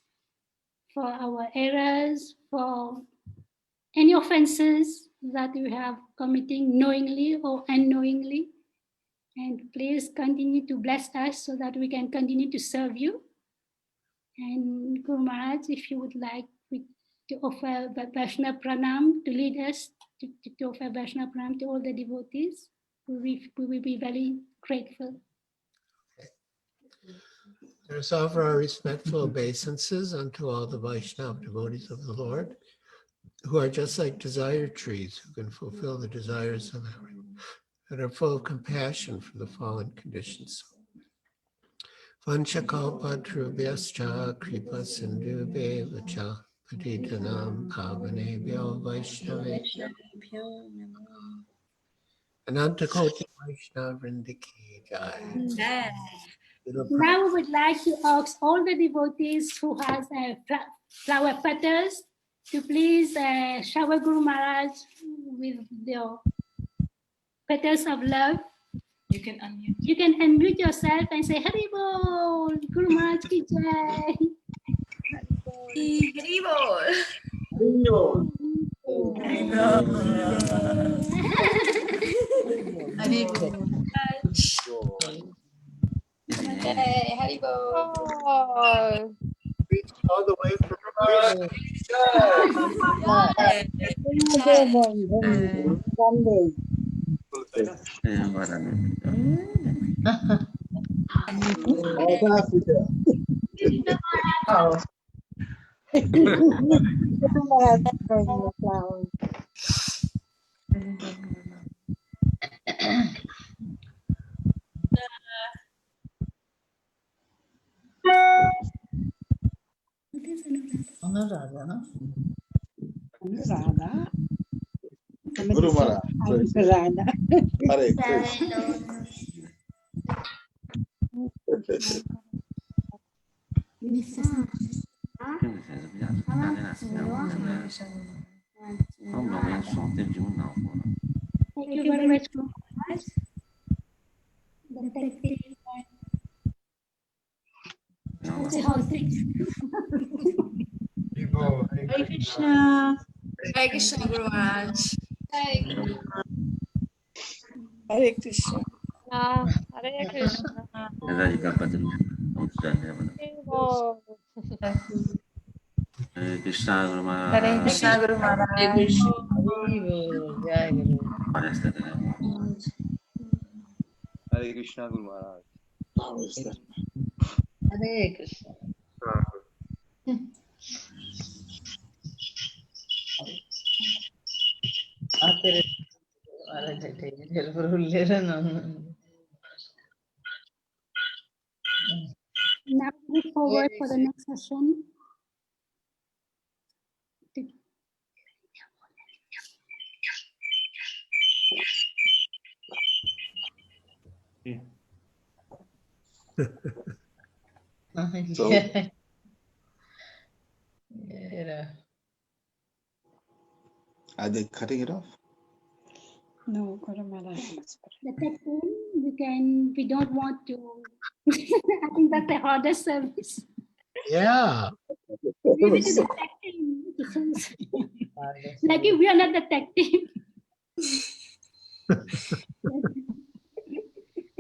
for our errors, for any offenses that we have committing knowingly or unknowingly. And please continue to bless us so that we can continue to serve you. And Guru Maharaj, if you would like to offer Vaishnava Pranam to lead us, to offer Vaishnava Pranam to all the devotees, we will be very grateful. Let us offer our respectful obeisances unto all the Vaishnava devotees of the Lord, who are just like desire trees, who can fulfill the desires of everyone, and are full of compassion for the fallen conditions. Vanchakalpatrubhyascha kripa sindhubheva cha patitanam pavanebhyo Vaishnavebhyo namo. Anantakoti Vaishnava Vrindiki Jai. Now we would like to ask all the devotees who has flower petals to please shower Guru Maharaj with the petals of love. You can unmute. You can unmute yourself and say Hari Bol, Guru Maharaj ki jai. Hari Bol. Hari Bol. Hey, Hari Bol. All the way from South Africa. Anuradha, no? Anuradha. Guru Maharaj. Hare Thank you very much. Hare Krishna. Hare Krishna, Guru Maharaj. Hare Krishna. Hare Krishna. Hare Krishna Guru Maharaj. Hare Krishna, Guru Maharaj. Hare Krishna Guru Maharaj. Hare Krishna. Now we move forward for the next session. So, Are they cutting it off? No, Guru Maharaj. The tech team, we don't want to. I think that's the hardest service. Yeah. Leave it to the tech team. Like if we are not the tech team.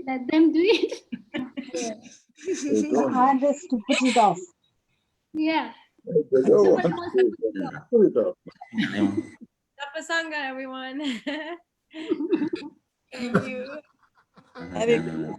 Let them do it. The hardest to put it off. Yeah. Tapasanga, everyone. Thank you. Hare Krishna.